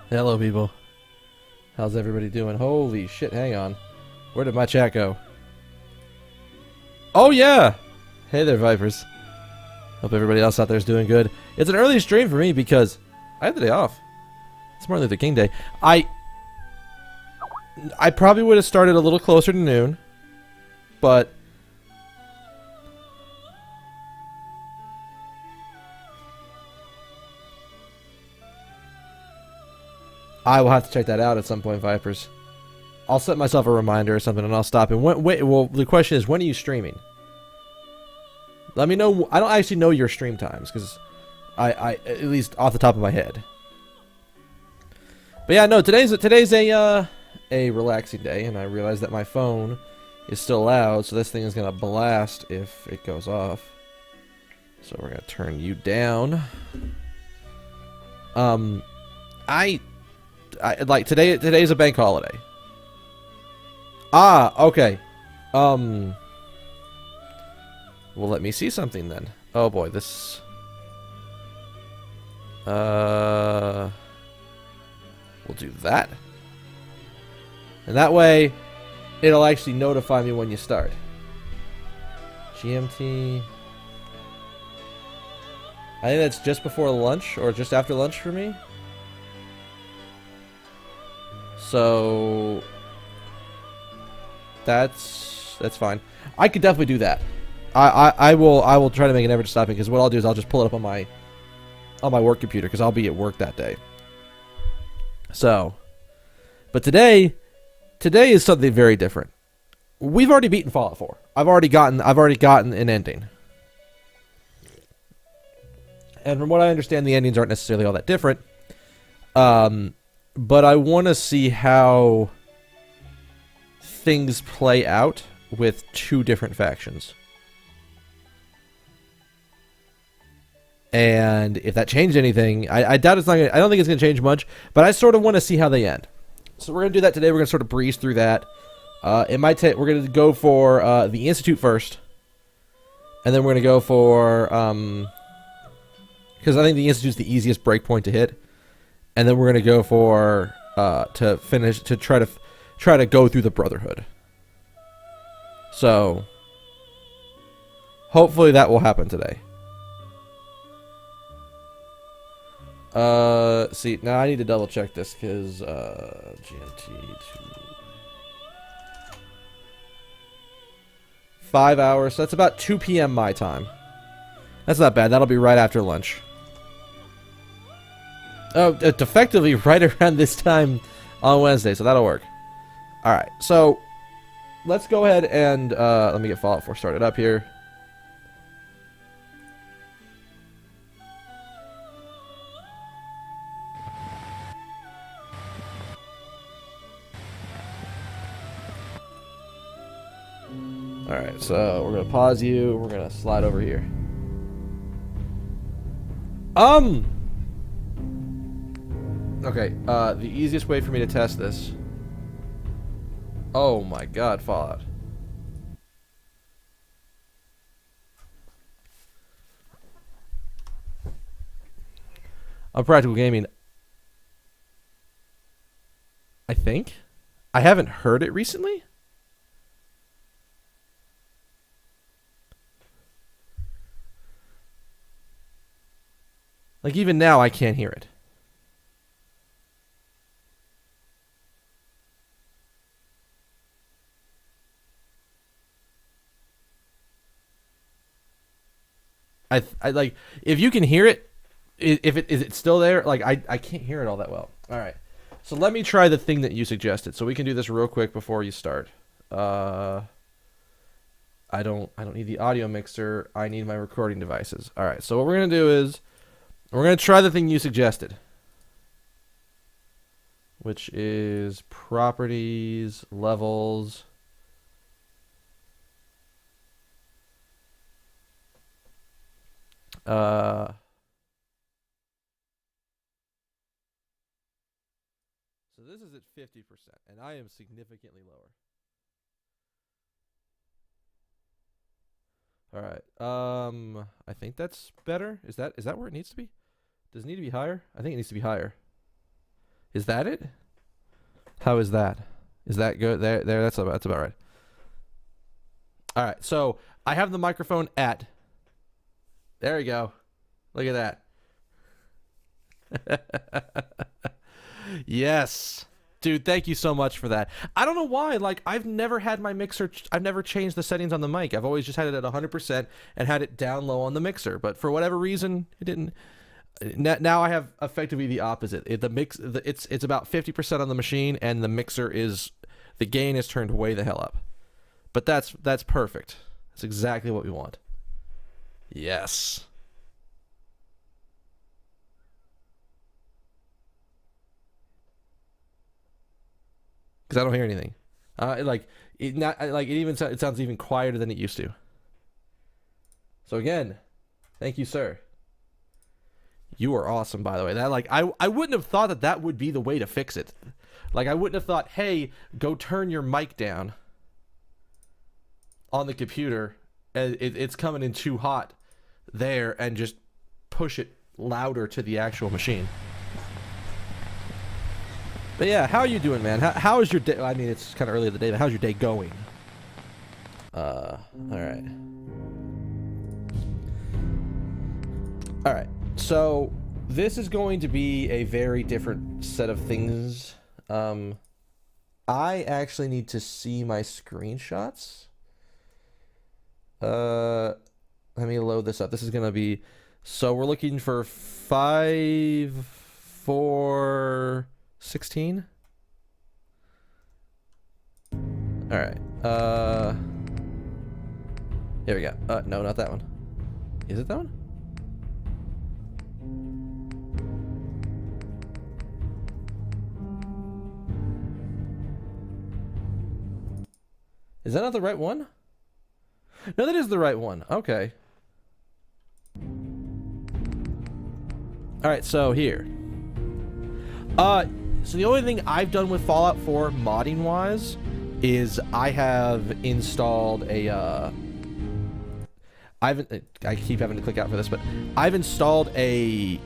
Hello, people. How's everybody doing? Holy shit, hang on. Where did my chat go? Oh, yeah! Hey there, Vipers. Hope everybody else out there is doing good. It's an early stream for me because I have the day off. It's Martin Luther King Day. I probably would have started a little closer to noon, but I will have to check that out at some point, Vipers. I'll set myself a reminder or something, and I'll stop. And wait, well, the question is, when are you streaming? Let me know. I don't actually know your stream times because I at least off the top of my head. But yeah, no, today's a relaxing day, and I realize that my phone is still loud, so this thing is gonna blast if it goes off. So we're gonna turn you down. I like today. Today's a bank holiday. Ah, okay. Well, let me see something then. Oh boy, this. We'll do that. And that way, it'll actually notify me when you start. GMT. I think that's just before lunch or just after lunch for me. So that's fine. I could definitely do that. I will try to make an effort to stop it because what I'll do is I'll just pull it up on my work computer because I'll be at work that day. So, but today is something very different. We've already beaten Fallout 4. I've already gotten an ending. And from what I understand, the endings aren't necessarily all that different. But I want to see how things play out with two different factions. And if that changed anything, I doubt it's not gonna, I don't think it's going to change much, but I sort of want to see how they end. So we're going to do that today. We're going to sort of breeze through that. It might take, we're going to go for the Institute first. And then we're going to go for, because I think the Institute's the easiest breakpoint to hit. And then we're going to go for, to finish, to try to go through the Brotherhood. So, hopefully that will happen today. See, now I need to double check this because, GMT 5 hours, so that's about 2 p.m. my time. That's not bad, that'll be right after lunch. Oh, it's effectively right around this time on Wednesday, so that'll work. Alright, so, let's go ahead and, let me get Fallout 4 started up here. Alright, so we're gonna pause you. We're gonna slide over here. Okay, the easiest way for me to test this. Oh my god, Fallout. On Practical Gaming, I think. I haven't heard it recently. Like, even now, I can't hear it. I like, if you can hear it, if it is it still there? Like, I can't hear it all that well. All right. So let me try the thing that you suggested. So we can do this real quick before you start. I don't need the audio mixer. I need my recording devices. All right. So what we're going to do is we're going to try the thing you suggested, which is properties, levels. So this is at 50%, and I am significantly lower. All right. I think that's better. Is that where it needs to be? Does it need to be higher? I think it needs to be higher. Is that it? How is that? Is that good? There. That's about right. All right. So I have the microphone at. There we go. Look at that. Yes. Dude, thank you so much for that. I don't know why. Like, I've never had my mixer. I've never changed the settings on the mic. I've always just had it at 100% and had it down low on the mixer. But for whatever reason, it didn't. Now I have effectively the opposite. It's about 50% on the machine, and the gain is turned way the hell up. But that's perfect. That's exactly what we want. Yes. Because I don't hear anything. It sounds even quieter than it used to. So again, thank you, sir. You are awesome, by the way. I wouldn't have thought that would be the way to fix it. Like, I wouldn't have thought, hey, go turn your mic down on the computer. It's coming in too hot there, and just push it louder to the actual machine. But yeah, how are you doing, man? How is your day? I mean, it's kind of early in the day, but how's your day going? All right. All right. So this is going to be a very different set of things. I actually need to see my screenshots. Let me load this up. This is going to be... So we're looking for 5, 4... 16. All right. Here we go. No, not that one. Is it that one? Is that not the right one? No, that is the right one. Okay. All right, so here. So the only thing I've done with Fallout 4 modding wise is I have installed I keep having to click out for this, but I've installed the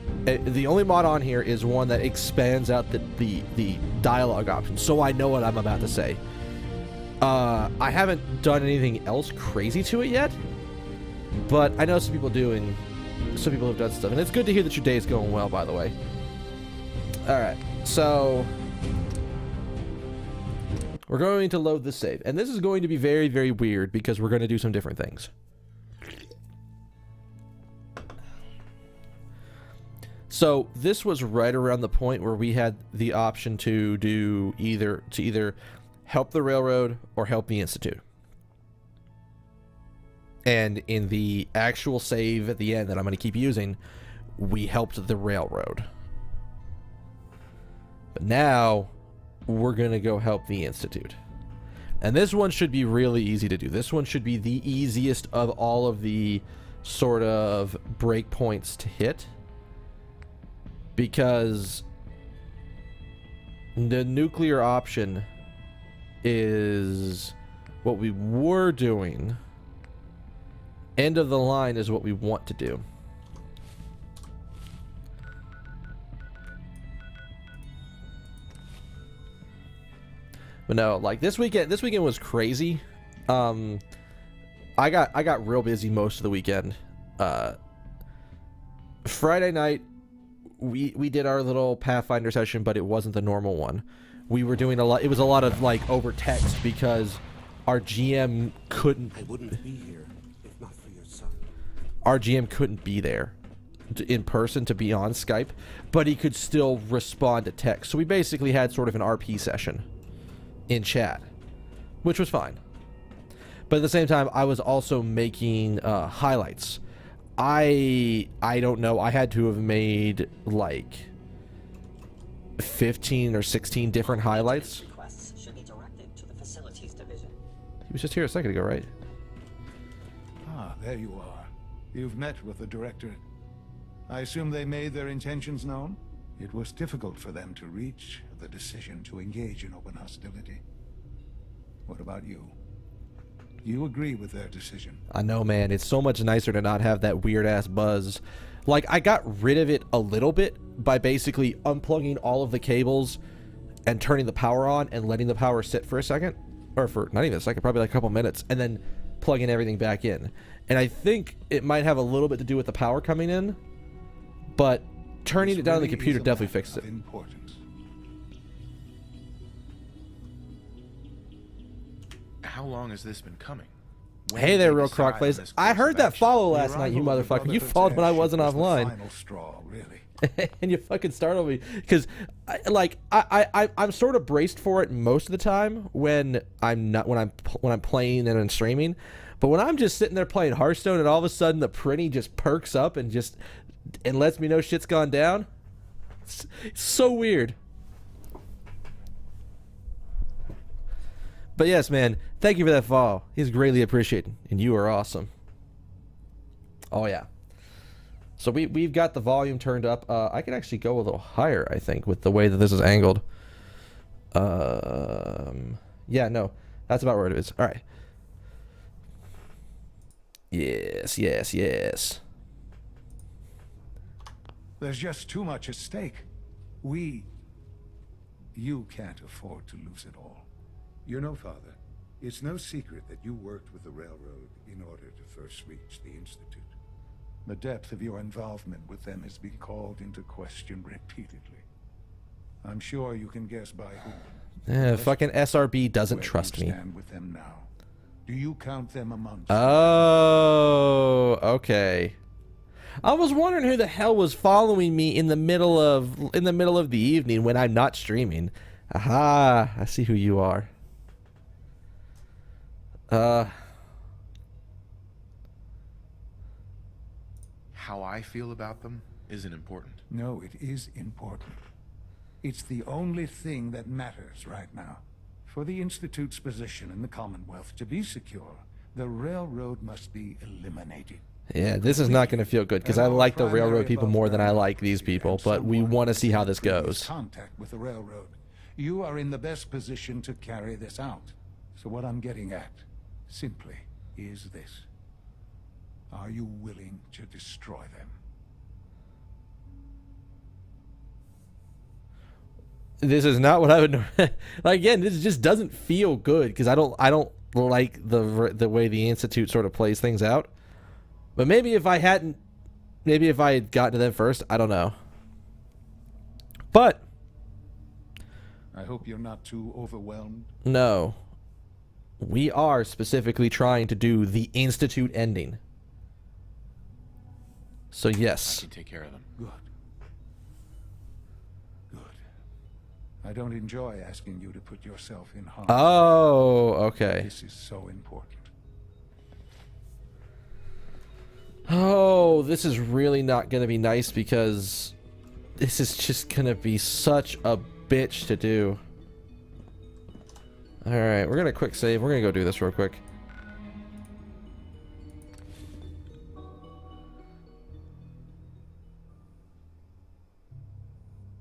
only mod on here is one that expands out the dialogue option, so I know what I'm about to say. I haven't done anything else crazy to it yet, but I know some people do, and some people have done stuff, and it's good to hear that your day is going well, by the way. Alright, so we're going to load the save, and this is going to be very, very weird because we're going to do some different things. So this was right around the point where we had the option to do either help the railroad or help the Institute. And in the actual save at the end that I'm going to keep using, we helped the railroad. But now we're going to go help the Institute. And this one should be really easy to do. This one should be the easiest of all of the sort of breakpoints to hit. Because the nuclear option is what we were doing. End of the line is what we want to do. But no, like this weekend was crazy. I got real busy most of the weekend. Friday night we did our little Pathfinder session, but it wasn't the normal one. We were doing a lot. It was a lot of like over text because our GM couldn't. I wouldn't be here if not for your son. Our GM couldn't be there in person to be on Skype, but he could still respond to text. So we basically had sort of an RP session in chat, which was fine. But at the same time, I was also making highlights. I don't know. I had to have made like 15 or 16 different highlights. Requests should be directed to the facilities division. He was just here a second ago, right? Ah, there you are. You've met with the directorate. I assume they made their intentions known? It was difficult for them to reach the decision to engage in open hostility. What about you? You agree with their decision. I know, man. It's so much nicer to not have that weird ass buzz. Like, I got rid of it a little bit by basically unplugging all of the cables and turning the power on and letting the power sit for a second, or for not even a second, probably like a couple minutes, and then plugging everything back in. And I think it might have a little bit to do with the power coming in, but turning This it down on the really computer is a definitely matter fixed of it. importance. How long has this been coming? When Hey did there, you real decide croc on plays. this I course heard of that action? follow The last night, you arrival of the motherfucker. You Brotherhood's followed when I airship wasn't was the offline. final straw, really. And you fucking startled me because I'm sort of braced for it most of the time when I'm playing and I'm streaming, but when I'm just sitting there playing Hearthstone and all of a sudden the printy just perks up and lets me know shit's gone down, it's so weird. But yes, man, thank you for that follow. He's greatly appreciated, and you are awesome. Oh yeah. So we've got the volume turned up. I can actually go a little higher, I think, with the way that this is angled. Yeah, no, that's about where it is. All right. Yes, yes, yes. There's just too much at stake. You can't afford to lose it all. You know, Father, it's no secret that you worked with the Railroad in order to first reach the Institute. The depth of your involvement with them has been called into question repeatedly. I'm sure you can guess by whom. Fucking SRB doesn't Where do trust you me. stand with them now? Do you count them amongst Oh, okay. I was wondering who the hell was following me in the middle of the evening when I'm not streaming. Aha, I see who you are. How I feel about them isn't important. No, it is important. It's the only thing that matters right now. For the Institute's position in the Commonwealth to be secure, the Railroad must be eliminated. Yeah, this is not going to feel good because I like the Railroad people more than I like these people, but we want to see how this goes. Contact with the Railroad. You are in the best position to carry this out. So what I'm getting at, simply, is this. Are you willing to destroy them? This is not what I would like. Again, this just doesn't feel good because I don't like the way the Institute sort of plays things out. But maybe if I had gotten to them first, I don't know. But I hope you're not too overwhelmed. no, we are specifically trying to do the Institute ending. So I yes. can take care of them. Good. Good. I don't enjoy asking you to put yourself in harm. Oh, okay. This is so important. Oh, this is really not going to be nice because this is just going to be such a bitch to do. Alright, we're going to quick save. We're going to go do this real quick.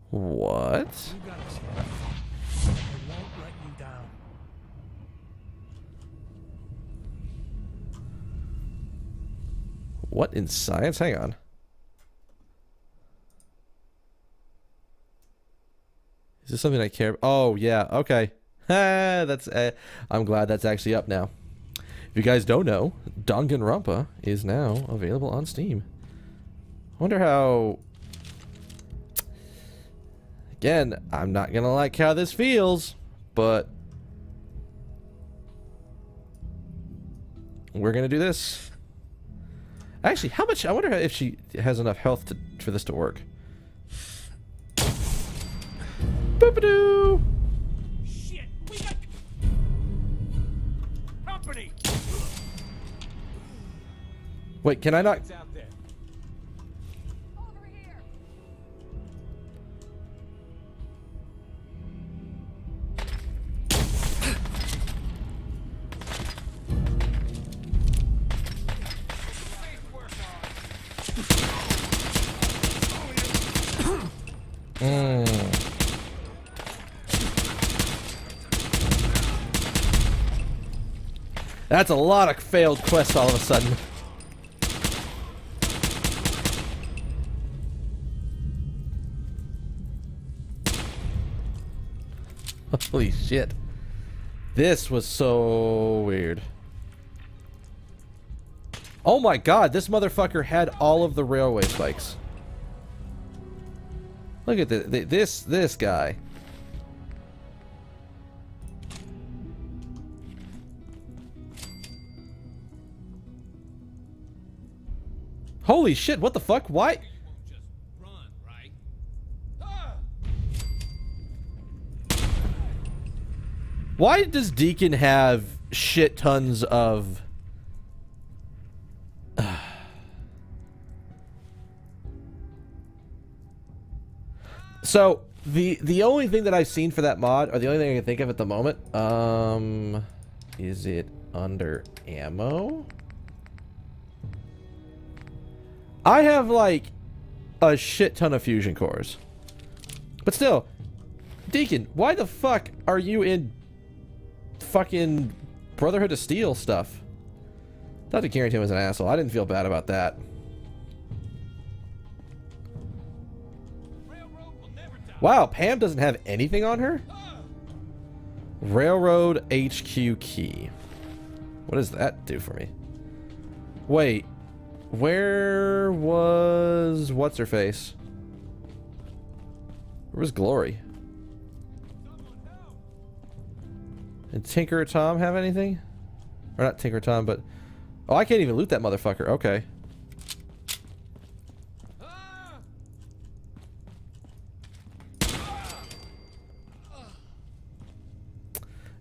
What? You got us here. I won't let you down. What in science? Hang on. Is this something I care about? Oh, yeah. Okay. That's. I'm glad that's actually up now. If you guys don't know, Danganronpa is now available on Steam. I wonder how. Again, I'm not gonna like how this feels, but we're gonna do this. Actually, how much? I wonder if she has enough health for this to work. Boop-a-doo! Shit! We got company. Wait, can I not? It's out there. Over here. That's a lot of failed quests all of a sudden. Holy shit. This was so weird. Oh my god, this motherfucker had all of the railway spikes. Look at this guy. Holy shit, what the fuck? Why? Why does Deacon have shit tons of... So, the only thing that I've seen for that mod, or the only thing I can think of at the moment, is it under ammo? I have, like, a shit ton of fusion cores. But still, Deacon, why the fuck are you in fucking Brotherhood of Steel stuff? Not to Carrington was an asshole. I didn't feel bad about that. Wow, Pam doesn't have anything on her? Railroad HQ key. What does that do for me? Wait. Where was... What's-her-face? Where was Glory? Did Tinker or Tom have anything? Or not Tinker or Tom, but... Oh, I can't even loot that motherfucker. Okay.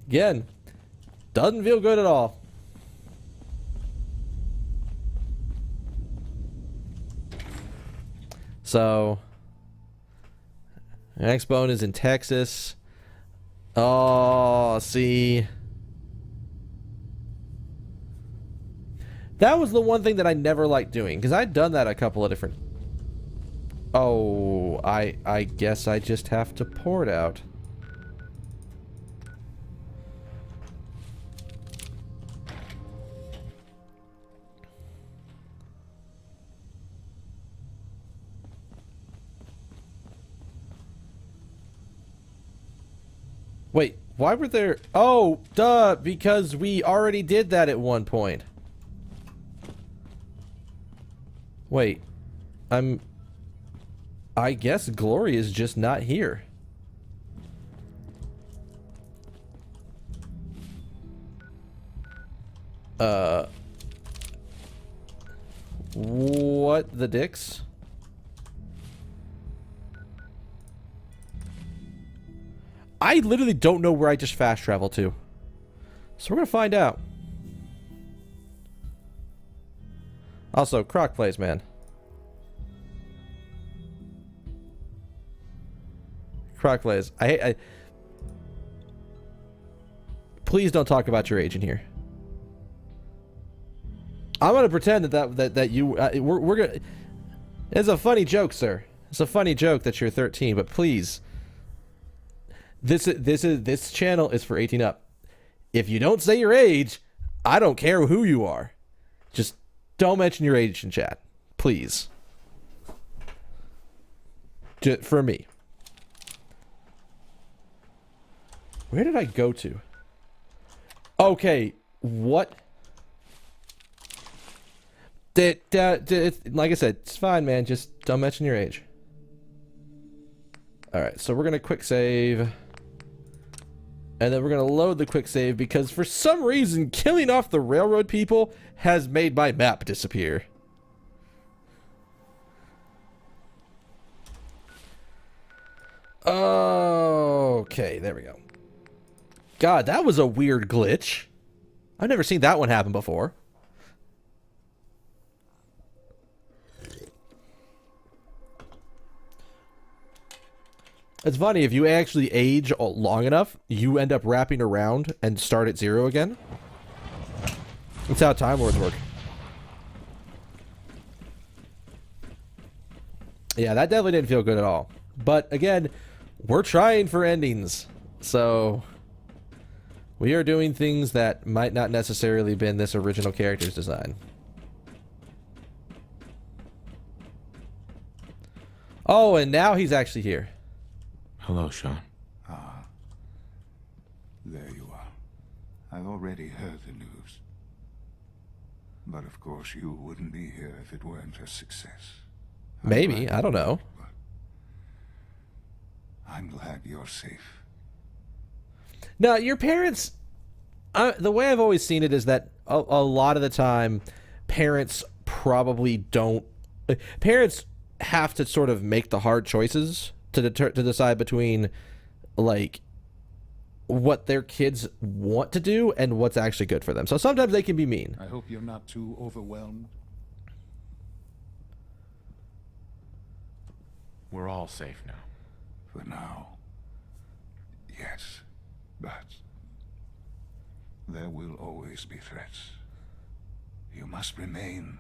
Again, doesn't feel good at all. So, next bone is in Texas. Oh, see. That was the one thing that I never liked doing, because I'd done that a couple of different... Oh, I guess I just have to pour it out. Wait, why were there... Oh, duh, because we already did that at one point. Wait, I guess Glory is just not here. What the dicks? I literally don't know where I just fast traveled to. So we're gonna find out. Also, Croc plays, man. Croc plays. I please don't talk about your age in here. I'm gonna pretend that you we're gonna. It's a funny joke, sir. It's a funny joke that you're 13, but please. This channel is for 18 up. If you don't say your age, I don't care who you are. Just don't mention your age in chat, please. Just for me. Where did I go to? Okay, what? Like I said, it's fine, man. Just don't mention your age. Alright, so we're going to quick save. And then we're going to load the quick save because for some reason, killing off the railroad people has made my map disappear. Okay, there we go. God, that was a weird glitch. I've never seen that one happen before. It's funny, if you actually age long enough, you end up wrapping around and start at 0 again. That's how Time Lords work. Yeah, that definitely didn't feel good at all. But again, we're trying for endings. So We are doing things that might not necessarily been this original character's design. Oh, and now he's actually here. Hello, Sean. There you are. I've already heard the news. But of course you wouldn't be here if it weren't a success. Maybe, I don't know. I'm glad you're safe. Now, your parents, the way I've always seen it is that a lot of the time, parents probably don't. Parents have to sort of make the hard choices to decide between, like, what their kids want to do and what's actually good for them. So sometimes they can be mean. I hope you're not too overwhelmed. We're all safe now. For now. Yes. But there will always be threats. You must remain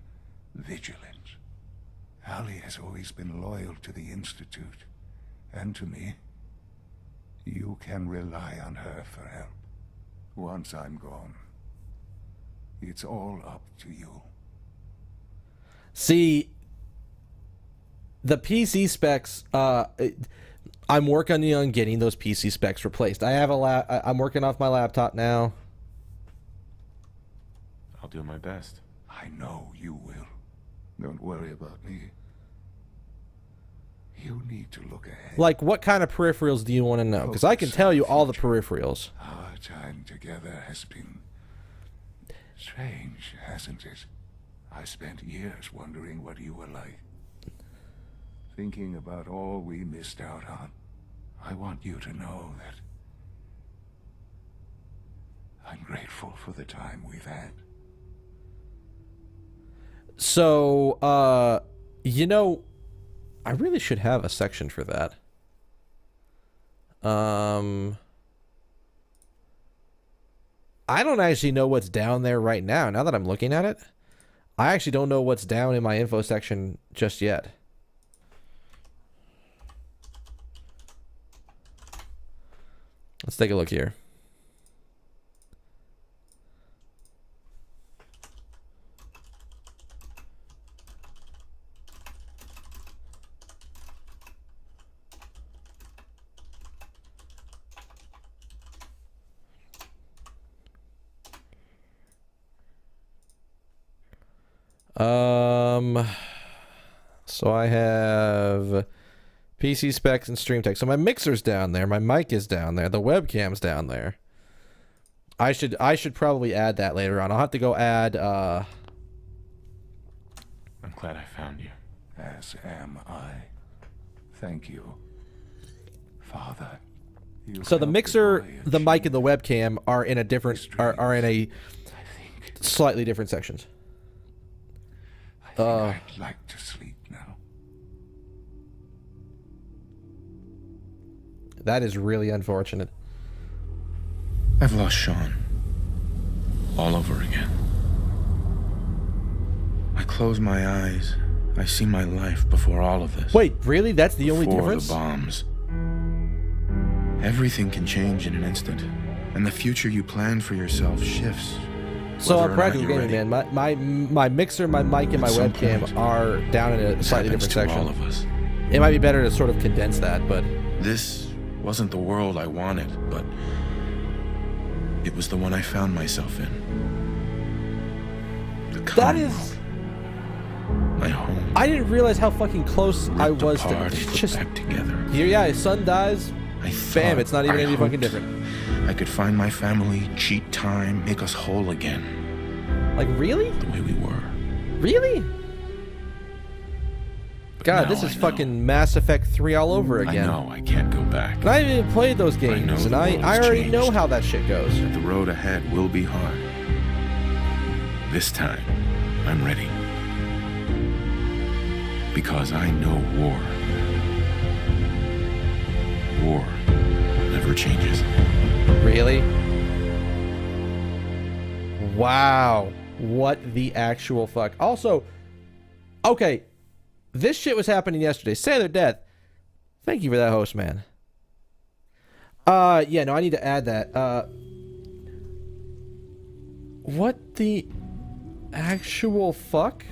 vigilant. Allie has always been loyal to the Institute, and to me. You can rely on her for help. Once I'm gone, it's all up to you. See, the PC specs, I'm working on getting those PC specs replaced. I have I'm working off my laptop now. I'll do my best. I know you will. Don't worry about me. You need to look ahead. Like, what kind of peripherals do you want to know? Because I can tell you all the peripherals. Our time together has been strange, hasn't it? I spent years wondering what you were like. Thinking about all we missed out on. I want you to know that I'm grateful for the time we've had. So, you know, I really should have a section for that. I don't actually know what's down there right now. Now that I'm looking at it, I actually don't know what's down in my info section just yet. Let's take a look here. So I have PC specs and stream tech. So my mixer's down there, my mic is down there, the webcam's down there. I should probably add that later on. I'll have to go add I'm glad I found you. As am I. Thank you, Father. You so the helped mixer, boy the mic, achieve and the webcam are in a different his are in a dreams. I think slightly different sections. I'd like to sleep now. That is really unfortunate. I've lost Sean. All over again. I close my eyes. I see my life before all of this. Wait, really? That's the only Before difference? the bombs. Everything can change in an instant, and the future you plan for yourself shifts. So whether on or not Practical you're Gaming, ready. man, my mixer, my mic, and my At some webcam point, are down in a This slightly happens different to all section. of us. It might be better to sort of condense that, but This wasn't the world I wanted, but it was the one I found myself in. The that is... Commonwealth, my home. I didn't realize how fucking close I ripped was apart to and put just... back together. Here, yeah, his son dies. I Bam, thought, it's not even I any fucking hoped different. I could find my family, cheat time, make us whole again, Like, really? the way we were. Really? But God, now this is I know. fucking Mass Effect 3 all over I again. know I can't go back. And I haven't even played those I know games, and the I world has already know changed. how that shit goes. That the road ahead will be hard. This time, I'm ready. Because I know war. War never changes. Really? Wow. What the actual fuck? Also, okay, this shit was happening yesterday. Sailor Death. Thank you for that, host, man. Yeah, no, I need to add that. What the actual fuck?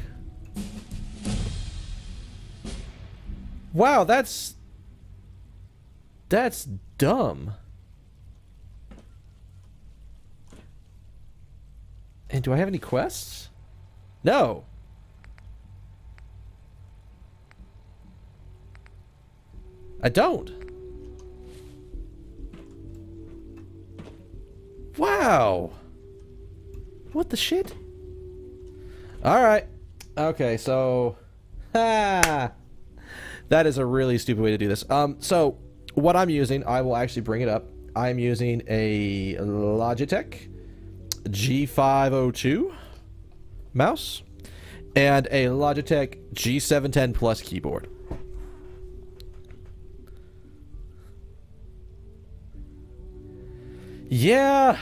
Wow, that's dumb. And do I have any quests? No. I don't. Wow. What the shit? Alright. Okay, so... Ha! That is a really stupid way to do this. So, what I'm using, I will actually bring it up. I'm using a Logitech G502 mouse and a Logitech G710 Plus keyboard. Yeah.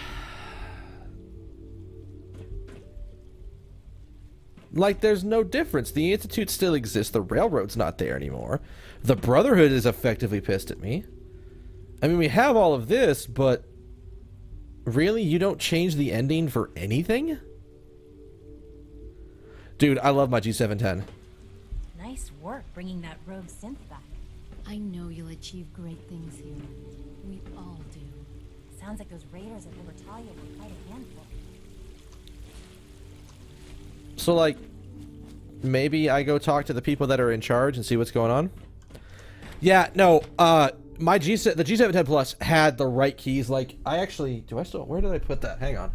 Like, there's no difference. The Institute still exists. The Railroad's not there anymore. The Brotherhood is effectively pissed at me. I mean, we have all of this, but... Really? You don't change the ending for anything? Dude, I love my G710. Nice work bringing that rogue synth back. I know you'll achieve great things here. We all do. Sounds like those raiders at Libertalia were quite a handful. So, like, maybe I go talk to the people that are in charge and see what's going on? Yeah, no, the G710 Plus had the right keys. Like, I actually... Where did I put that? Hang on.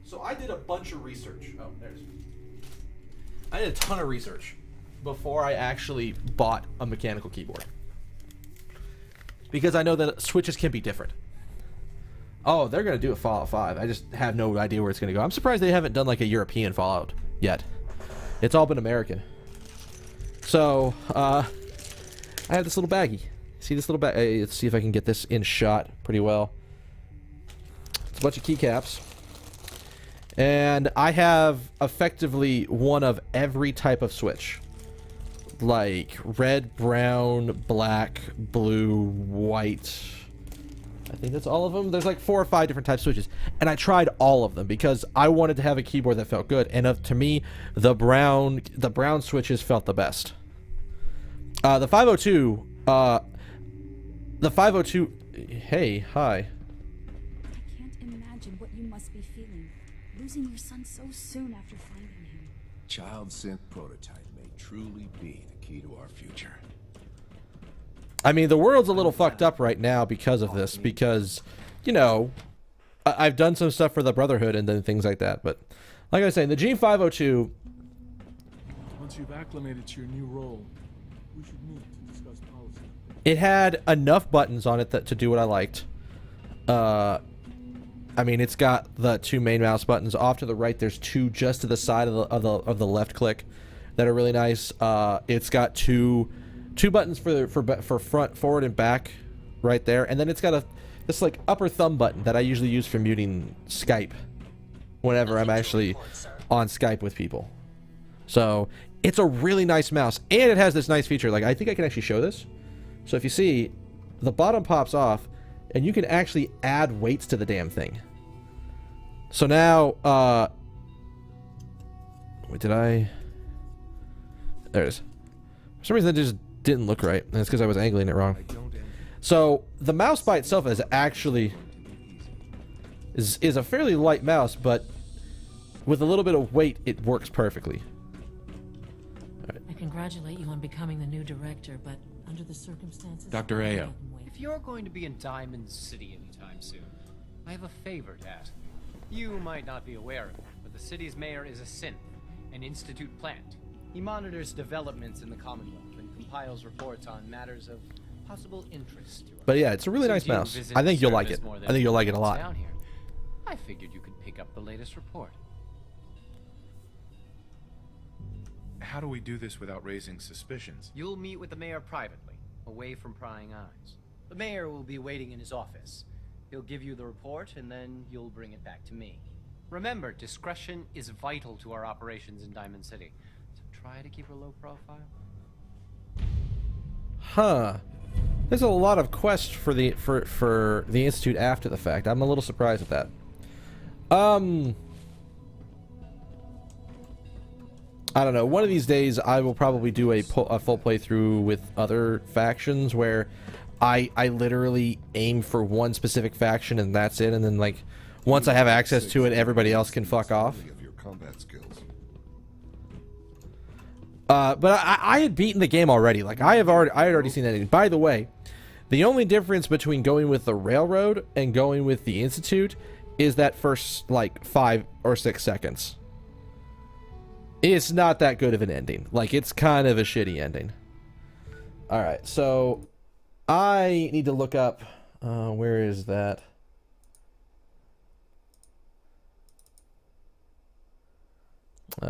So I did a bunch of research. Oh, there it is. I did a ton of research before I actually bought a mechanical keyboard. Because I know that switches can be different. Oh, they're going to do a Fallout 5. I just have no idea where it's going to go. I'm surprised they haven't done like a European Fallout yet. It's all been American. So, I have this little baggie. See this little bag? Let's see if I can get this in shot pretty well. It's a bunch of keycaps. And I have effectively one of every type of switch. Like red, brown, black, blue, white. I think that's all of them. There's like 4 or 5 different types of switches. And I tried all of them because I wanted to have a keyboard that felt good. And to me, the brown switches felt the best. The 502, hey, hi. I can't imagine what you must be feeling, losing your son so soon after finding him. Child synth prototype may truly be the key to our future. I mean, the world's a little fucked up right now because of this. Because, you know, I've done some stuff for the Brotherhood and then things like that. But, like I was saying, the G502... Once you've acclimated to your new role, we should meet to discuss policy. It had enough buttons on it to do what I liked. I mean, it's got the 2 main mouse buttons. Off to the right, there's 2 just to the side of the left click that are really nice. It's got two buttons for front, forward, and back right there, and then it's got this like upper thumb button that I usually use for muting Skype whenever I'm actually on Skype with people. So it's a really nice mouse, and it has this nice feature. Like, I think I can actually show this. So if you see, the bottom pops off, and you can actually add weights to the damn thing. So now, wait, did I? There it is. For some reason, it just didn't look right, and it's because I was angling it wrong. So the mouse by itself is actually is a fairly light mouse, but with a little bit of weight, it works perfectly. I congratulate you on becoming the new director, but under the circumstances... Dr. Ayo. If you're going to be in Diamond City anytime soon, I have a favor to ask you. You might not be aware of it, but the city's mayor is a synth, an Institute plant. He monitors developments in the Commonwealth and compiles reports on matters of possible interest to us. But yeah, it's a really nice mouse. I think you'll like it. I think you'll like it a lot. Down here, I figured you could pick up the latest report. How do we do this without raising suspicions? You'll meet with the mayor privately, away from prying eyes. The mayor will be waiting in his office. He'll give you the report, and then you'll bring it back to me. Remember, discretion is vital to our operations in Diamond City, so try to keep a low profile. Huh. There's a lot of quests for the Institute after the fact. I'm a little surprised at that. I don't know. One of these days, I will probably do a full playthrough with other factions where I literally aim for one specific faction and that's it. And then, like, once I have access to it, everybody else can fuck off. But I had beaten the game already. Like, I had already seen that. By the way, the only difference between going with the Railroad and going with the Institute is that first, like, 5 or 6 seconds. It's not that good of an ending. Like, it's kind of a shitty ending. Alright, so I need to look up, where is that?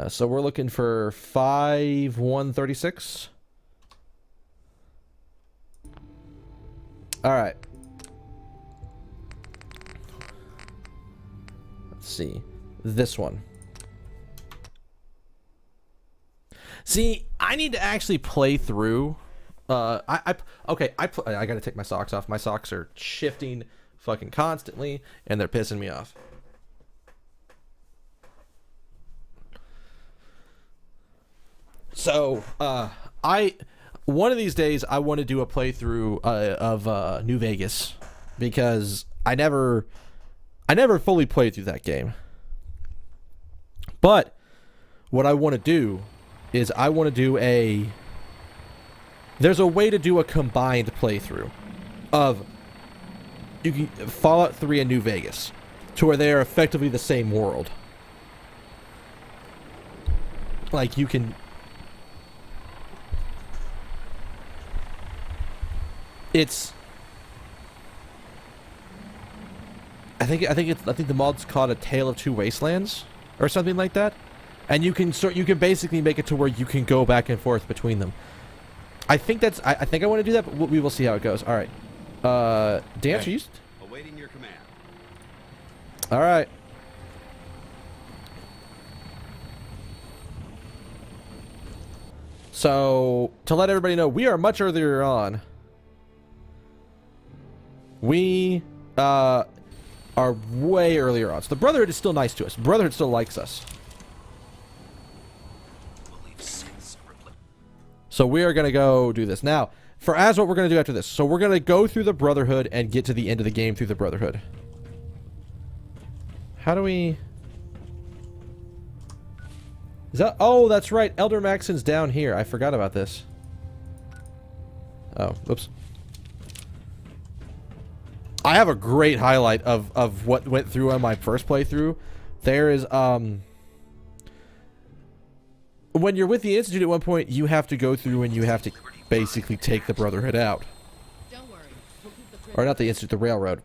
So we're looking for 5136. Alright. Let's see. This one. See, I need to actually play through. I gotta take my socks off. My socks are shifting fucking constantly, and they're pissing me off. So, one of these days I want to do a playthrough of New Vegas, because I never fully played through that game. But what I want to do is there's a way to do a combined playthrough of Fallout 3 and New Vegas, to where they are effectively the same world. Like, you can... It's... I think the mod's called A Tale of Two Wastelands, or something like that. And you can basically make it to where you can go back and forth between them. I think I want to do that, but we will see how it goes. All right. Dance, hey, awaiting your command. All right. So, to let everybody know, we are much earlier on. We are way earlier on. So the Brotherhood is still nice to us. Brotherhood still likes us. So we are going to go do this. Now, what we're going to do after this. So we're going to go through the Brotherhood and get to the end of the game through the Brotherhood. How do we... Oh, that's right. Elder Maxon's down here. I forgot about this. Oh, oops. I have a great highlight of what went through on my first playthrough. There is, when you're with the Institute at one point, you have to go through and you have to basically take the Brotherhood out. Or not the Institute, the Railroad.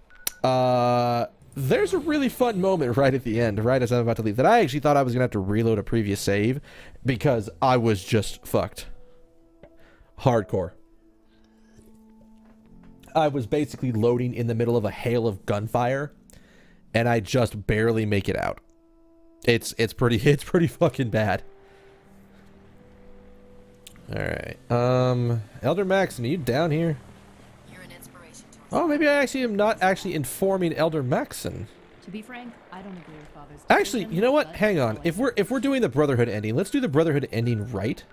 There's a really fun moment right at the end, right as I'm about to leave, that I actually thought I was going to have to reload a previous save because I was just fucked. Hardcore. I was basically loading in the middle of a hail of gunfire, and I just barely make it out. It's pretty fucking bad. All right. Elder Maxon, are you down here? You're an inspiration to us. Oh, maybe I actually am not actually informing Elder Maxon. To be frank, I don't agree with Father's. Actually, you know what? Hang on. If we're doing the Brotherhood ending, let's do the Brotherhood ending right.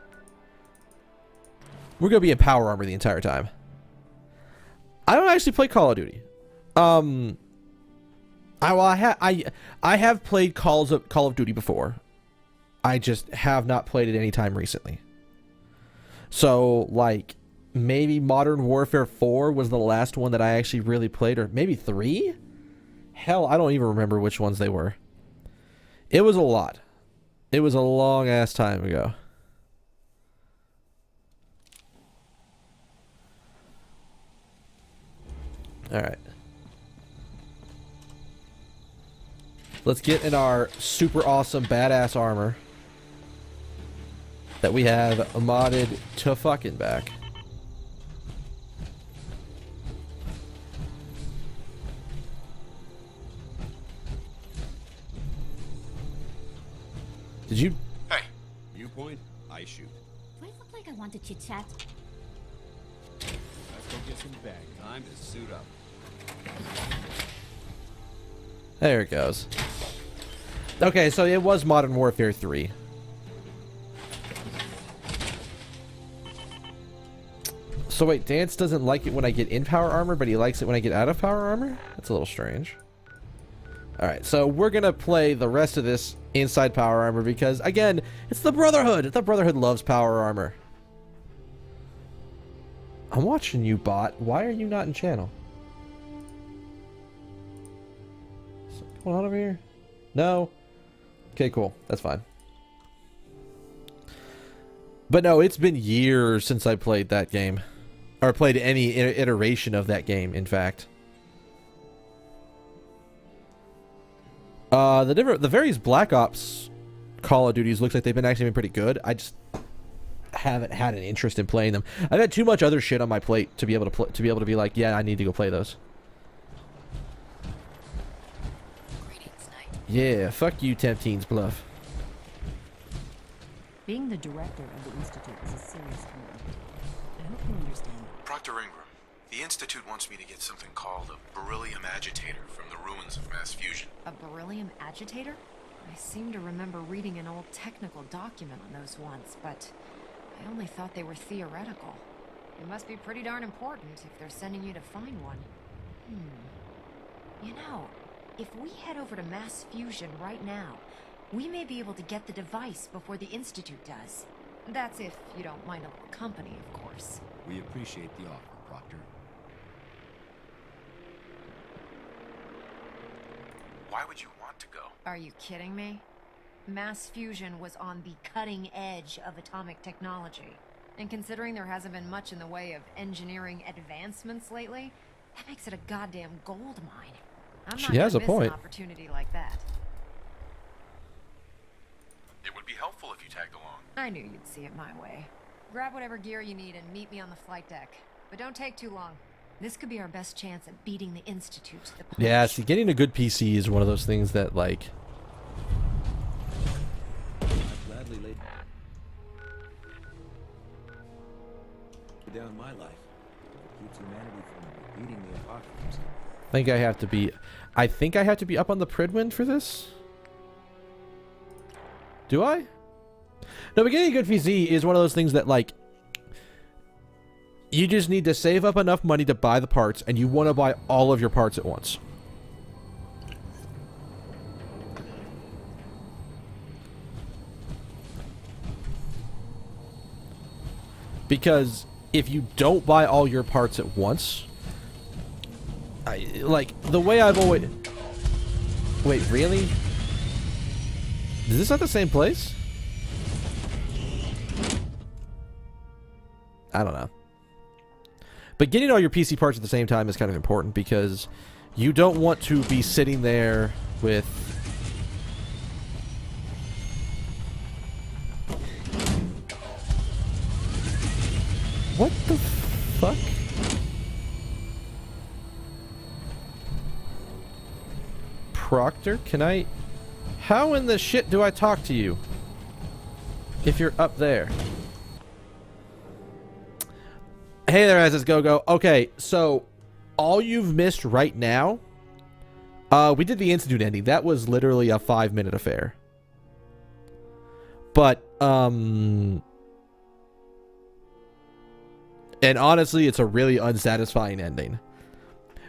We're gonna be in power armor the entire time. I don't actually play Call of Duty. I have played Call of Duty before. I just have not played it any time recently. So, like, maybe Modern Warfare 4 was the last one that I actually really played, or maybe 3? Hell, I don't even remember which ones they were. It was a lot. It was a long ass time ago. Alright. Let's get in our super awesome badass armor that we have modded to fucking back. Did you? Hey, you point, I shoot. Do I look like I want to chit chat? get some bag. Time to suit up. There it goes. Okay, so it was Modern Warfare 3. So wait, Dance doesn't like it when I get in power armor, but he likes it when I get out of power armor? That's a little strange. Alright, so we're gonna play the rest of this inside power armor because, again, it's the Brotherhood! The Brotherhood loves power armor. I'm watching you, bot. Why are you not in channel? What's going on over here? No? Okay, cool. That's fine. But no, it's been years since I played that game. Or played any iteration of that game, in fact. The various Black Ops Call of Duties looks like they've actually been pretty good. I just haven't had an interest in playing them. I've had too much other shit on my plate to be able to be like, yeah, I need to go play those. Yeah, fuck you, Tempteen's bluff. Being the director of the Institute is a serious commitment. I hope you understand. Proctor Ingram, the Institute wants me to get something called a beryllium agitator from the ruins of mass fusion. A beryllium agitator? I seem to remember reading an old technical document on those once, but I only thought they were theoretical. It must be pretty darn important if they're sending you to find one. You know, if we head over to mass fusion right now, we may be able to get the device before the Institute does. That's if you don't mind a little company, of course. We appreciate the offer, Proctor. Why would you want to go? Are you kidding me? Mass fusion was on the cutting edge of atomic technology. And considering there hasn't been much in the way of engineering advancements lately, that makes it a goddamn gold mine. I'm not gonna miss an opportunity like that. It would be helpful if you tagged along. I knew you'd see it my way. Grab whatever gear you need and meet me on the flight deck. But don't take too long. This could be our best chance at beating the Institute to the punch. Yeah, see, getting a good PC is one of those things that, like... I've gladly laid down my life. It keeps humanity from beating the apocalypse. I think I have to be up on the Pridwind for this? Do I? No, but getting a good PC is one of those things that, like, you just need to save up enough money to buy the parts, and you want to buy all of your parts at once. Because if you don't buy all your parts at once, like, the way I've always... Wait, really? Is this not the same place? I don't know. But getting all your PC parts at the same time is kind of important because you don't want to be sitting there with... What the fuck? Proctor, can I... How in the shit do I talk to you? If you're up there. Hey there, as it's Go-Go. Okay, so all you've missed right now, we did the Institute ending. That was literally a 5-minute affair. But, and honestly, it's a really unsatisfying ending.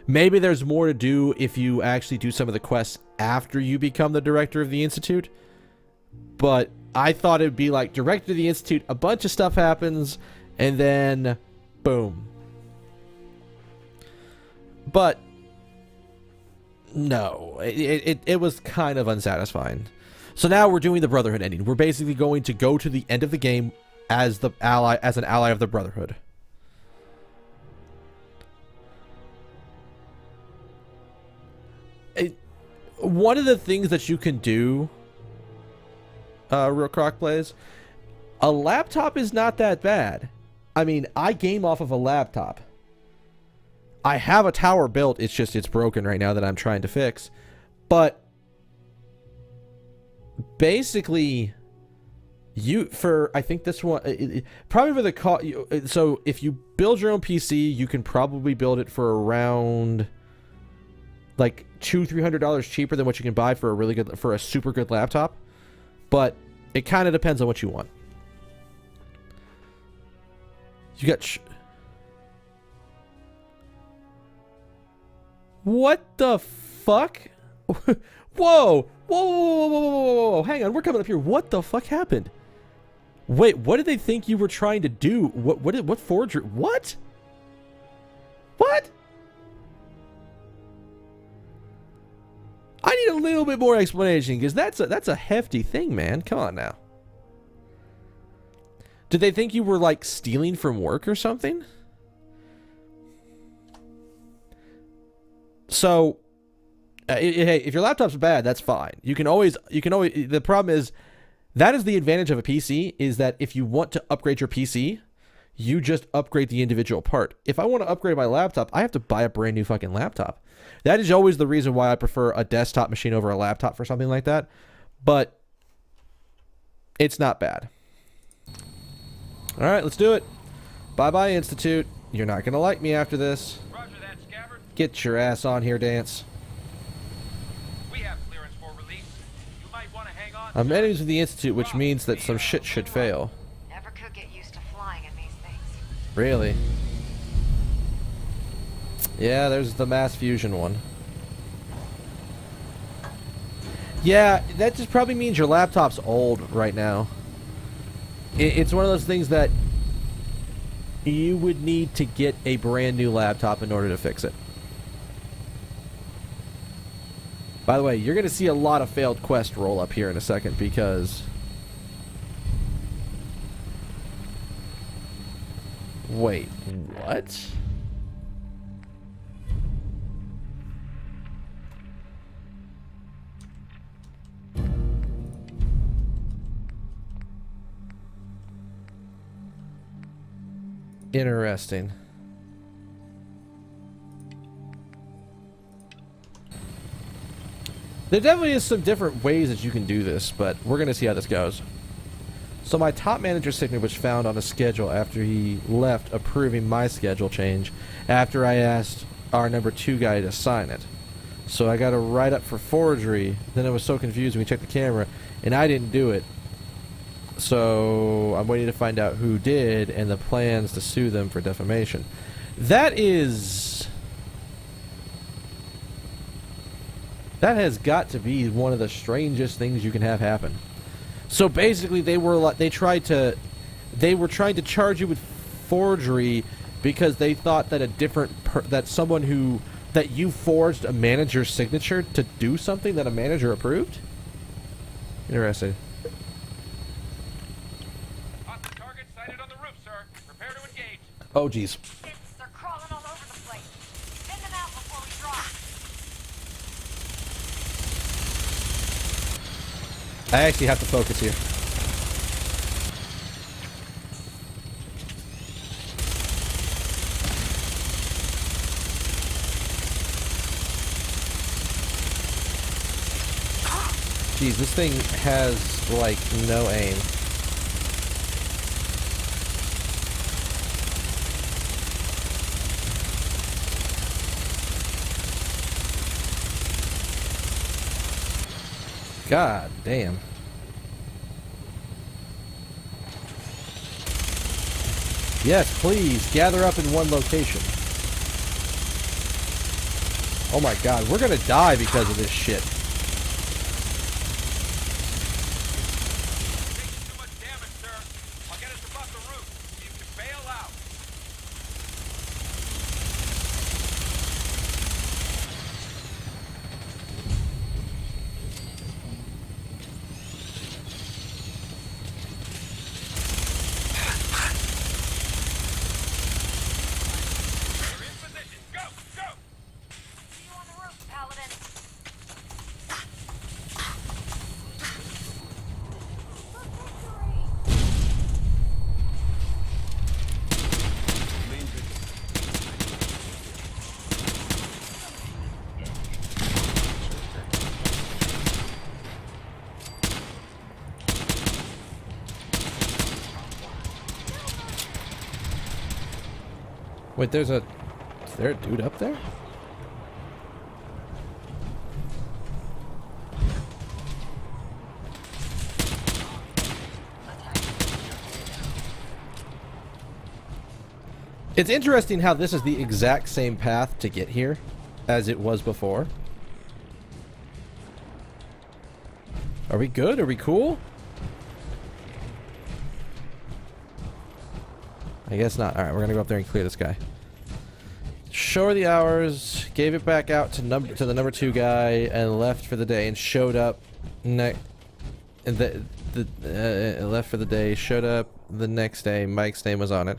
Maybe there's more to do if you actually do some of the quests after you become the director of the Institute. But I thought it'd be like, director of the Institute, a bunch of stuff happens, and then... boom. But no, it was kind of unsatisfying. So now we're doing the Brotherhood ending. We're basically going to go to the end of the game as the ally, as an ally of the Brotherhood. One of the things that you can do, Real Croc Plays, a laptop is not that bad. I mean, I game off of a laptop. I have a tower built. It's just, it's broken right now that I'm trying to fix. But basically, I think this one probably for the cost. So if you build your own PC, you can probably build it for around like $200-300 cheaper than what you can buy for a super good laptop. But it kind of depends on what you want. You got what the fuck? Whoa! Whoa! Whoa! Hang on, we're coming up here. What the fuck happened? Wait, what did they think you were trying to do? What forgery? What? What? I need a little bit more explanation because that's a hefty thing, man. Come on now. Did they think you were like stealing from work or something? So, hey, if your laptop's bad, that's fine. You can always. The problem is, that is the advantage of a PC, is that if you want to upgrade your PC, you just upgrade the individual part. If I want to upgrade my laptop, I have to buy a brand new fucking laptop. That is always the reason why I prefer a desktop machine over a laptop for something like that. But it's not bad. All right, let's do it. Bye-bye, Institute. You're not going to like me after this. Roger that, Scabbard. Get your ass on here, Dance. We have clearance for release. You might want to hang on. I'm enemies with the Institute, which means that some shit should fail. Never could get used to flying in these things. Really? Yeah, there's the mass fusion one. Yeah, that just probably means your laptop's old right now. It's one of those things that you would need to get a brand new laptop in order to fix it. By the way, you're going to see a lot of failed quest roll up here in a second because... Wait, what? Interesting. There definitely is some different ways that you can do this, but we're going to see how this goes. So my top manager's signature was found on a schedule after he left, approving my schedule change after I asked our number 2 guy to sign it. So I got a write-up for forgery. Then I was so confused when we checked the camera, and I didn't do it. So I'm waiting to find out who did and the plans to sue them for defamation. That has got to be one of the strangest things you can have happen. So basically, they were trying to charge you with forgery because they thought that that you forged a manager's signature to do something that a manager approved. Interesting. Target sighted on the roof, sir. Prepare to engage. Oh, jeez. They're crawling all over the place. Send them out before we drop. I actually have to focus here. Jeez, this thing has, like, no aim. God damn. Yes, please, gather up in one location. Oh my god, we're gonna die because of this shit. Too much damage, sir. I'll get us above the roof. You can bail out. You're in position. Go, go. See you on the roof, Paladin. Wait, is there a dude up there? It's interesting how this is the exact same path to get here as it was before. Are we good? Are we cool? I guess not. Alright, we're gonna go up there and clear this guy. Show her the hours, gave it back out to the number 2 guy, and left for the day, and showed up left for the day, showed up the next day. Mike's name was on it.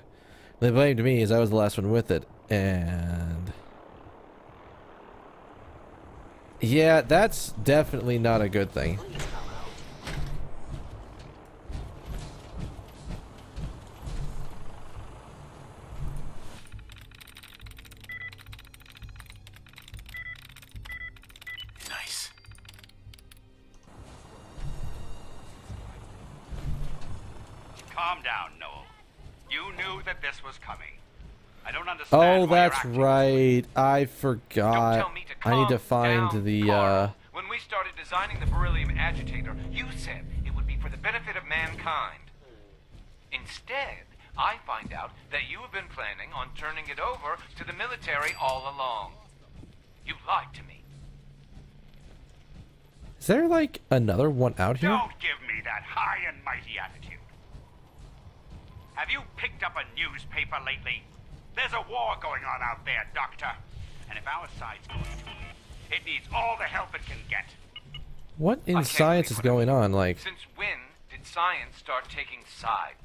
They blamed me as I was the last one with it, and yeah, that's definitely not a good thing. Nice. Calm down, Noel. You knew that this was coming. I don't understand. Oh, that's right. I forgot. Don't tell me to I need to calm find down, the Carl. When we started designing the beryllium agitator, you said it would be for the benefit of mankind. Instead, I find out that you have been planning on turning it over to the military all along. You lied to me. Is there like another one out here? Don't give me that high and mighty attitude. Have you picked up a newspaper lately? There's a war going on out there, Doctor. And if our side's going to win, it needs all the help it can get. What in science is going on? Like, Since when did science start taking sides?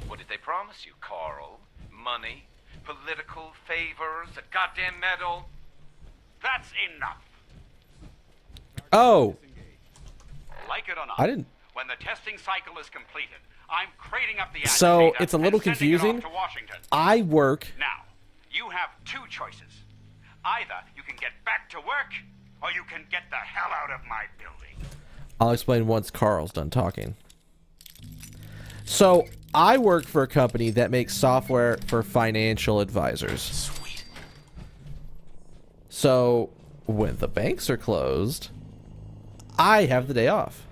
What did they promise you, Carl? Money? Political favors? A goddamn medal? That's enough. oh, Like it or not, I didn't. when the testing cycle is completed, I'm crating up the So agitator it's a little and sending it off confusing. to Washington. I work. Now, you have 2 choices. Either you can get back to work, or you can get the hell out of my building. I'll explain once Carl's done talking. So I work for a company that makes software for financial advisors. Sweet. So when the banks are closed, I have the day off.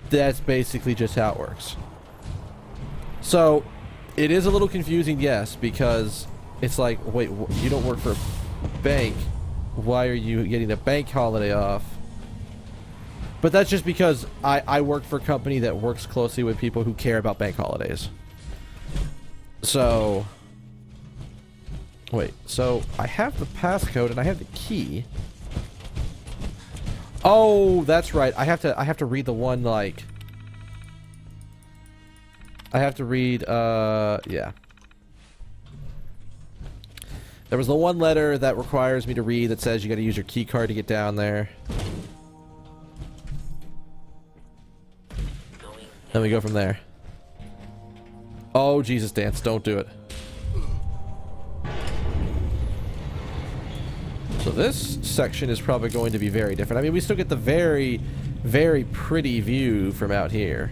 That's basically just how it works. So it is a little confusing, yes, because it's like, wait, you don't work for a bank. Why are you getting a bank holiday off? But that's just because I work for a company that works closely with people who care about bank holidays. So wait, so I have the passcode and I have the key. Oh, that's right. I have to read the one, like, I have to read yeah. There was the one letter that requires me to read that says you got to use your key card to get down there. Then we go from there. Oh, Jesus, Dance, don't do it. So this section is probably going to be very different. I mean, we still get the very, very pretty view from out here.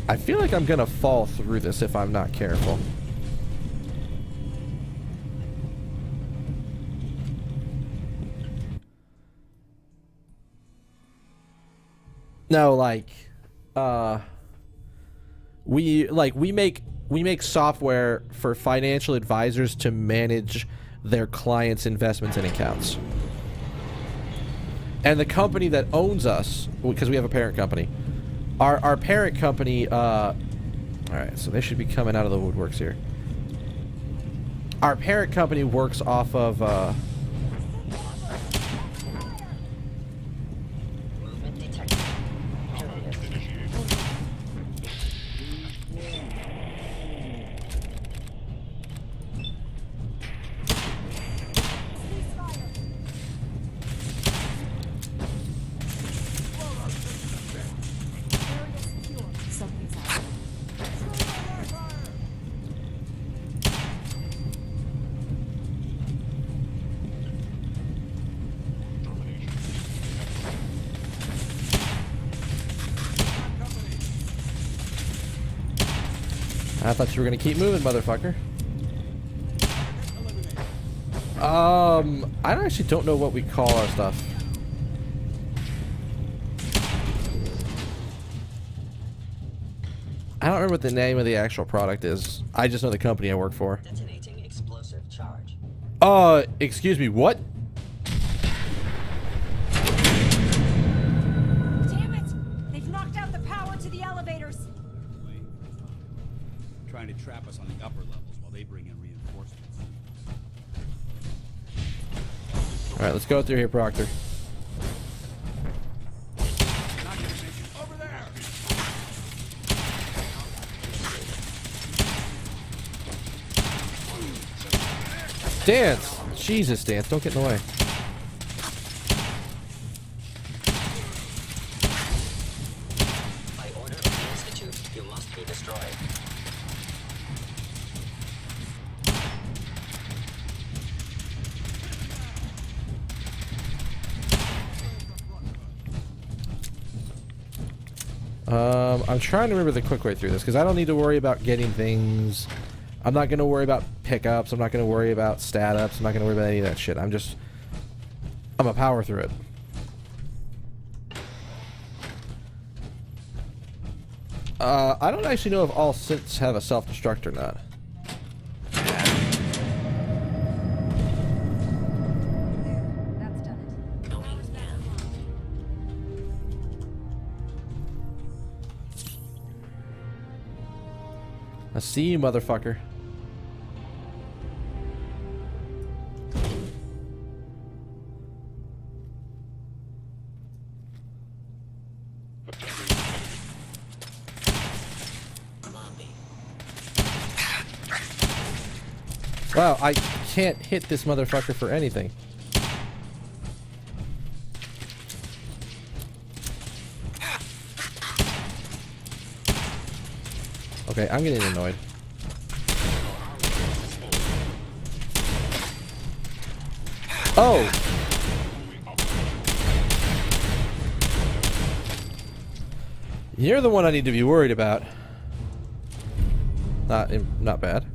I feel like I'm gonna fall through this if I'm not careful. No, like, we make software for financial advisors to manage their clients' investments and accounts. And the company that owns us, because we have a parent company, our parent company, alright, so they should be coming out of the woodworks here. Our parent company works off of, Movement detected. Something's happening. I thought you were gonna keep moving, motherfucker. I actually don't know what we call our stuff. I don't remember what the name of the actual product is. I just know the company I work for. Detonating explosive charge. Excuse me, what? Damn it! They've knocked out the power to the elevators. Trying to trap us on the upper levels while they bring in reinforcements. Alright, let's go through here, Proctor. Over there! Dance! Jesus, Dance, don't get in the way. By order of the Institute, you must be destroyed. I'm trying to remember the quick way through this, because I don't need to worry about getting things. I'm not going to worry about pickups. I'm not going to worry about stat ups. I'm not going to worry about any of that shit. I'm going to power through it. I don't actually know if all synths have a self-destruct or not. That's done it. I see you, motherfucker. Wow, I can't hit this motherfucker for anything. Okay, I'm getting annoyed. Oh! You're the one I need to be worried about. Not bad.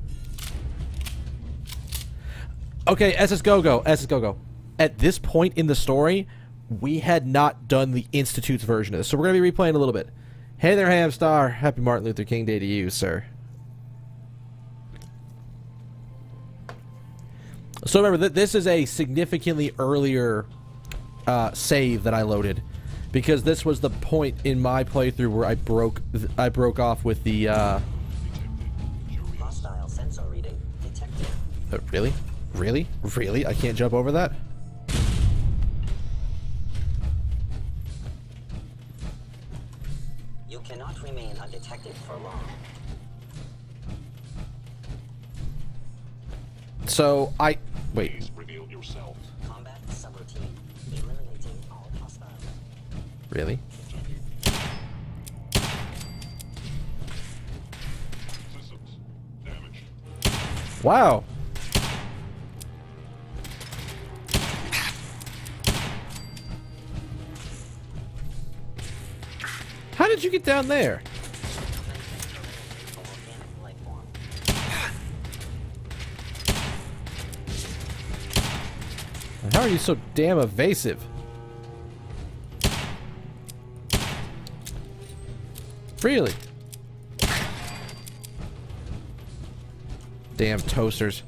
Okay, SS Go-Go. SS Go-Go. At this point in the story, we had not done the Institute's version of this, so we're going to be replaying a little bit. Hey there, Hamstar. Happy Martin Luther King Day to you, sir. So remember, this is a significantly earlier save that I loaded, because this was the point in my playthrough where I broke off with the Hostile sensor reading detected. Really? Really? Really? I can't jump over that? You cannot remain undetected for long. So, wait. Reveal yourself. Combat subroutine. Eliminating all hostiles. Really? Systems damaged. Wow. How did you get down there? How are you so damn evasive? Really? Damn toasters.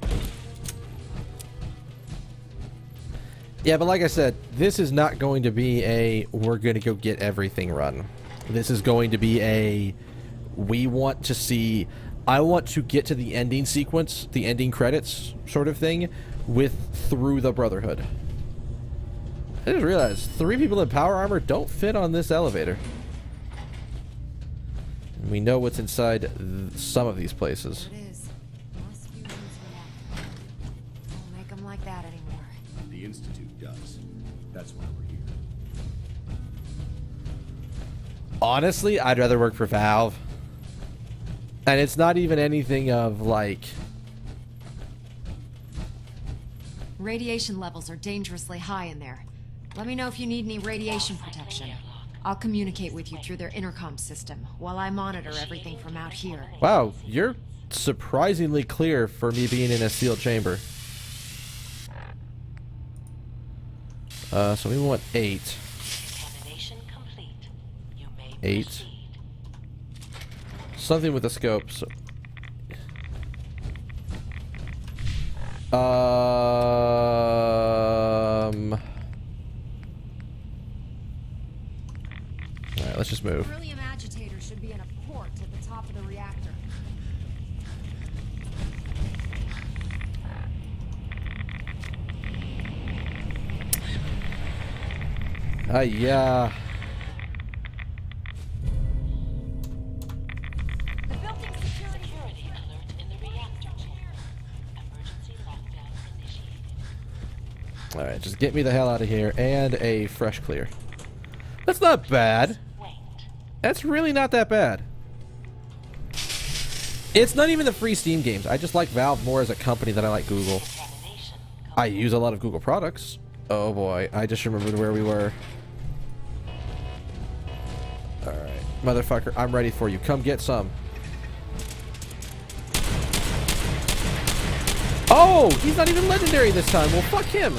Yeah, but like I said, this is not going to be a we're going to go get everything run. This is going to be a we want to see. I want to get to the ending sequence, the ending credits sort of thing, through the Brotherhood. I just realized 3 people in power armor don't fit on this elevator. And we know what's inside some of these places. It is. Mass fusion's reactor. Don't make them like that anymore. The Institute does. That's why we're here. Honestly, I'd rather work for Valve. And it's not even anything of like... Radiation levels are dangerously high in there. Let me know if you need any radiation protection. I'll communicate with you through their intercom system while I monitor everything from out here. Wow, you're surprisingly clear for me being in a sealed chamber. So we want 8. 8. Something with a scope. So. Alright, let's just move. Beryllium agitator should be in a port at the top of the reactor. Yeah. The building security alert in the reactor chamber. Emergency lockdown initiated. Alright, just get me the hell out of here. And a fresh clear. That's not bad. That's really not that bad. It's not even the free Steam games. I just like Valve more as a company than I like Google. I use a lot of Google products. Oh boy, I just remembered where we were. Alright, motherfucker, I'm ready for you. Come get some. Oh, he's not even legendary this time. Well, fuck him.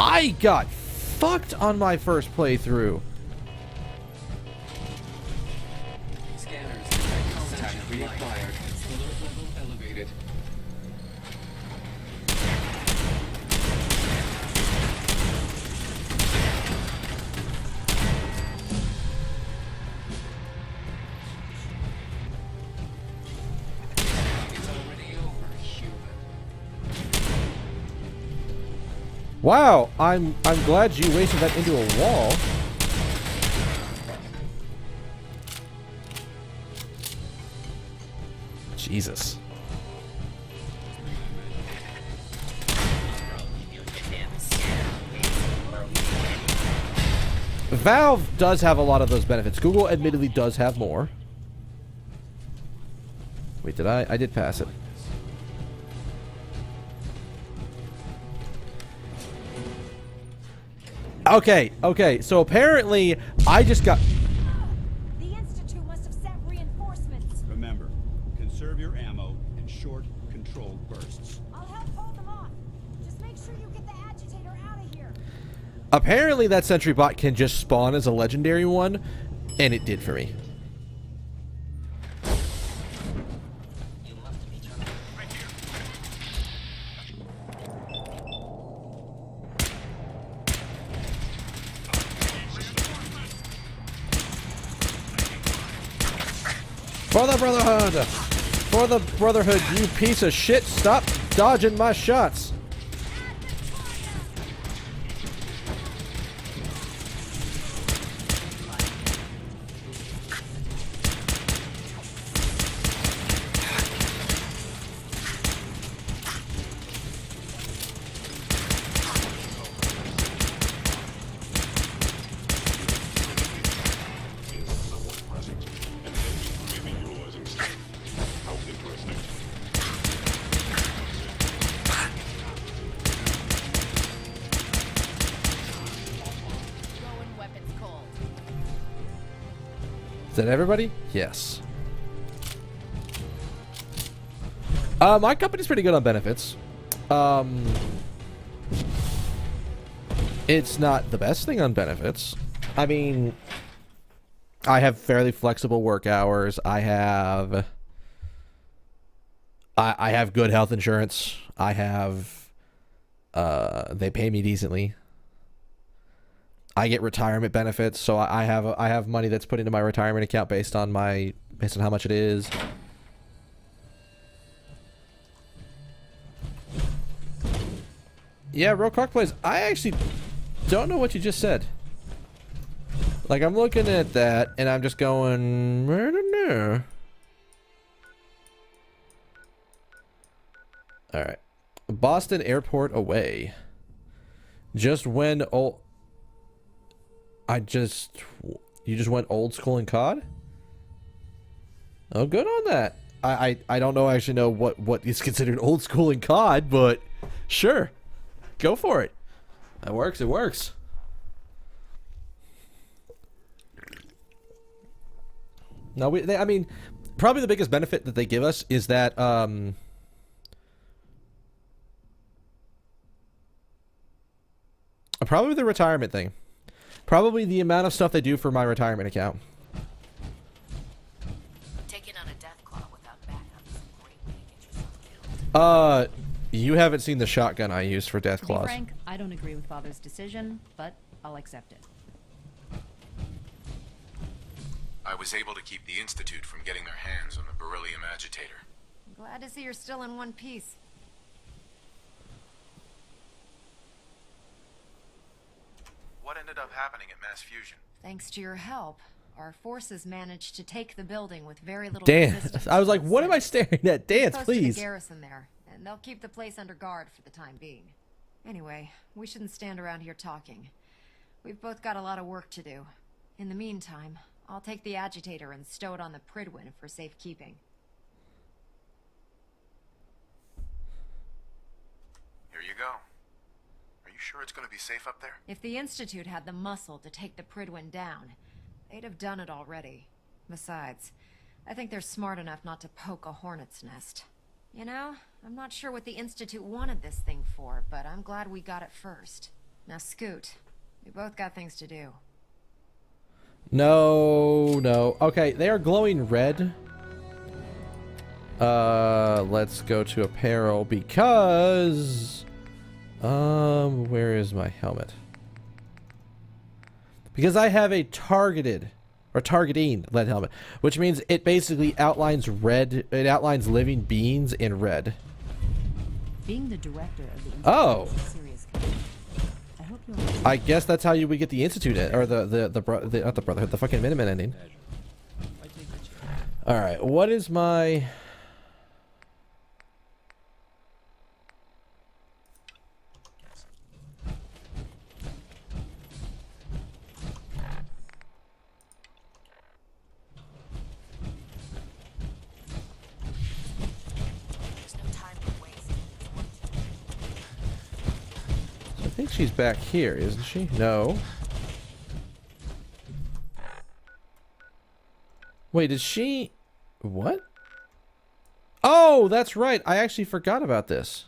I got fucked on my first playthrough. Scanners detect contact reacquired. Alert level elevated. It's already over, human. Wow, I'm glad you wasted that into a wall. Jesus. Valve does have a lot of those benefits. Google admittedly does have more. Wait, did I did pass it. Okay, so apparently I just got... The Institute must have sent reinforcements. Remember, conserve your ammo in short, controlled bursts. I'll help hold them off. Just make sure you get the agitator out of here. Apparently that sentry bot can just spawn as a legendary one, and it did for me. For the Brotherhood! For the Brotherhood, you piece of shit! Stop dodging my shots! Is that everybody? Yes. My company's pretty good on benefits. It's not the best thing on benefits. I mean, I have fairly flexible work hours. I have good health insurance. I have they pay me decently. I get retirement benefits, so I have money that's put into my retirement account based on how much it is. Yeah, Real Croc Plays. I actually don't know what you just said. Like, I'm looking at that and I'm just going, I don't know. All right, Boston Airport away. Just when you just went old school in COD? Oh, good on that. I don't know actually know what is considered old school in COD, but sure, go for it. That works. It works. No, I mean, probably the biggest benefit that they give us is that probably the retirement thing. Probably the amount of stuff they do for my retirement account. Taking on a Deathclaw without backup is a great way to get yourself killed. You haven't seen the shotgun I used for To be Deathclaws. frank, I don't agree with Father's decision, but I'll accept it. I was able to keep the Institute from getting their hands on the beryllium agitator. Glad to see you're still in one piece. What ended up happening at Mass Fusion? Thanks to your help, our forces managed to take the building with very little Dance. resistance. I was like, what am I staring at? Dance, Posted please. a garrison there, and they'll keep the place under guard for the time being. Anyway, we shouldn't stand around here talking. We've both got a lot of work to do. In the meantime, I'll take the agitator and stow it on the Prydwen for safekeeping. Here you go. Are you sure it's going to be safe up there? If the Institute had the muscle to take the Prydwen down, they'd have done it already. Besides, I think they're smart enough not to poke a hornet's nest. You know, I'm not sure what the Institute wanted this thing for, but I'm glad we got it first. Now scoot. We both got things to do. No. Okay, they are glowing red. Let's go to apparel because where is my helmet? Because I have a targeting lead helmet, which means it basically outlines red. It outlines living beings in red. Being the director of the Institute Oh. is a serious commitment. I hope you'll I guess that's how you would get the Institute or the not the Brotherhood, the fucking Minutemen ending. All right, what is my? I think she's back here, isn't she? No. Wait, did she... What? Oh, that's right. I actually forgot about this.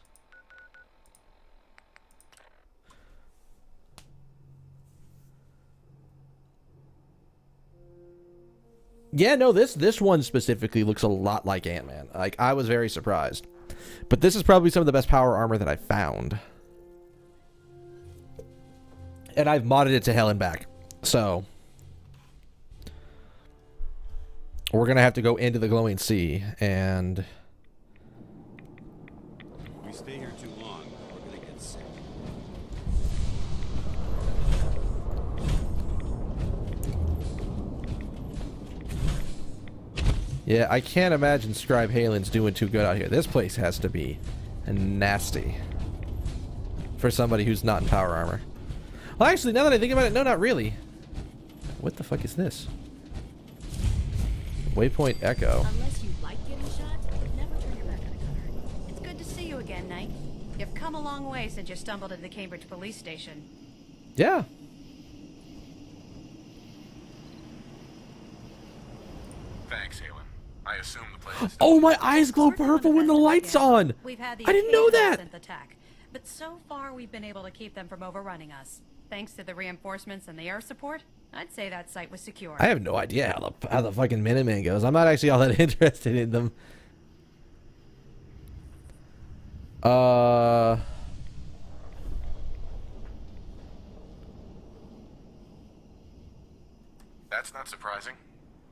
Yeah, no, this one specifically looks a lot like Ant-Man. Like, I was very surprised. But this is probably some of the best power armor that I found. And I've modded it to hell and back. So we're going to have to go into the glowing sea and... If we stay here too long, we're gonna get sick. Yeah, I can't imagine Scribe Halen's doing too good out here. This place has to be nasty for somebody who's not in power armor. Well, actually, now that I think about it, no, not really. What the fuck is this? Waypoint Echo. Unless you like getting shot, never turn your back on a gunner. It's good to see you again, Knight. You've come a long way since you stumbled into the Cambridge police station. Yeah. Thanks, Halen. I assume the place is... Oh, my eyes glow purple when the light's on. We've had the I didn't know occasional that. synth attack, but so far we've been able to keep them from overrunning us. Thanks to the reinforcements and the air support, I'd say that site was secure. I have no idea how the fucking Minuteman goes. I'm not actually all that interested in them. That's not surprising.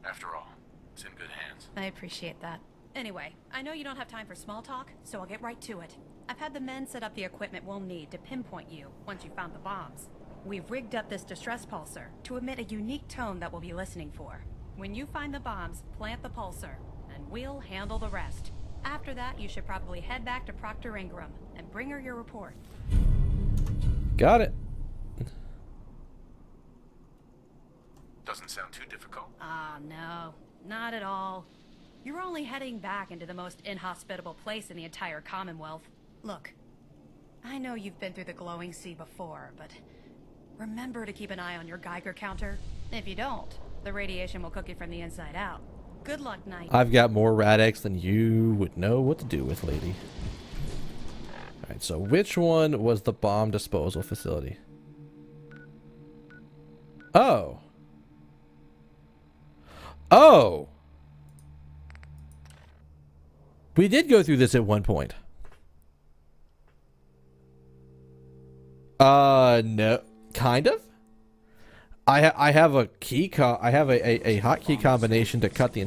After all, it's in good hands. I appreciate that. Anyway, I know you don't have time for small talk, so I'll get right to it. I've had the men set up the equipment we'll need to pinpoint you once you found the bombs. We've rigged up this distress pulsar to emit a unique tone that we'll be listening for. When you find the bombs, plant the pulsar, and we'll handle the rest. After that, you should probably head back to Proctor Ingram and bring her your report. Got it. Doesn't sound too difficult. Ah, no. Not at all. You're only heading back into the most inhospitable place in the entire Commonwealth. Look, I know you've been through the glowing sea before, but remember to keep an eye on your Geiger counter. If you don't, the radiation will cook you from the inside out. Good luck, Knight. I've got more Rad-X than you would know what to do with, lady. Alright, so which one was the bomb disposal facility? Oh. Oh! We did go through this at one point. No. Kind of? I have a key I have a hotkey combination to cut the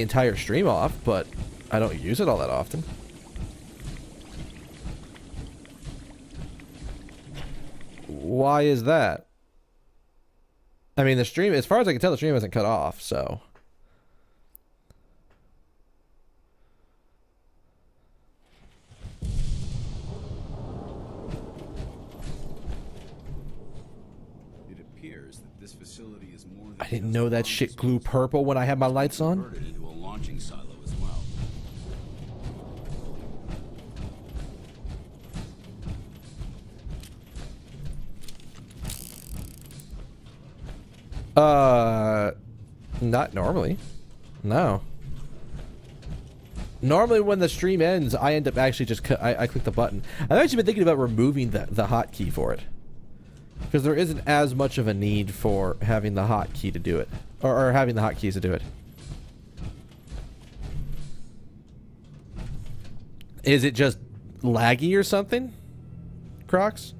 entire stream off, but I don't use it all that often. Why is that? I mean, the stream, as far as I can tell, the stream hasn't cut off, so. It appears that this facility is more than I didn't know that shit glue purple when I had my lights on. converted into a launching silo as well. Not normally. No. Normally when the stream ends, I end up actually just I click the button. I've actually been thinking about removing the hotkey for it, because there isn't as much of a need for having the hotkey to do it, or having the hotkeys to do it. Is it just laggy or something, Crocs?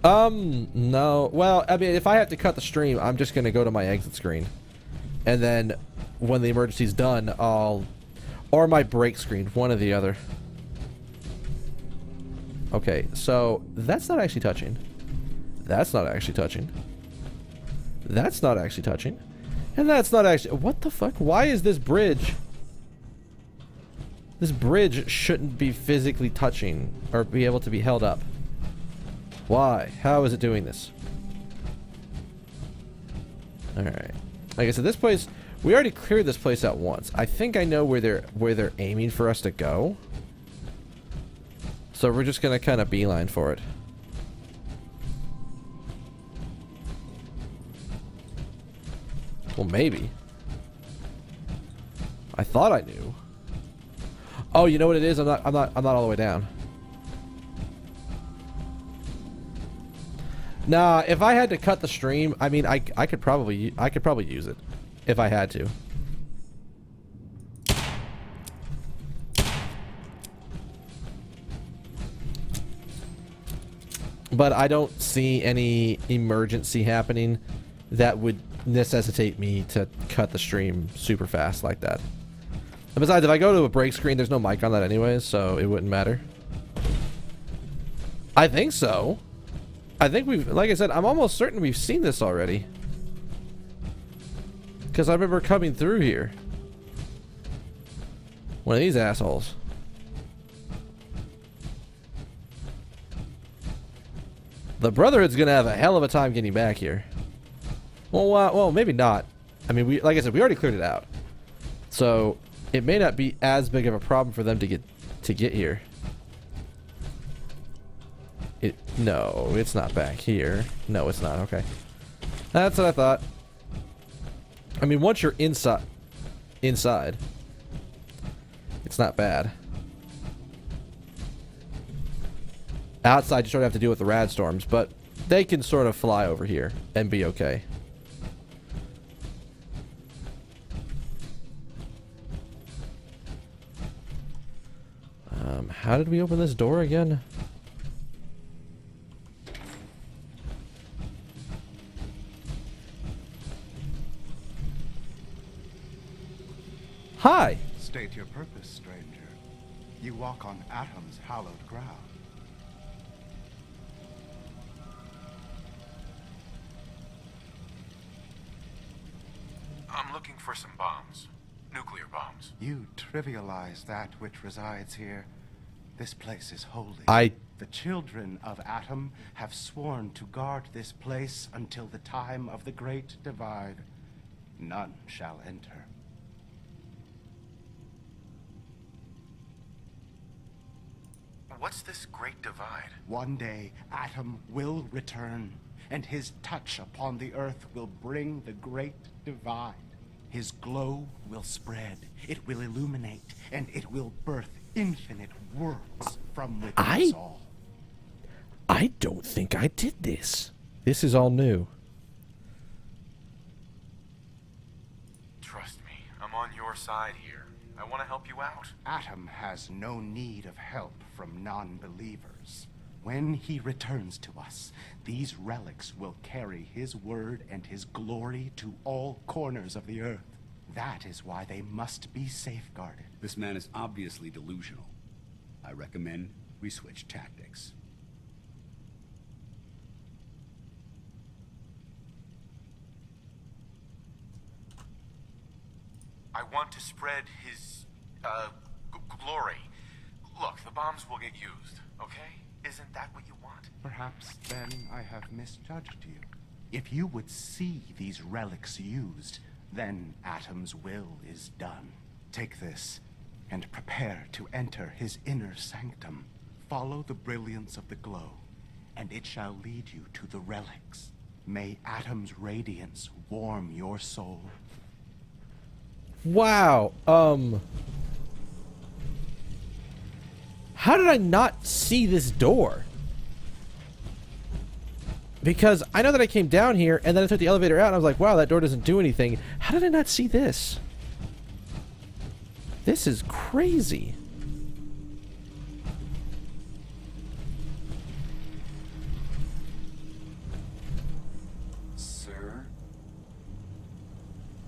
No. Well, I mean, if I have to cut the stream, I'm just gonna go to my exit screen, and then when the emergency's done, or my break screen, one or the other. Okay, so that's not actually touching. That's not actually touching. That's not actually touching. And that's not actually... What the fuck? Why is this bridge... This bridge shouldn't be physically touching or be able to be held up. Why? How is it doing this? Alright. Like I said, this place... We already cleared this place out once. I think I know where they're aiming for us to go. So we're just gonna kind of beeline for it. Well, maybe. I thought I knew. Oh, you know what it is? I'm not all the way down. Nah, if I had to cut the stream, I mean, I could probably use it if I had to. But I don't see any emergency happening that would necessitate me to cut the stream super fast like that. And besides, if I go to a break screen, there's no mic on that anyways, so it wouldn't matter. I think so. I think we've, like I said, I'm almost certain we've seen this already. Because I remember coming through here. One of these assholes. The Brotherhood's gonna have a hell of a time getting back here. Well, maybe not. I mean, like I said, we already cleared it out, so it may not be as big of a problem for them to get here. No, it's not back here. No, it's not. Okay, that's what I thought. I mean, once you're inside, it's not bad. Outside, you sort of have to deal with the rad storms, but they can sort of fly over here and be okay. How did we open this door again? Hi! State your purpose, stranger. You walk on Atom's hallowed ground. I'm looking for some bombs. Nuclear bombs. You trivialize that which resides here. This place is holy. I The children of Atom have sworn to guard this place until the time of the Great Divide. None shall enter. What's this Great Divide? One day, Atom will return, and his touch upon the Earth will bring the Great Divide. His glow will spread, it will illuminate, and it will birth infinite worlds from within us all. I don't think I did this. This is all new. Trust me, I'm on your side here. I want to help you out. Atom has no need of help from non-believers. When he returns to us, these relics will carry his word and his glory to all corners of the Earth. That is why they must be safeguarded. This man is obviously delusional. I recommend we switch tactics. I want to spread his, glory. Look, the bombs will get used, okay? Isn't that what you want? Perhaps then I have misjudged you. If you would see these relics used, then Atom's will is done. Take this, and prepare to enter his inner sanctum. Follow the brilliance of the glow, and it shall lead you to the relics. May Atom's radiance warm your soul. Wow. How did I not see this door? Because I know that I came down here and then I took the elevator out and I was like, wow, that door doesn't do anything. How did I not see this? This is crazy. Sir?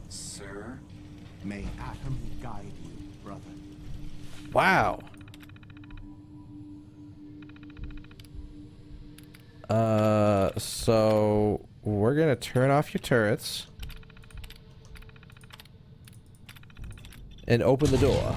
Sir? May Atom guide you, brother. Wow. So we're gonna turn off your turrets and open the door.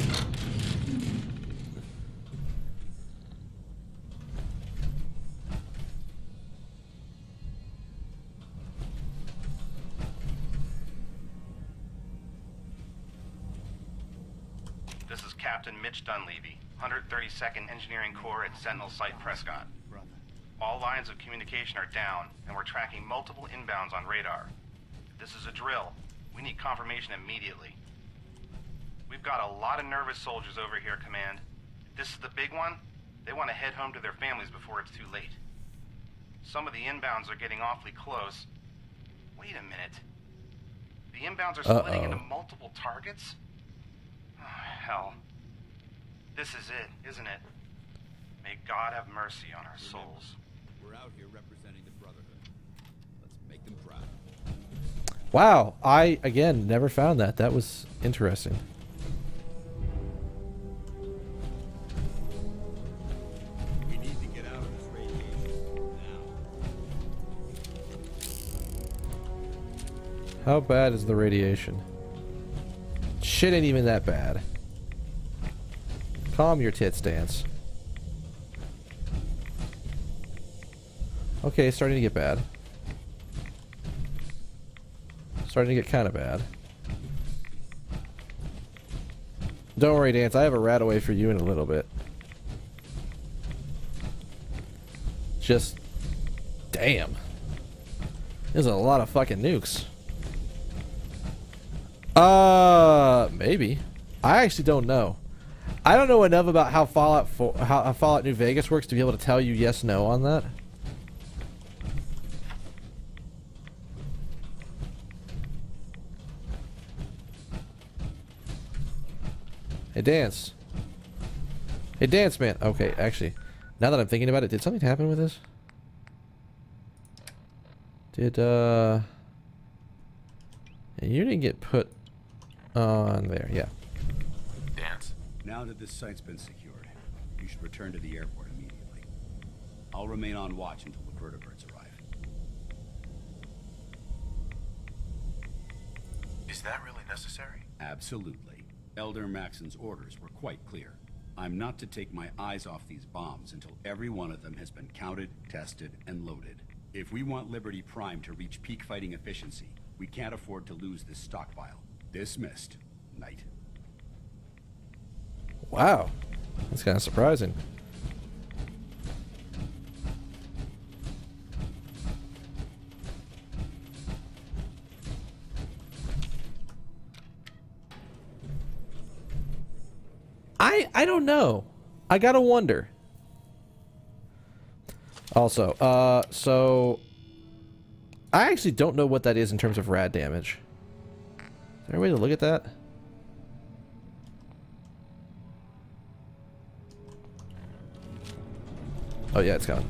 This is Captain Mitch Dunleavy, 132nd Engineering Corps at Sentinel Site Prescott. All lines of communication are down, and we're tracking multiple inbounds on radar. This is a drill. We need confirmation immediately. We've got a lot of nervous soldiers over here, Command. If this is the big one, they want to head home to their families before it's too late. Some of the inbounds are getting awfully close. Wait a minute. The inbounds are splitting into multiple targets? Oh, hell. This is it, isn't it? May God have mercy on our souls. We're out here representing the Brotherhood. Let's make them proud. Wow, I, again, never found that. That was interesting. We need to get out of this radiation now. How bad is the radiation? Shit ain't even that bad. Calm your tits, Dance. Okay, starting to get bad. Starting to get kind of bad. Don't worry, Dance. I have a rat away for you in a little bit. Just... damn. There's a lot of fucking nukes. Maybe. I actually don't know. I don't know enough about how Fallout New Vegas works to be able to tell you yes, no on that. Hey, Dance. Hey, Dance, man. Okay, actually, now that I'm thinking about it, did something happen with this? Did, you didn't get put on there, yeah. Dance. Now that this site's been secured, you should return to the airport immediately. I'll remain on watch until the vertebrates arrive. Is that really necessary? Absolutely. Elder Maxon's orders were quite clear. I'm not to take my eyes off these bombs until every one of them has been counted, tested, and loaded. If we want Liberty Prime to reach peak fighting efficiency, we can't afford to lose this stockpile. Dismissed, Knight. Wow. That's kind of surprising. I don't know. I gotta wonder. Also, so I actually don't know what that is in terms of rad damage. Is there a way to look at that? Oh yeah, it's gone.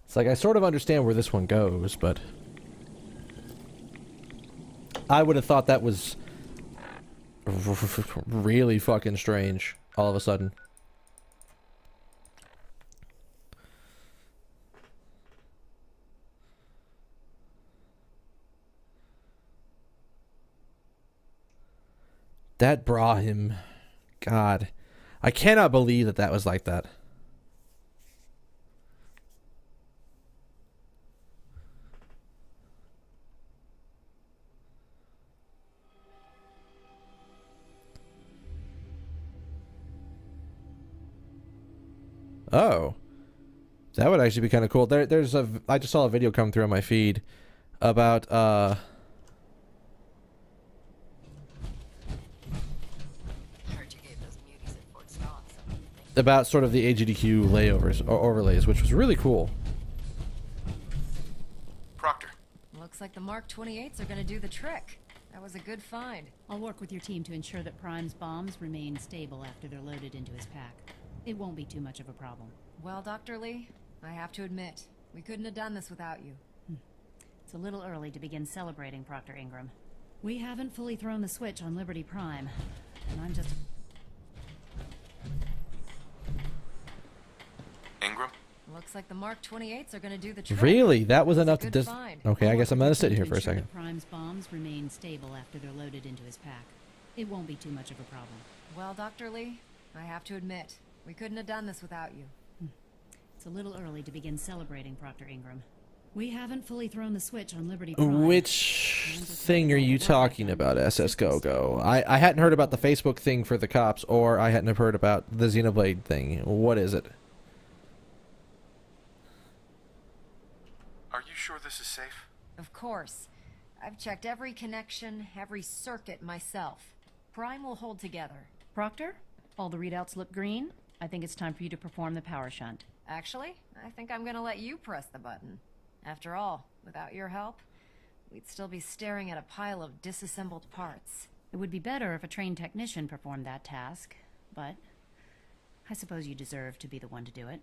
It's like I sort of understand where this one goes, but I would have thought that was really fucking strange all of a sudden. That Brahim. God. I cannot believe that that was like that. Oh, that would actually be kind of cool. There's a. I just saw a video come through on my feed about about sort of the AGDQ layovers or overlays, which was really cool. Proctor. Looks like the Mark 28s are gonna do the trick. That was a good find. I'll work with your team to ensure that Prime's bombs remain stable after they're loaded into his pack. It won't be too much of a problem. Well, Dr. Lee, I have to admit, we couldn't have done this without you. It's a little early to begin celebrating, Proctor Ingram. We haven't fully thrown the switch on Liberty Prime, and I'm just... Ingram? Looks like the Mark 28s are gonna do the trick. Really? That was enough to Good dis... find. Okay, I guess I'm gonna sit here for a ensure second. that Prime's bombs remain stable after they're loaded into his pack. It won't be too much of a problem. Well, Dr. Lee, I have to admit, we couldn't have done this without you. It's a little early to begin celebrating, Proctor Ingram. We haven't fully thrown the switch on Liberty Prime. Which thing are you talking about, SS Go-Go? I hadn't heard about the Facebook thing for the cops, or I hadn't heard about the Xenoblade thing. What is it? Are you sure this is safe? Of course. I've checked every connection, every circuit myself. Prime will hold together. Proctor, all the readouts look green. I think it's time for you to perform the power shunt. Actually, I think I'm gonna let you press the button. After all, without your help, we'd still be staring at a pile of disassembled parts. It would be better if a trained technician performed that task, but I suppose you deserve to be the one to do it.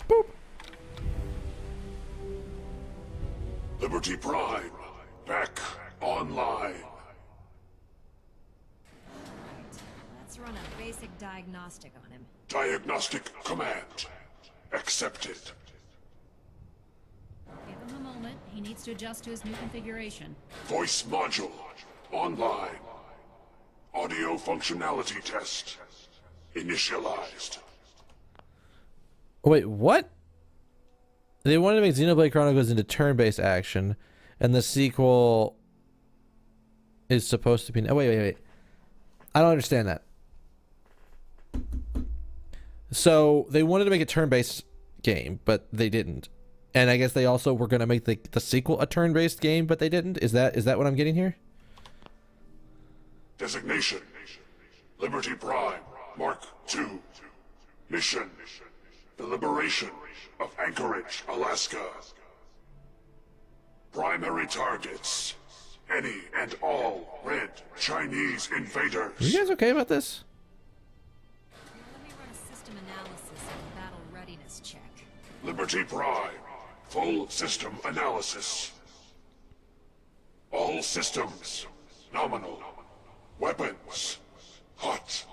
Boop. Liberty Prime, back online. Let's run a basic diagnostic on him. Diagnostic command accepted. Give him a moment. He needs to adjust to his new configuration. Voice module online. Audio functionality test initialized. Wait, what? They wanted to make Xenoblade Chronicles into turn-based action, and the sequel is supposed to be... Oh, wait. I don't understand that. So, they wanted to make a turn-based game, but they didn't. And I guess they also were going to make the sequel a turn-based game, but they didn't? Is that what I'm getting here? Designation: Liberty Prime, Mark II. Mission: the liberation of Anchorage, Alaska. Primary targets: any and all red Chinese invaders. Are you guys okay about this? Let me run a system analysis Liberty Prime. Full system analysis. All systems. Nominal. Weapons. Hot.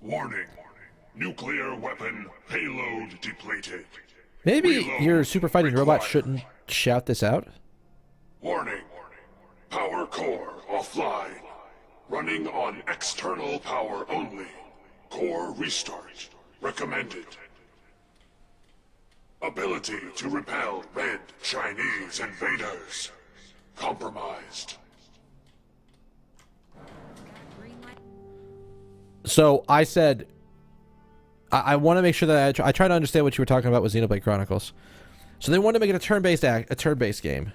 Warning. Nuclear weapon payload depleted. Maybe Reload your super fighting robot shouldn't shout this out? Warning. Power core offline. Running on external power only. Core restart. Recommended. Ability to repel red Chinese invaders. Compromised. So I said, I want to make sure that I try to understand what you were talking about with Xenoblade Chronicles. So they wanted to make it a turn-based game,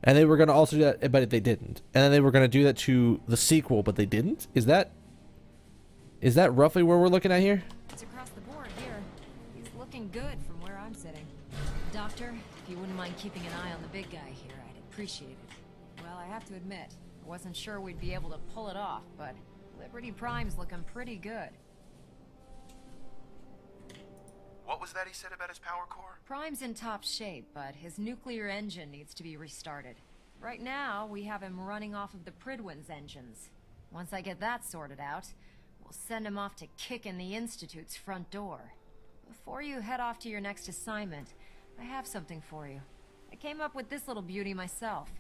and they were going to also do that, but they didn't. And then they were going to do that to the sequel, but they didn't. Is that roughly where we're looking at here? It's across the board here. He's looking good from where I'm sitting. Doctor, if you wouldn't mind keeping an eye on the big guy here, I'd appreciate it. Well, I have to admit, I wasn't sure we'd be able to pull it off, but Liberty Prime's looking pretty good. What was that he said about his power core? Prime's in top shape, but his nuclear engine needs to be restarted. Right now, we have him running off of the Prydwen's engines. Once I get that sorted out, we'll send him off to kick in the Institute's front door. Before you head off to your next assignment, I have something for you. I came up with this little beauty myself.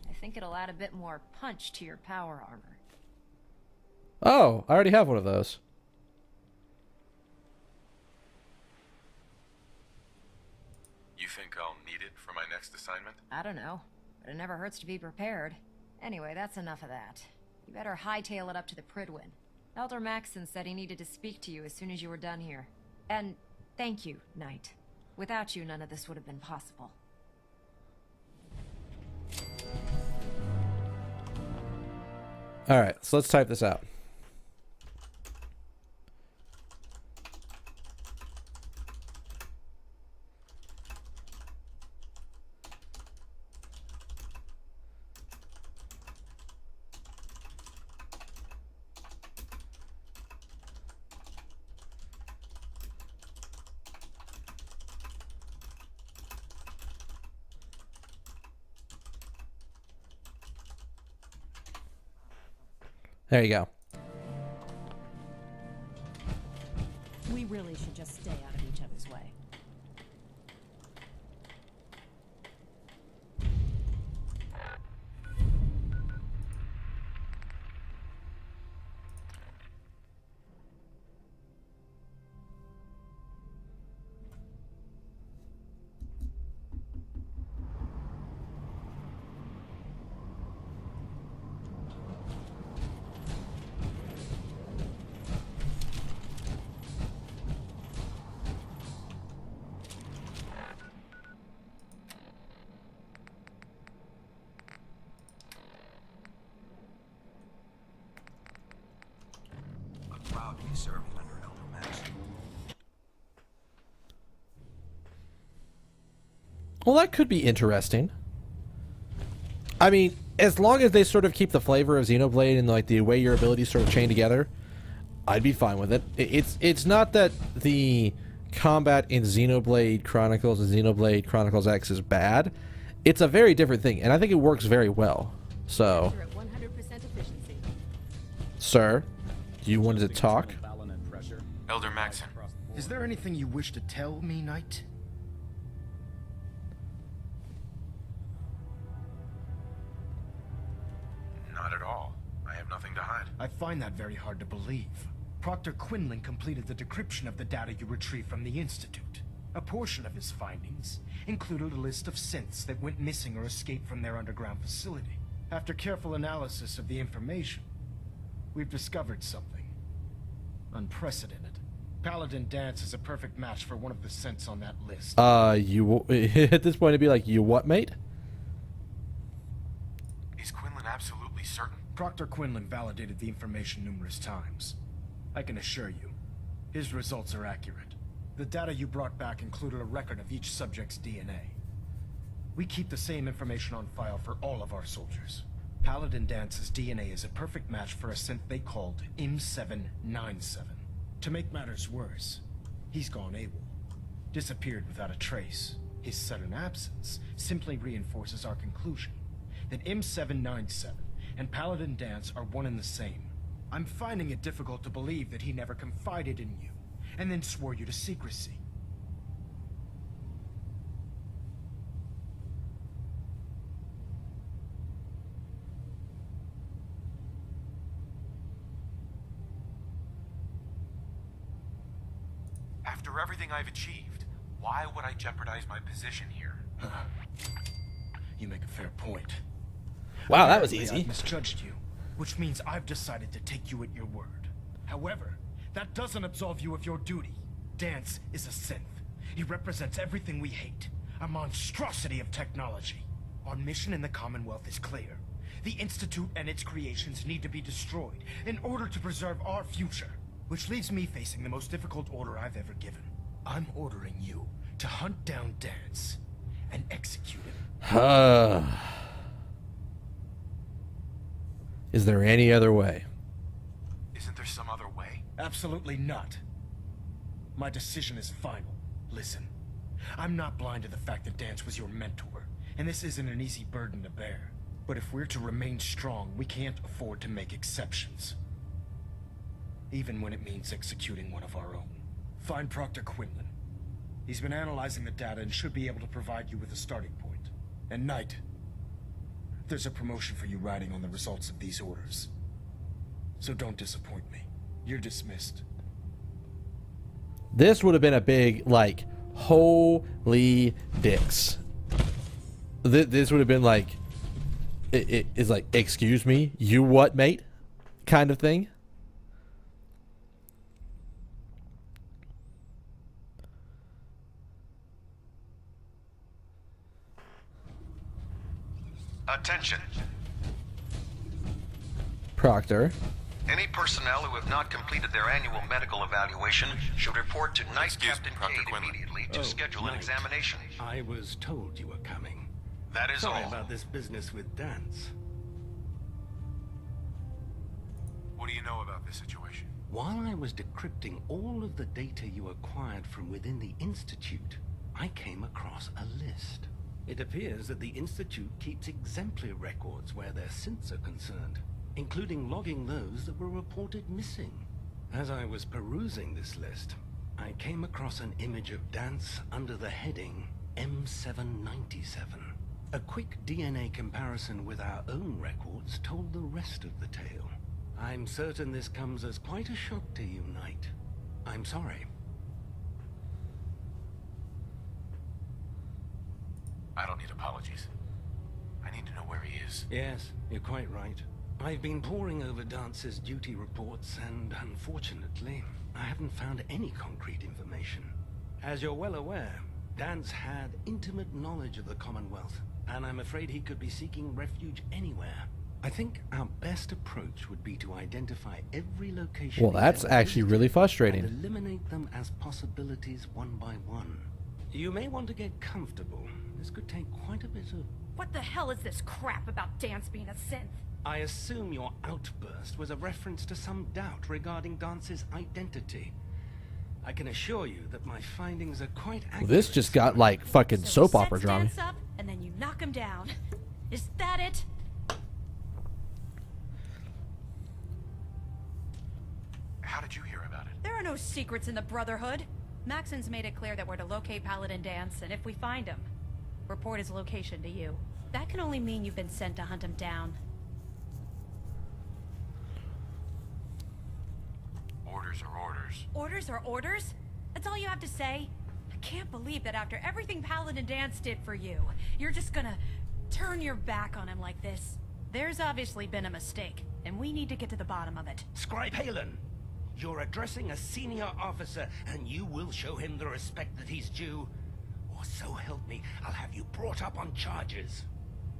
I think it'll add a bit more punch to your power armor. Oh, I already have one of those. You think I'll need it for my next assignment? I don't know, but it never hurts to be prepared. Anyway, that's enough of that. You better hightail it up to the Prydwen. Elder Maxson said he needed to speak to you as soon as you were done here. And thank you, Knight. Without you, none of this would have been possible. Alright, so let's type this out. There you go. We really should just stay out of each other's way. Proud to be serving under Elder Maxson. Well, that could be interesting. I mean, as long as they sort of keep the flavor of Xenoblade and like the way your abilities sort of chain together, I'd be fine with it. It's not that the combat in Xenoblade Chronicles and Xenoblade Chronicles X is bad. It's a very different thing, and I think it works very well. So, sir, you wanted to talk? Elder Maxson. Is there anything you wish to tell me, Knight? Not at all. I have nothing to hide. I find that very hard to believe. Proctor Quinlan completed the decryption of the data you retrieved from the Institute. A portion of his findings included a list of synths that went missing or escaped from their underground facility. After careful analysis of the information, we've discovered something unprecedented. Paladin Danse is a perfect match for one of the synths on that list. You at this point it'd be like, you what, mate? Is Quinlan absolutely certain? Proctor Quinlan validated the information numerous times. I can assure you, his results are accurate. The data you brought back included a record of each subject's DNA. We keep the same information on file for all of our soldiers. Paladin Dance's DNA is a perfect match for a synth they called M797. To make matters worse, he's gone AWOL. disappeared without a trace. His sudden absence simply reinforces our conclusion that M797 and Paladin Danse are one and the same. I'm finding it difficult to believe that he never confided in you, and then swore you to secrecy. After everything I've achieved, why would I jeopardize my position here? You make a fair point. Wow, that was Apparently, easy. I've misjudged you, which means I've decided to take you at your word. However, that doesn't absolve you of your duty. Danse is a synth. He represents everything we hate, a monstrosity of technology. Our mission in the Commonwealth is clear. The Institute and its creations need to be destroyed in order to preserve our future, which leaves me facing the most difficult order I've ever given. I'm ordering you to hunt down Danse and execute him. Is there any other way? Isn't there some other way? Absolutely not. My decision is final. Listen, I'm not blind to the fact that Danse was your mentor, and this isn't an easy burden to bear. But if we're to remain strong, we can't afford to make exceptions. Even when it means executing one of our own. Find Proctor Quinlan. He's been analyzing the data and should be able to provide you with a starting point. And Knight, there's a promotion for you riding on the results of these orders. So don't disappoint me. You're dismissed. This would have been a big, like, holy dicks. This would have been like, it is like, excuse me, you what, mate? Kind of thing. Attention. Proctor. Any personnel who have not completed their annual medical evaluation should report to Knight Captain Cade immediately to schedule an examination. I was told you were coming. That is Sorry all. about this business with Danse. What do you know about this situation? While I was decrypting all of the data you acquired from within the Institute, I came across a list. It appears that the Institute keeps exemplary records where their synths are concerned, including logging those that were reported missing. As I was perusing this list, I came across an image of Danse under the heading M797. A quick DNA comparison with our own records told the rest of the tale. I'm certain this comes as quite a shock to you, Knight. I'm sorry. I don't need apologies. I need to know where he is. Yes, you're quite right. I've been poring over Dance's duty reports, and unfortunately, I haven't found any concrete information. As you're well aware, Danse had intimate knowledge of the Commonwealth, and I'm afraid he could be seeking refuge anywhere. I think our best approach would be to identify every location. Well, that's actually really frustrating. And eliminate them as possibilities one by one. You may want to get comfortable. This could take quite a bit of... What the hell is this crap about Danse being a synth? I assume your outburst was a reference to some doubt regarding Dance's identity. I can assure you that my findings are quite accurate. Well, this just got like fucking soap opera drama. Danse up, and then you knock him down. Is that it? How did you hear about it? There are no secrets in the Brotherhood. Maxon's made it clear that we're to locate Paladin Danse, and if we find him, report his location to you. That can only mean you've been sent to hunt him down. Orders are orders. Orders are orders? That's all you have to say? I can't believe that after everything Paladin Danse did for you, you're just gonna turn your back on him like this. There's obviously been a mistake, and we need to get to the bottom of it. Scribe Halen, you're addressing a senior officer, and you will show him the respect that he's due. Or so help me, I'll have you brought up on charges.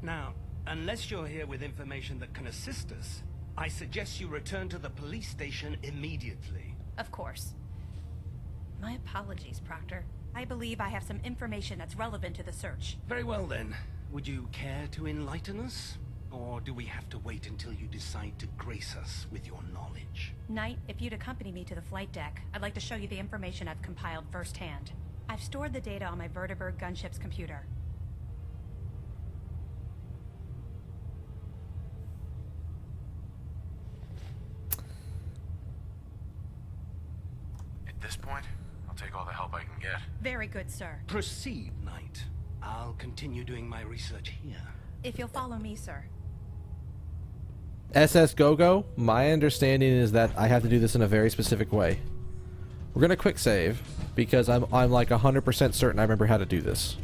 Now, unless you're here with information that can assist us, I suggest you return to the police station immediately. Of course. My apologies, Proctor. I believe I have some information that's relevant to the search. Very well then. Would you care to enlighten us? Or do we have to wait until you decide to grace us with your knowledge? Knight, if you'd accompany me to the flight deck, I'd like to show you the information I've compiled firsthand. I've stored the data on my Vertibird gunship's computer. At this point, I'll take all the help I can get. Very good, sir. Proceed, Knight. I'll continue doing my research here. If you'll follow me, sir. SS GoGo, my understanding is that I have to do this in a very specific way. We're gonna quick save because I'm like 100% certain I remember how to do this.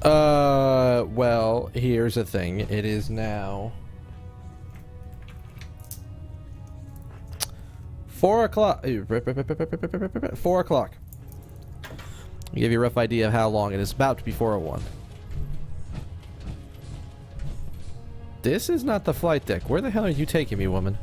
Well, here's the thing. It is now 4 o'clock. 4 o'clock. I'll give you a rough idea of how long it is. About to be 4:01. This is not the flight deck. Where the hell are you taking me, woman?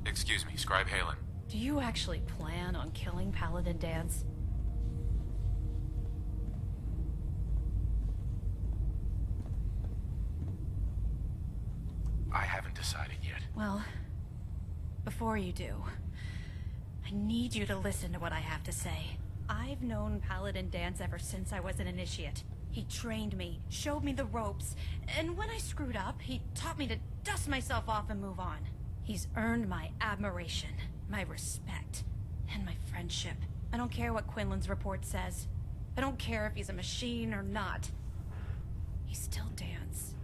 Excuse me, Scribe Halen. Do you actually plan on killing Paladin Danse? I haven't decided yet. Well, before you do, I need you to listen to what I have to say. I've known Paladin Danse ever since I was an initiate. He trained me, showed me the ropes, and when I screwed up, he taught me to dust myself off and move on. He's earned my admiration, my respect, and my friendship. I don't care what Quinlan's report says. I don't care if he's a machine or not. He's still Danse.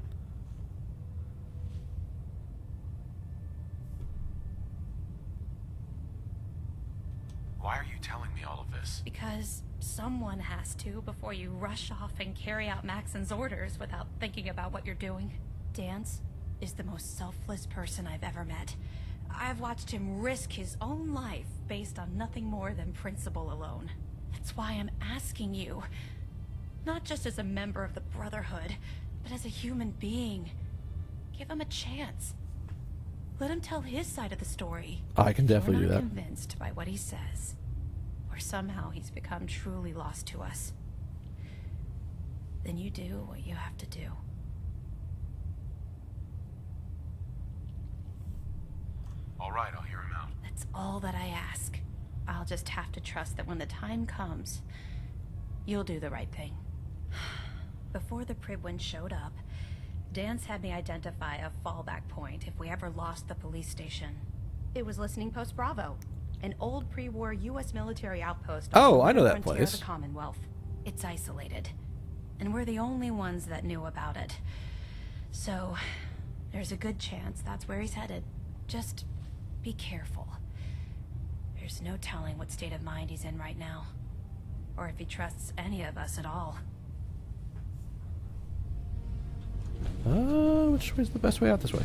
Why are you telling me all of this? Because someone has to before you rush off and carry out Maxon's orders without thinking about what you're doing. Danse is the most selfless person I've ever met. I've watched him risk his own life based on nothing more than principle alone. That's why I'm asking you, not just as a member of the Brotherhood, but as a human being. Give him a chance. Let him tell his side of the story. I can definitely do We're that. not convinced by what he says, or somehow he's become truly lost to us. Then you do what you have to do. All right, I'll hear him out. That's all that I ask. I'll just have to trust that when the time comes, you'll do the right thing. Before the Pribwin showed up, Danse had me identify a fallback point if we ever lost the police station. It was Listening Post Bravo, an old pre-war U.S. military outpost on Oh, the I know that frontier place. of the Commonwealth. It's isolated, and we're the only ones that knew about it. So, there's a good chance that's where he's headed. Just be careful. There's no telling what state of mind he's in right now, or if he trusts any of us at all. Which way's the best way out? This way.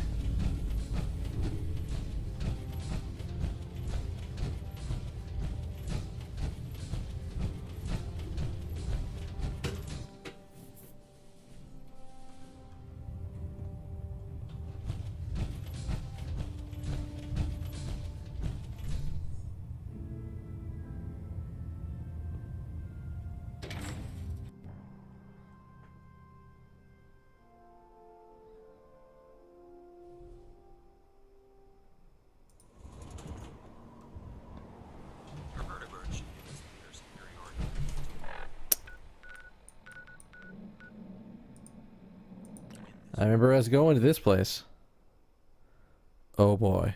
I remember us going to this place. Oh boy.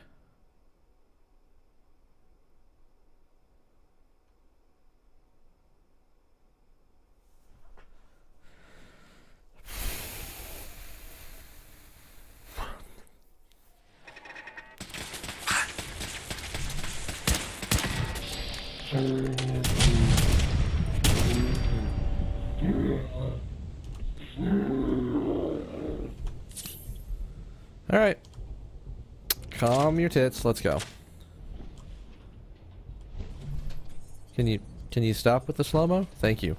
All right. Calm your tits. Let's go. Can you stop with the slow-mo? Thank you.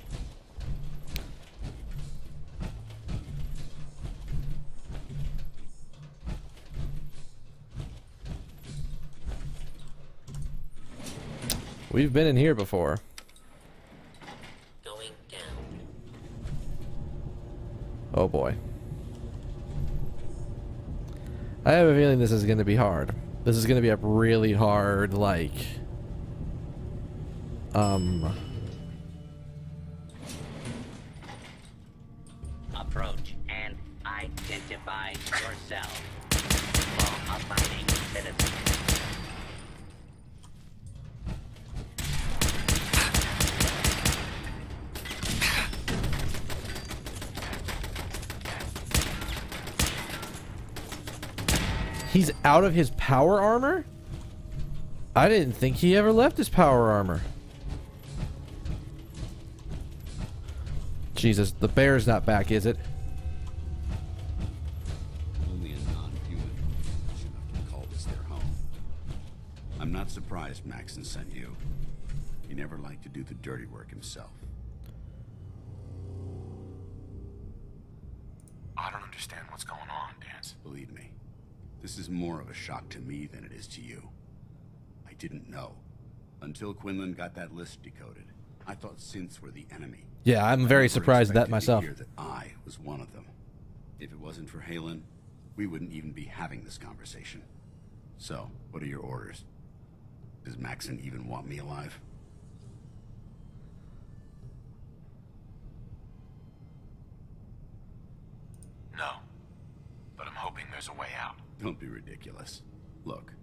We've been in here before. Go Oh boy. I have a feeling this is going to be hard. This is going to be a really hard, like... Approach and identify yourself. Law-abiding citizen. He's out of his power armor? I didn't think he ever left his power armor. Jesus, the bear's not back, is it? Only a non-human should not call this their home. I'm not surprised Maxon sent you. He never liked to do the dirty work himself. I don't understand what's going on, Dance. Believe me, this is more of a shock to me than it is to you. I didn't know. Until Quinlan got that list decoded, I thought synths were the enemy. Yeah, I'm very surprised at that myself. To hear that I was one of them. If it wasn't for Halen, we wouldn't even be having this conversation. So, what are your orders? Does Maxon even want me alive? No. But I'm hoping there's a way out. Don't be ridiculous. Look,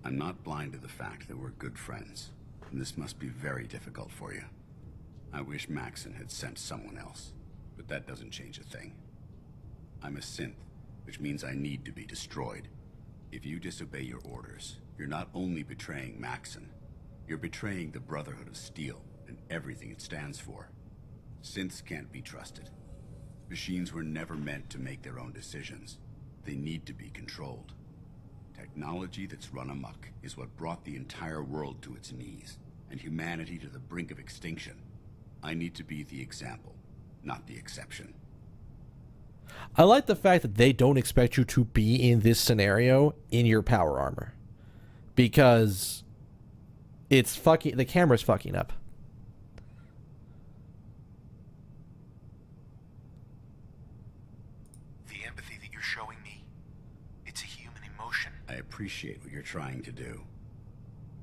I'm not blind to the fact that we're good friends, and this must be very difficult for you. I wish Maxon had sent someone else, but that doesn't change a thing. I'm a synth, which means I need to be destroyed. If you disobey your orders, you're not only betraying Maxon, you're betraying the Brotherhood of Steel and everything it stands for. Synths can't be trusted. Machines were never meant to make their own decisions. They need to be controlled. Technology that's run amok is what brought the entire world to its knees, and humanity to the brink of extinction. I need to be the example, not the exception. I like the fact that they don't expect you to be in this scenario in your power armor. Because it's fucking... the camera's fucking up. The empathy that you're showing me, it's a human emotion. I appreciate what you're trying to do,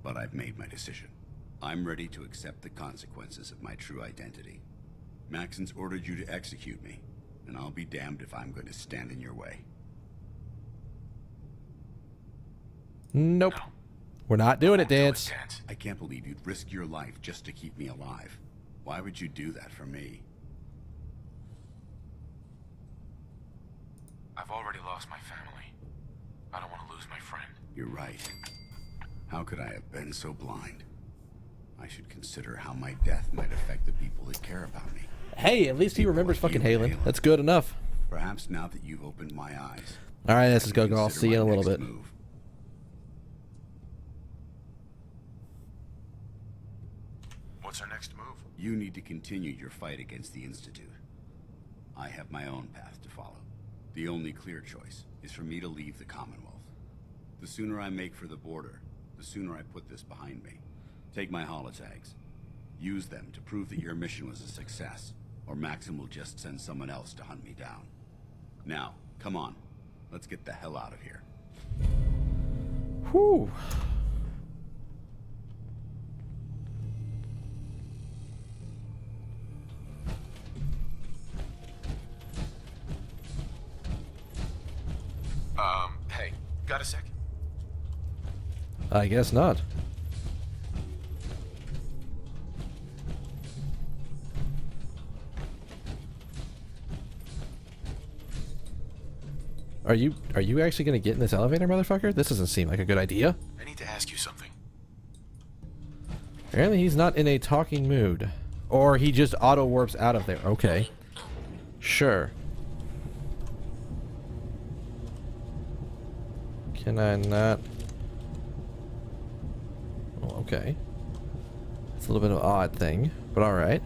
but I've made my decision. I'm ready to accept the consequences of my true identity. Maxon's ordered you to execute me, and I'll be damned if I'm going to stand in your way. Nope. No. We're not doing it, Dance. I can't believe you'd risk your life just to keep me alive. Why would you do that for me? I've already lost my family. I don't want to lose my friend. You're right. How could I have been so blind? I should consider how my death might affect the people that care about me. Hey, at least he remembers fucking Halen. That's good enough. Perhaps now that you've opened my eyes. Alright, this is go. I'll see you in a little bit. Move. What's our next move? You need to continue your fight against the Institute. I have my own path to follow. The only clear choice is for me to leave the Commonwealth. The sooner I make for the border, the sooner I put this behind me. Take my holotags. Use them to prove that your mission was a success, or Maxon will just send someone else to hunt me down. Now, come on. Let's get the hell out of here. Whew. Hey, got a sec? I guess not. Are you actually gonna get in this elevator, motherfucker? This doesn't seem like a good idea. I need to ask you something. Apparently he's not in a talking mood. Or he just auto-warps out of there. Okay. Sure. Can I not? Well, okay. It's a little bit of an odd thing, but alright.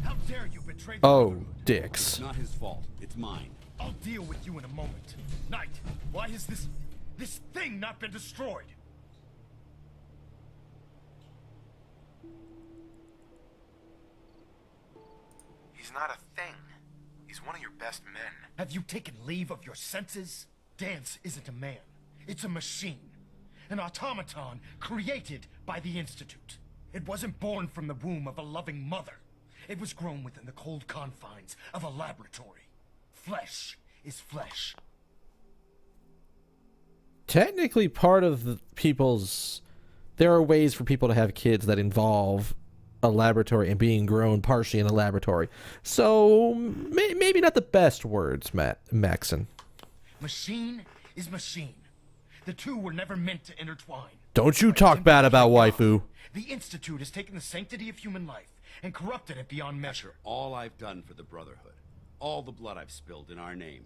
How dare you betray the Oh, dicks. It's not his fault. It's mine. I'll I'll deal with you in a moment. Knight, why has this thing not been destroyed? He's not a thing. He's one of your best men. Have you taken leave of your senses? Dance isn't a man. It's a machine. An automaton created by the Institute. It wasn't born from the womb of a loving mother. It was grown within the cold confines of a laboratory. Flesh is flesh. Technically, part of the people's... There are ways for people to have kids that involve a laboratory and being grown partially in a laboratory. So, maybe not the best words, Maxon. Machine is machine. The two were never meant to intertwine. Don't you talk bad about waifu. The Institute has taken the sanctity of human life and corrupted it beyond measure. All I've done for the Brotherhood, all the blood I've spilled in our name,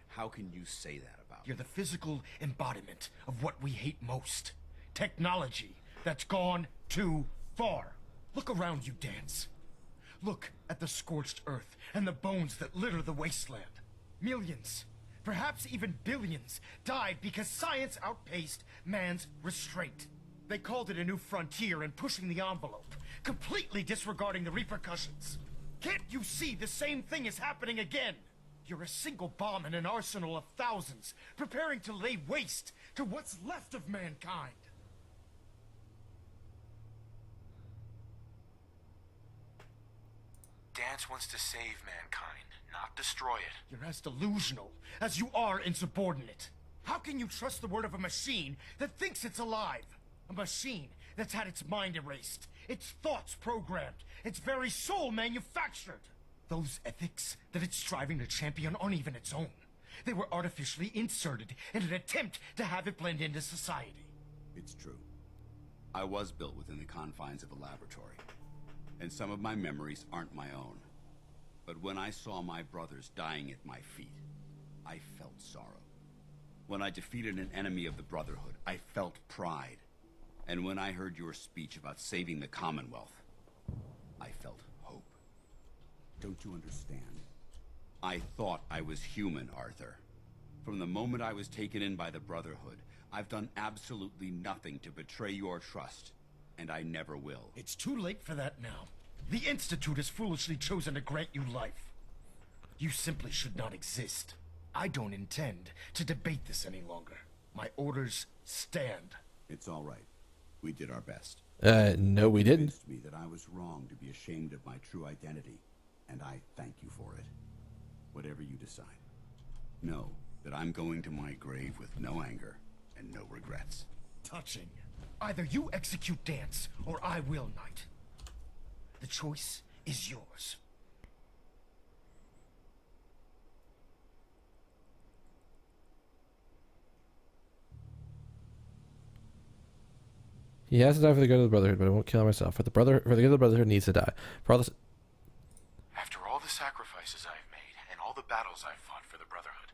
how can you say that about me? You're the physical embodiment of what we hate most. Technology that's gone too far. Look around you, Dance. Look at the scorched earth and the bones that litter the wasteland. Millions, perhaps even billions, died because science outpaced man's restraint. They called it a new frontier and pushing the envelope, completely disregarding the repercussions. Can't you see the same thing is happening again? You're a single bomb in an arsenal of thousands, preparing to lay waste to what's left of mankind. Dance wants to save mankind, not destroy it. You're as delusional as you are insubordinate. How can you trust the word of a machine that thinks it's alive? A machine that's had its mind erased, its thoughts programmed, its very soul manufactured. Those ethics that it's striving to champion aren't even its own. They were artificially inserted in an attempt to have it blend into society. It's true. I was built within the confines of a laboratory, and some of my memories aren't my own. But when I saw my brothers dying at my feet, I felt sorrow. When I defeated an enemy of the Brotherhood, I felt pride. And when I heard your speech about saving the Commonwealth, I felt hope. Don't you understand? I thought I was human, Arthur. From the moment I was taken in by the Brotherhood, I've done absolutely nothing to betray your trust, and I never will. It's too late for that now. The Institute has foolishly chosen to grant you life. You simply should not exist. I don't intend to debate this any longer. My orders stand. It's all right. We did our best. No, we didn't. It convinced me that I was wrong to be ashamed of my true identity, and I thank you for it. Whatever you decide. Know that I'm going to my grave with no anger and no regrets. Touching. Either you execute Dance, or I will, Knight. The choice is yours. He has to die for the good of the Brotherhood, but I won't kill myself. For the good of the Brotherhood needs to die. For all this... After all the sacrifices I've made and all the battles I've fought for the Brotherhood,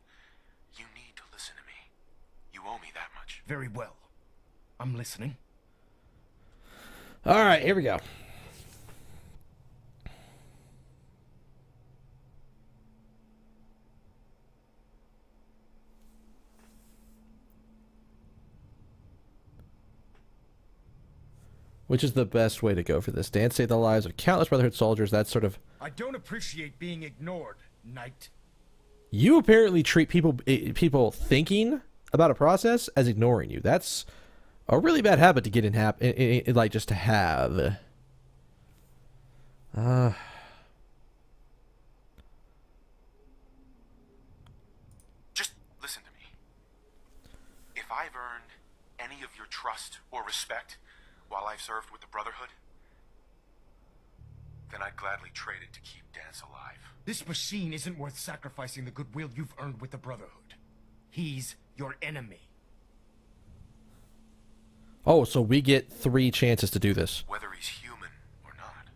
you need to listen to me. You owe me that much. Very well. I'm listening. All right, here we go. Which is the best way to go for this? Dance saved the lives of countless Brotherhood soldiers. That's sort of... I don't appreciate being ignored, Knight. You apparently treat people thinking about a process as ignoring you. That's a really bad habit to get in, like, just to have. Just listen to me. If I've earned any of your trust or respect while I've served with the Brotherhood, then I'd gladly trade it to keep Dance alive. This machine isn't worth sacrificing the goodwill you've earned with the Brotherhood. He's your enemy. Oh, so we get 3 chances to do this. Whether he's human or not,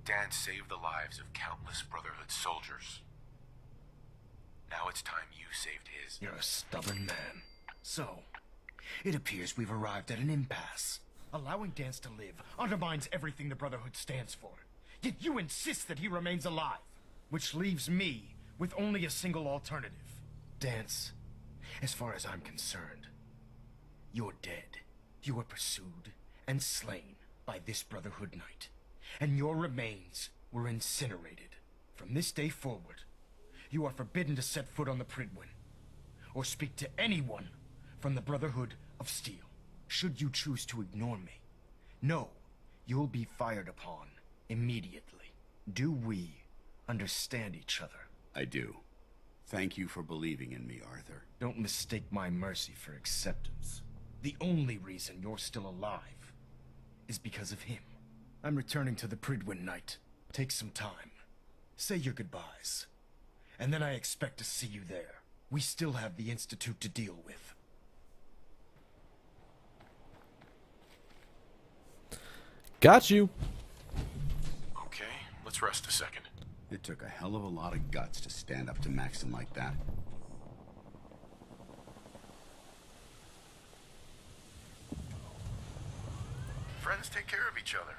Dance saved the lives of countless Brotherhood soldiers. Now it's time you saved his. You're a stubborn man. So, it appears we've arrived at an impasse. Allowing Dance to live undermines everything the Brotherhood stands for. Yet you insist that he remains alive. Which leaves me with only a single alternative. Dance, as far as I'm concerned, you're dead. You were pursued and slain by this Brotherhood Knight, and your remains were incinerated. From this day forward, you are forbidden to set foot on the Prydwen, or speak to anyone from the Brotherhood of Steel. Should you choose to ignore me, know you'll be fired upon immediately. Do we understand each other? I do. Thank you for believing in me, Arthur. Don't mistake my mercy for acceptance. The only reason you're still alive is because of him. I'm returning to the Prydwen Knight. Take some time. Say your goodbyes. And then I expect to see you there. We still have the Institute to deal with. Got you. Okay, let's rest a second. It took a hell of a lot of guts to stand up to Maxon like that. Friends take care of each other,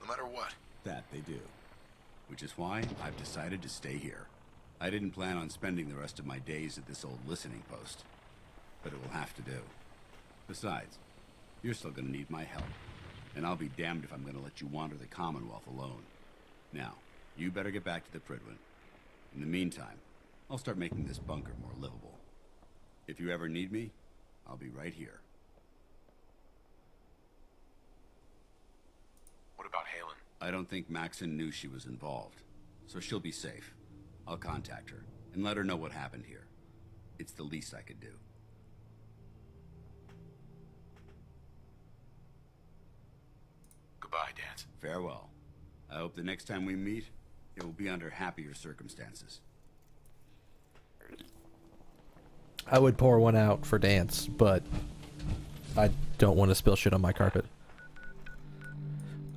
no matter what. That they do. Which is why I've decided to stay here. I didn't plan on spending the rest of my days at this old listening post, but it will have to do. Besides, you're still gonna need my help, and I'll be damned if I'm gonna let you wander the Commonwealth alone. Now, you better get back to the Prydwen. In the meantime, I'll start making this bunker more livable. If you ever need me, I'll be right here. What about Halen? I don't think Maxon knew she was involved, so she'll be safe. I'll contact her and let her know what happened here. It's the least I could do. Goodbye, Dance. Farewell. I hope the next time we meet, it will be under happier circumstances. I would pour one out for Dance, but I don't want to spill shit on my carpet.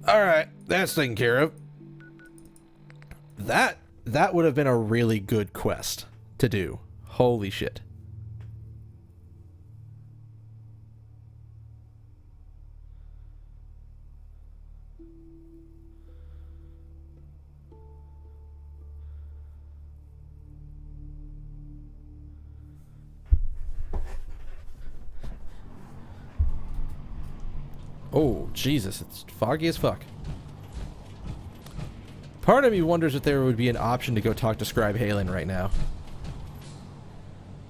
Alright, that's taken care of. That would have been a really good quest to do. Holy shit. Oh, Jesus, it's foggy as fuck. Part of me wonders if there would be an option to go talk to Scribe Halen right now.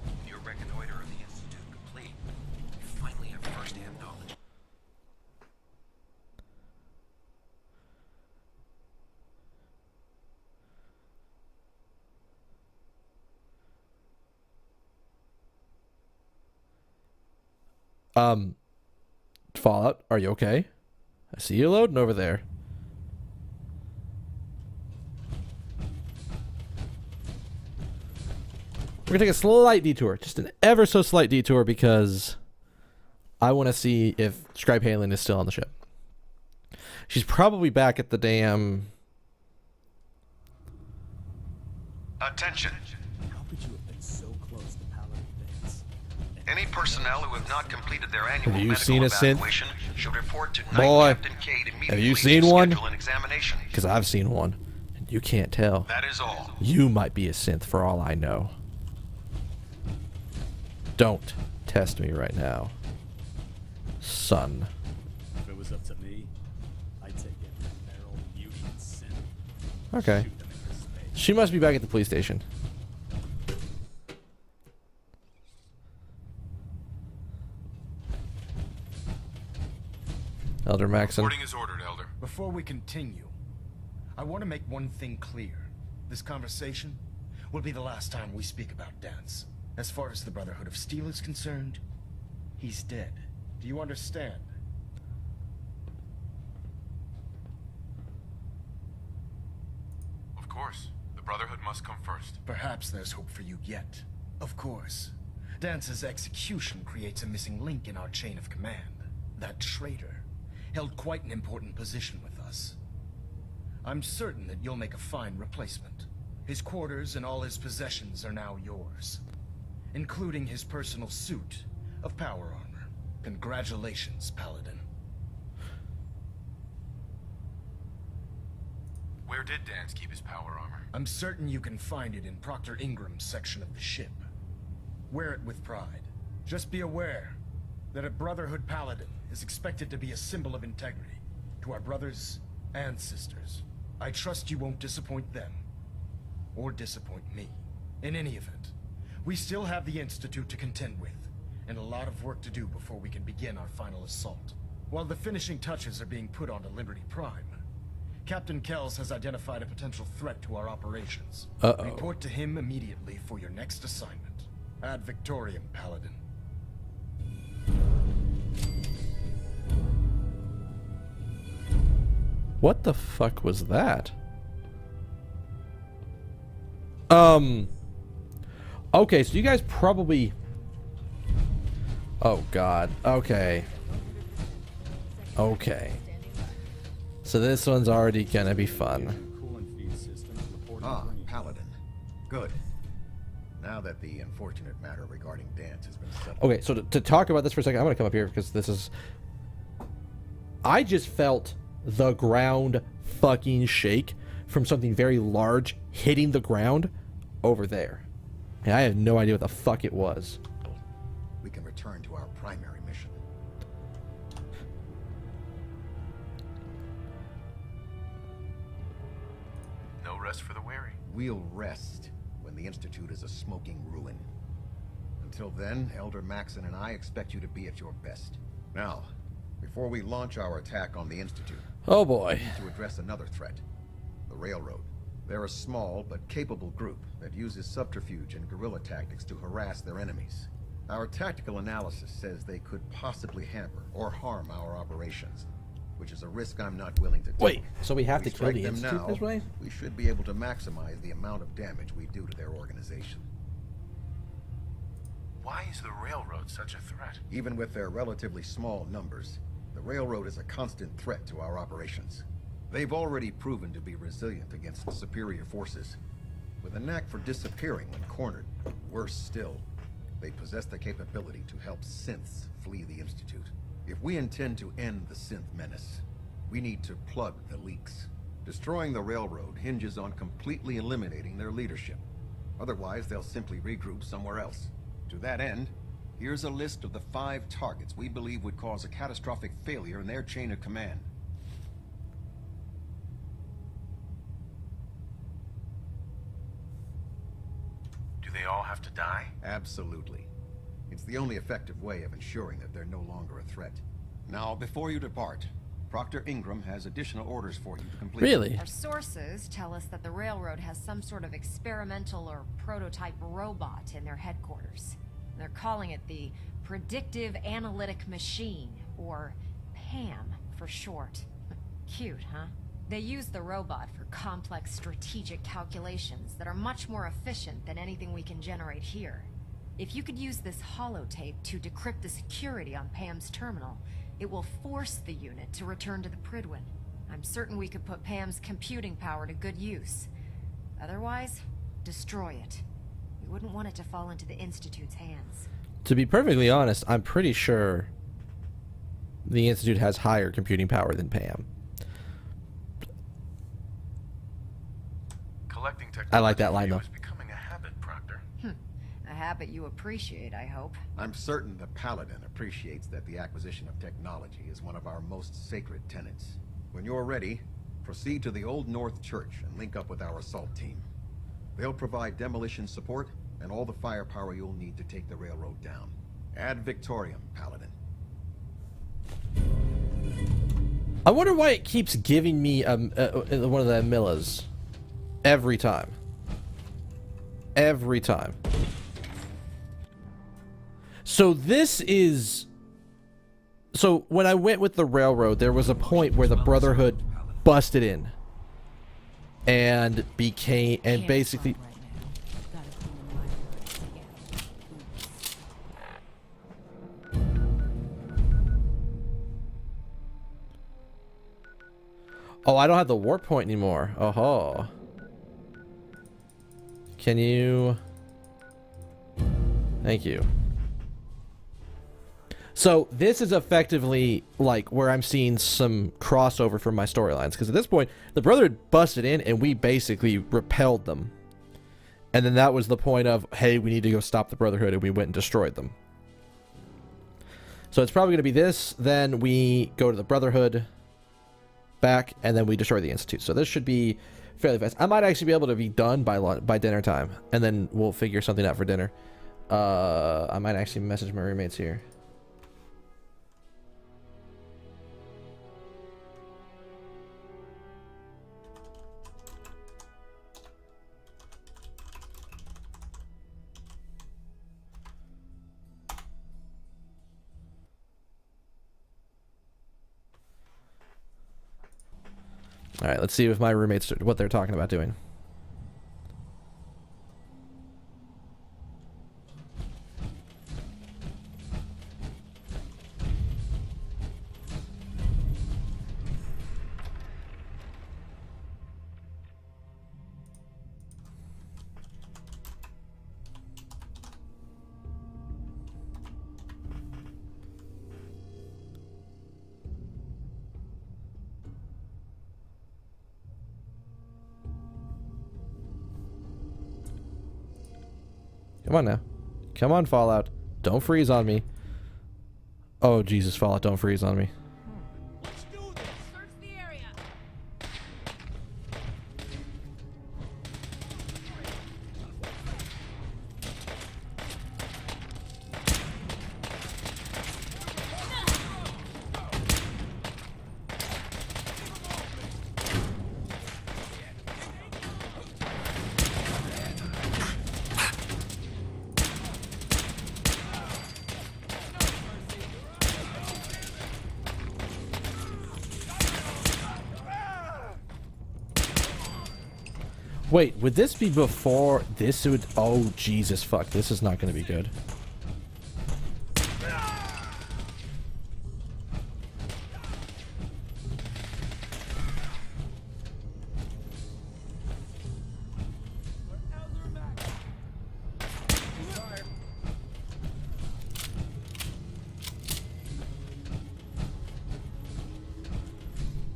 With your reconnoiter of the Institute complete, you finally have first-hand knowledge. Fallout, are you okay? I see you loading over there. We're gonna take a slight detour, just an ever so slight detour, because I want to see if Scribe Halen is still on the ship. She's probably back at the damn... Attention. How could you have been so close to Paladin Vance? Any personnel who have not completed their annual Have you medical seen a synth? evaluation should report to Boy, Knight Captain Cade immediately have you to seen one? schedule an examination. Because I've seen one, and you can't tell. That is all. You might be a synth for all I know. Don't test me right now, son. If it was up to me, I'd take every barrel mutant sin. Okay. She must be back at the police station. Elder Maxon. Reporting is ordered, Elder. Before we continue, I want to make one thing clear. This conversation will be the last time we speak about Dance. As far as the Brotherhood of Steel is concerned, he's dead. Do you understand? Of course. The Brotherhood must come first. Perhaps there's hope for you yet. Of course. Dance's execution creates a missing link in our chain of command. That traitor held quite an important position with us. I'm certain that you'll make a fine replacement. His quarters and all his possessions are now yours, including his personal suit of power armor. Congratulations, Paladin. Where Where did Dance keep his power armor? I'm certain you can find it in Proctor Ingram's section of the ship. Wear it with pride. Just be aware that a Brotherhood Paladin is expected to be a symbol of integrity to our brothers and sisters. I trust you won't disappoint them, or disappoint me. In any event, we still have the Institute to contend with, and a lot of work to do before we can begin our final assault. While the finishing touches are being put onto Liberty Prime, Captain Kells has identified a potential threat to our operations. Uh-oh. Report to him immediately for your next assignment. Ad Victoriam, Paladin. What the fuck was that? Okay, so you guys probably... Oh god. Okay. Okay. So this one's already gonna be fun. Ah, Paladin. Good. Now that the unfortunate matter regarding Dance has been settled. Okay, so to talk about this for a second, I'm gonna come up here because this is... I just felt the ground fucking shake from something very large hitting the ground over there. And I have no idea what the fuck it was. We can return to our primary mission. No rest for the weary. We'll rest when the Institute is a smoking ruin. Until then, Elder Maxon and I expect you to be at your best. Now, before we launch our attack on the Institute, oh boy, we need to address another threat, the Railroad. They're a small but capable group that uses subterfuge and guerrilla tactics to harass their enemies. Our tactical analysis says they could possibly hamper or harm our operations, which is a risk I'm not willing to take. Wait, so we have to If kill the strike them Institute now, this way? we should be able to maximize the amount of damage we do to their organization. Why is the Railroad such a threat? Even with their relatively small numbers, the Railroad is a constant threat to our operations. They've already proven to be resilient against superior forces, with a knack for disappearing when cornered. Worse still, they possess the capability to help synths flee the Institute. If we intend to end the synth menace, we need to plug the leaks. Destroying the Railroad hinges on completely eliminating their leadership. Otherwise, they'll simply regroup somewhere else. To that end, here's a list of the 5 targets we believe would cause a catastrophic failure in their chain of command. Do they all have to die? Absolutely. It's the only effective way of ensuring that they're no longer a threat. Now, before you depart, Proctor Ingram has additional orders for you to complete. Really? Our sources tell us that the Railroad has some sort of experimental or prototype robot in their headquarters. They're calling it the Predictive Analytic Machine, or PAM for short. Cute, huh? They use the robot for complex strategic calculations that are much more efficient than anything we can generate here. If you could use this holotape to decrypt the security on PAM's terminal, it will force the unit to return to the Prydwen. I'm certain we could put PAM's computing power to good use. Otherwise, destroy it. We wouldn't want it to fall into the Institute's hands. To be perfectly honest, I'm pretty sure the Institute has higher computing power than PAM. Collecting technology I like that line though. is becoming a habit, Proctor. A habit you appreciate, I hope. I'm certain the Paladin appreciates that the acquisition of technology is one of our most sacred tenets. When you're ready, proceed to the Old North Church and link up with our assault team. They'll provide demolition support and all the firepower you'll need to take the railroad down. Ad Victoriam, Paladin. I wonder why it keeps giving me one of the Millas every time. Every time. So this is... So when I went with the Railroad, there was a point where the Brotherhood busted in. And became... And basically... Oh, I don't have the warp point anymore. Oh-ho. Can you... Thank you. So this is effectively like where I'm seeing some crossover from my storylines, because at this point the Brotherhood busted in and we basically repelled them, and then that was the point of, hey, we need to go stop the Brotherhood, and we went and destroyed them. So it's probably going to be this, then we go to the Brotherhood, back, and then we destroy the Institute. So this should be fairly fast. I might actually be able to be done by dinner time, and then we'll figure something out for dinner. I might actually message my roommates here. All right, let's see if my roommates, what they're talking about doing. Come on now. Come on, Fallout. Don't freeze on me. Oh, Jesus, Fallout, don't freeze on me. Wait, would this be before this would... Oh, Jesus, fuck. This is not going to be good.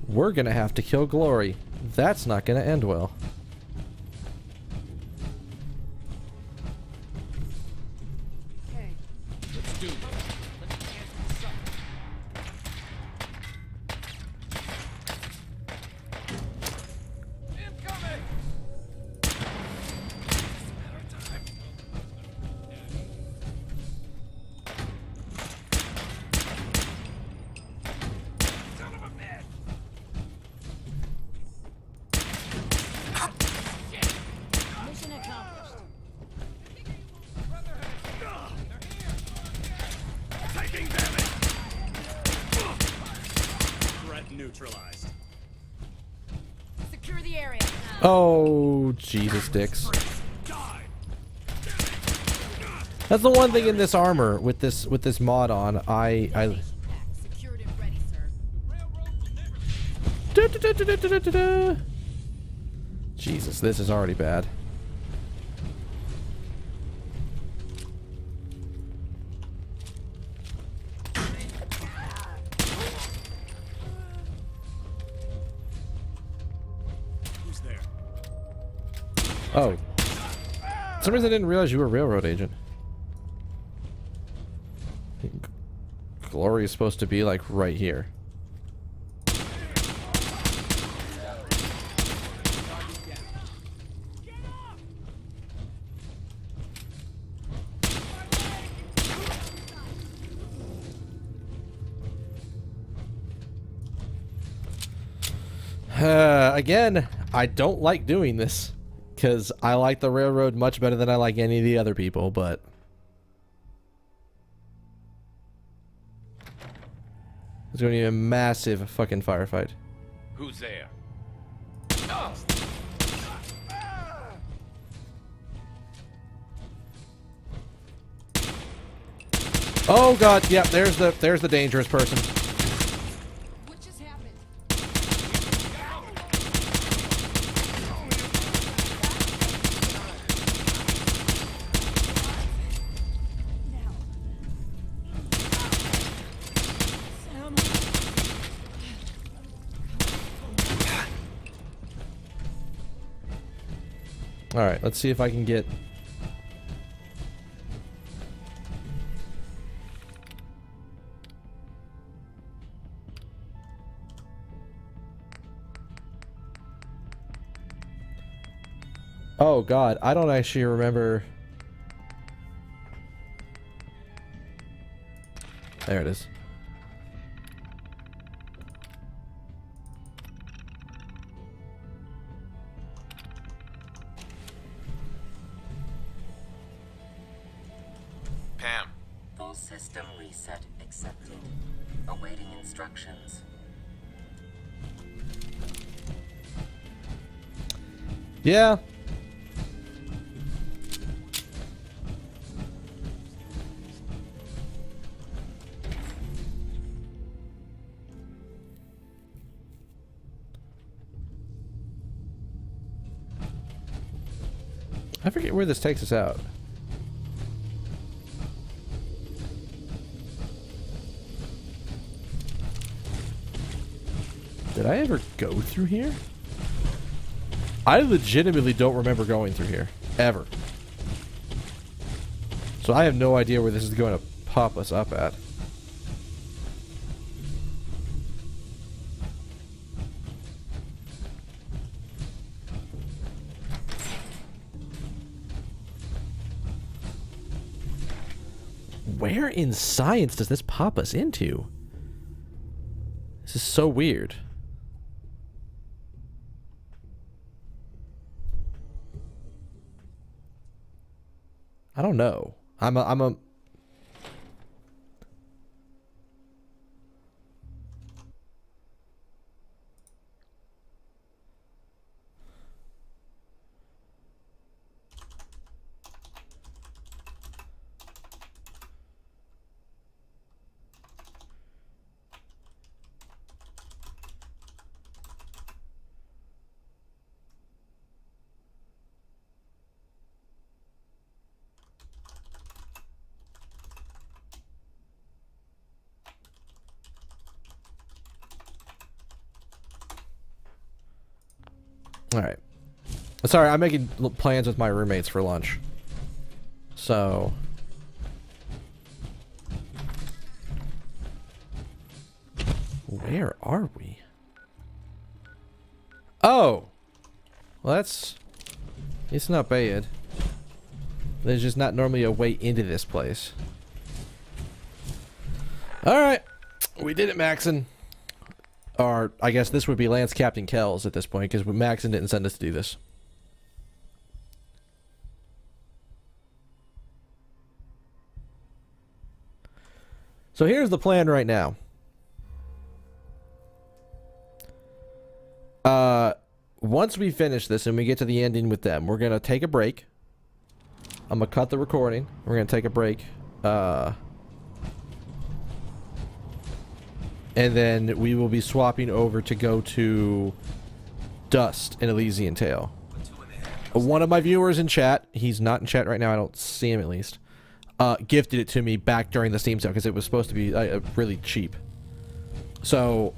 We're going to have to kill Glory. That's not going to end well. Neutralized. Secure the area. Oh, Jesus dicks. That's the one thing in this armor with this mod on. I Jesus, this is already bad. Oh. For some reason I didn't realize you were a railroad agent. Glory is supposed to be like right here. Again, I don't like doing this. Because I like the railroad much better than I like any of the other people, but... It's going to be a massive fucking firefight. Who's there? Oh god, yeah, there's the dangerous person. What just happened? Alright, let's see if I can get... Oh god, I don't actually remember... There it is. Pam. Full system reset accepted. Awaiting instructions. Yeah. I forget where this takes us out. Did I ever go through here? I legitimately don't remember going through here. Ever. So I have no idea where this is going to pop us up at. Where in science does this pop us into? This is so weird. I don't know. I'm a Alright. Sorry, I'm making plans with my roommates for lunch. So... Where are we? Oh! Well, that's... It's not bad. There's just not normally a way into this place. Alright. We did it, Maxon. Or, I guess this would be Lance Captain Kells at this point, because Maxon didn't send us to do this. So here's the plan right now. Once we finish this and we get to the ending with them, we're going to take a break. I'm going to cut the recording. We're going to take a break. And then we will be swapping over to go to Dust in Elysian Tale. One of my viewers in chat, he's not in chat right now, I don't see him at least, gifted it to me back during the Steam sale because it was supposed to be really cheap. So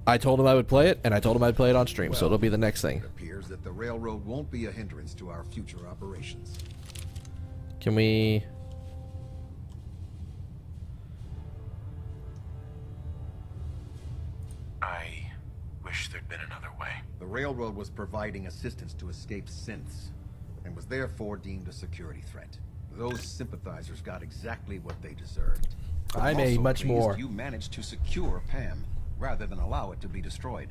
I told him I would play it, and I told him I'd play it on stream, so it'll be the next thing. It appears that the railroad won't be a hindrance to our future operations. Can we... I wish there'd been another way. The railroad was providing assistance to escaped synths, and was therefore deemed a security threat. Those sympathizers got exactly what they deserved. I'm a much more. You managed to secure Pam, rather than allow it to be destroyed.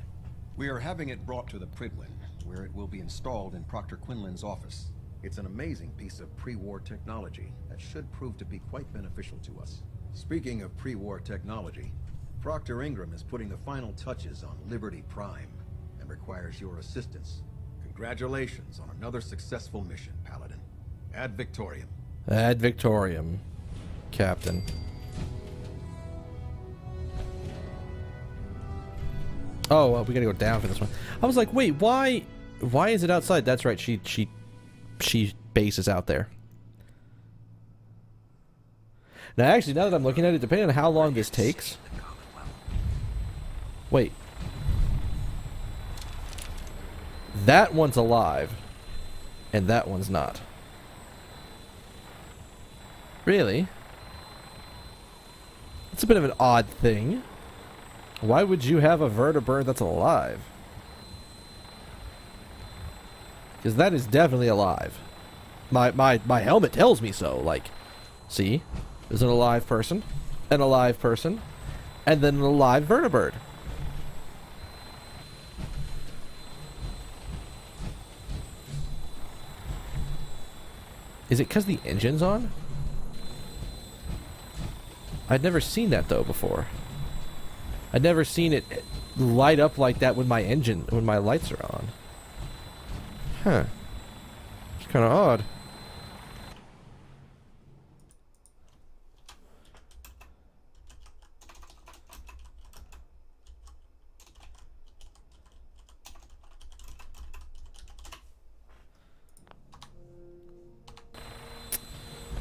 We are having it brought to the Prydwen, where it will be installed in Proctor Quinlan's office. It's an amazing piece of pre-war technology that should prove to be quite beneficial to us. Speaking of pre-war technology, Proctor Ingram is putting the final touches on Liberty Prime, and requires your assistance. Congratulations on another successful mission, Paladin. Ad Victoriam. Ad Victoriam, Captain. Oh, well, we gotta go down for this one. I was like, wait, why is it outside? That's right, she bases out there. Now, actually, now that I'm looking at it, depending on how long this takes... Wait. That one's alive. and that one's not. Really? It's a bit of an odd thing. Why would you have a vertibird that's alive? Because that is definitely alive. My helmet tells me so. Like, see? There's an alive person, and then an alive vertibird. Is it because the engine's on? I'd never seen that though before. I'd never seen it light up like that when my lights are on. Huh. It's kind of odd.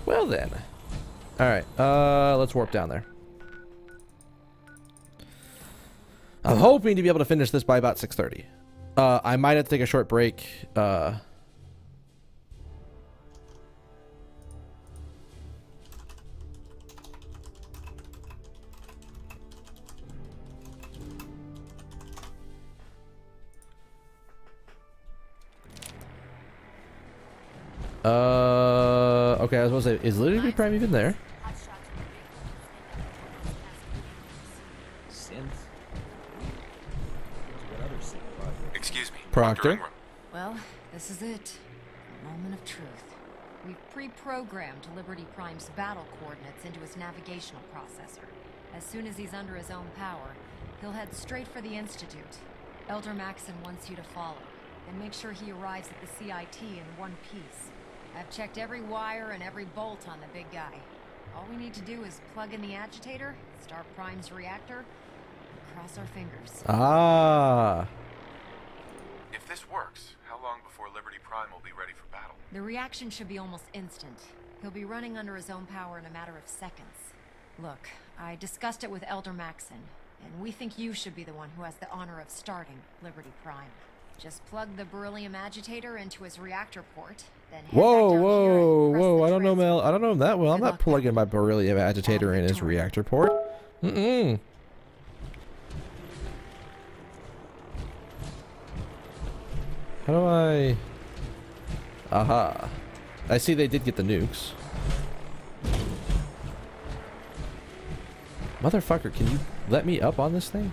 Well then. Alright, let's warp down there. I'm hoping to be able to finish this by about 6:30. I might have to take a short break. Okay, I was supposed to say, is Liberty Prime even there? Excuse me. Proctor? Well, this is it. A moment of truth. We've pre-programmed Liberty Prime's battle coordinates into his navigational processor. As soon as he's under his own power, he'll head straight for the Institute. Elder Maxon wants you to follow, and make sure he arrives at the CIT in one piece. I've checked every wire and every bolt on the big guy. All we need to do is plug in the agitator, start Prime's reactor, and cross our fingers. Ah. If this works, how long before Liberty Prime will be ready for battle? The reaction should be almost instant. He'll be running under his own power in a matter of seconds. Look, I discussed it with Elder Maxon, and we think you should be the one who has the honor of starting Liberty Prime. Just plug the beryllium agitator into his reactor port, then head back down here and press the I don't know, Mel. I don't know him that well. I'm not plugging my beryllium agitator in his reactor port. Mm-mm. How do I... Aha. I see they did get the nukes. Motherfucker, can you let me up on this thing?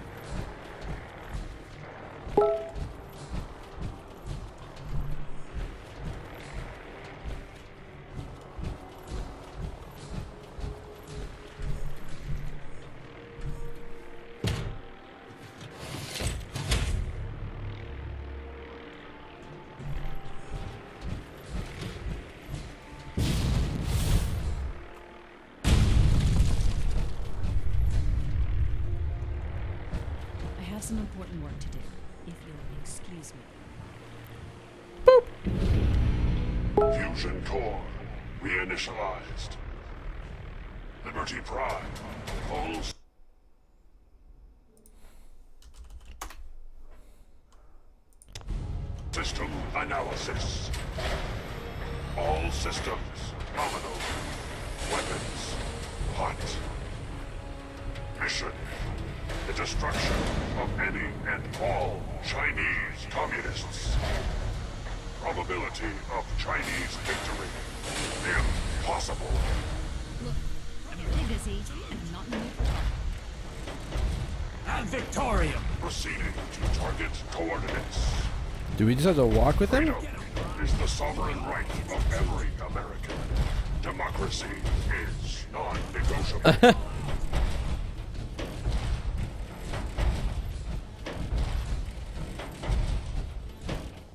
Some important work to do, if you'll excuse me. Fusion core reinitialized. Liberty Prime. All system analysis. All systems nominal. Weapons hot. Mission: the destruction of any and all Chinese communists. Probability of Chinese victory: impossible. Look, I'm really busy, and I'm not in the mood for talk. And Victorium. Proceeding to target coordinates. Do we just have to walk with him? Freedom is the sovereign right of every American. Democracy is non-negotiable.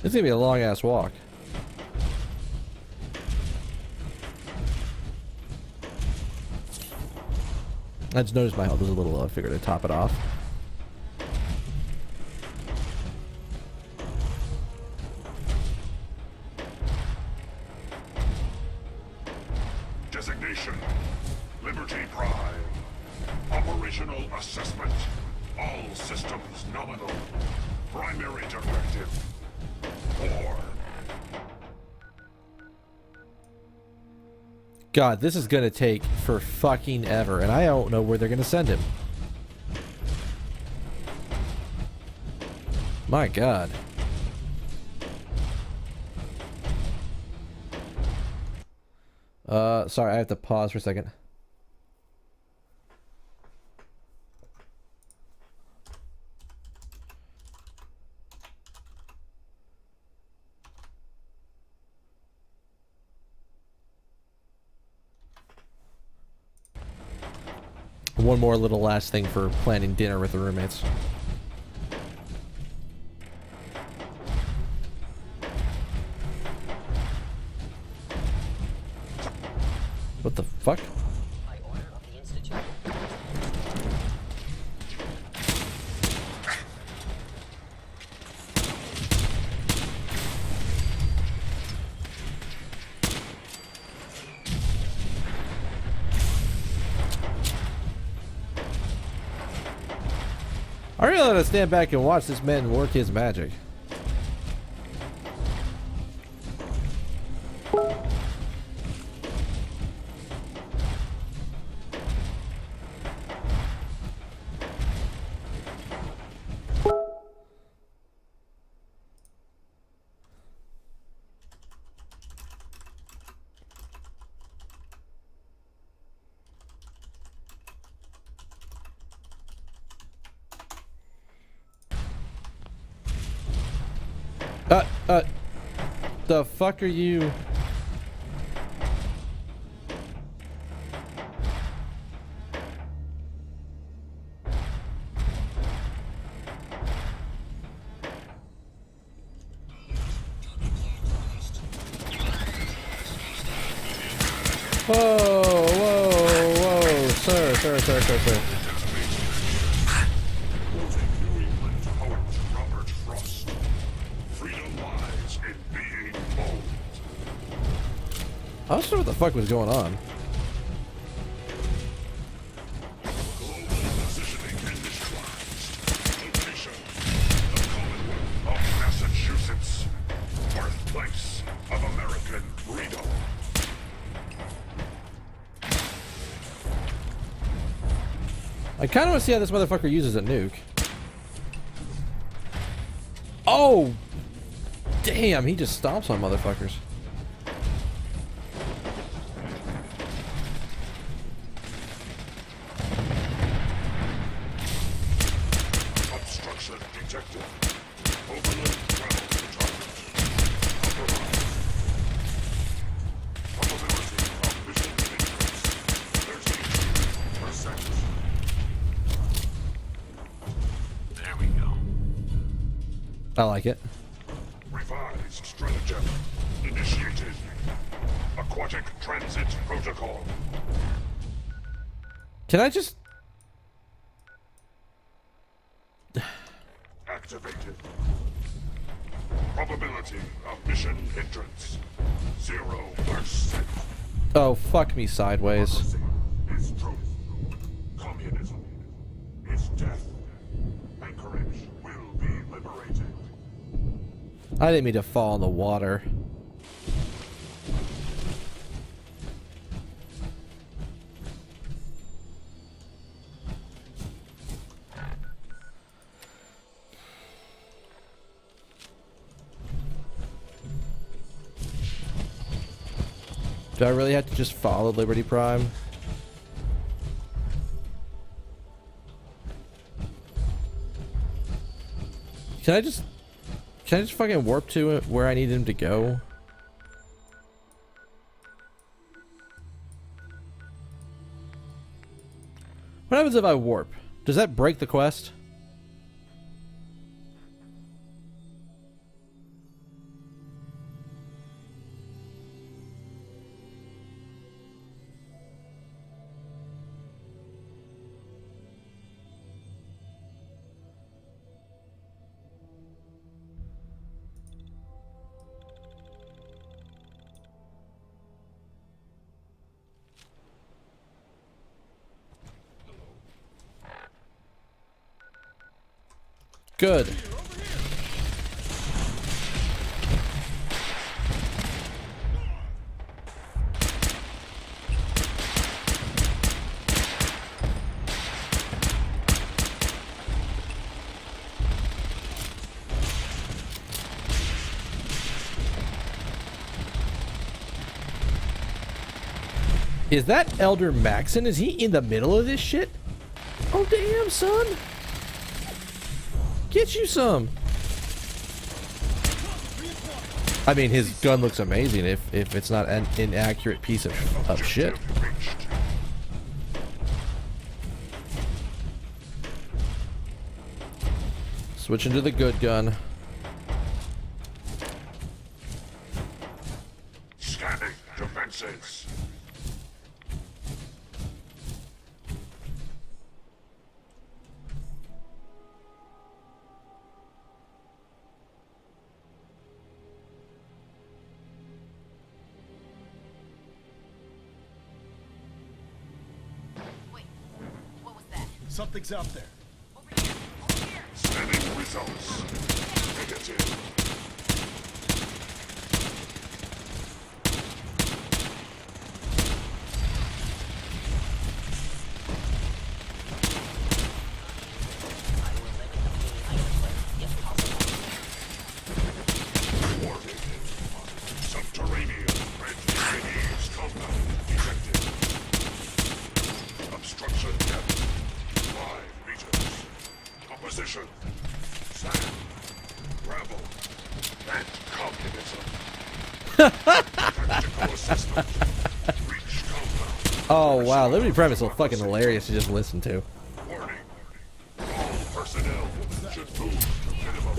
It's gonna be a long ass walk. I just noticed my health was a little low. I figured I'd top it off. Designation: Liberty Prime. Operational assessment: all systems nominal. Primary directive: war. God, this is gonna take for fucking ever, and I don't know where they're gonna send him. My God. Sorry, I have to pause for a second. One more little last thing for planning dinner with the roommates. What the fuck? By order of the Institute. I really want to stand back and watch this man work his magic. The fuck are you? Whoa, whoa, whoa, sir. I was wondering what the fuck was going on. Massachusetts, birthplace of American freedom. I kind of want to see how this motherfucker uses a nuke. Oh! Damn, he just stomps on motherfuckers. Obstruction detected. Overland travel to target. Probability of mission increase 13%. There we go. I like it. Revised stratagem initiated. Aquatic transit protocol. Can I just... Activated. Probability of mission hindrance 0%. Oh, fuck me sideways. Is truth. Communism is death. Anchorage will be liberated. I didn't mean to fall in the water. Do I really have to just follow Liberty Prime? Can I just fucking warp to it where I need him to go? What happens if I warp? Does that break the quest? Good. Is that Elder Maxon? Is he in the middle of this shit? Oh damn, son! Get you some. I mean, his gun looks amazing if it's not an inaccurate piece of shit. Switching to the good gun. Scanning defenses. Something's out there. Scanning results. Negative. Warning. Subterranean red Chinese compound detected. Obstruction depth 5 meters. Opposition. Sand. Gravel. And communism. Tactical assistance. Reach compound. Oh wow, Liberty Prime is so fucking hilarious to just listen to. Warning. All personnel should move to minimum.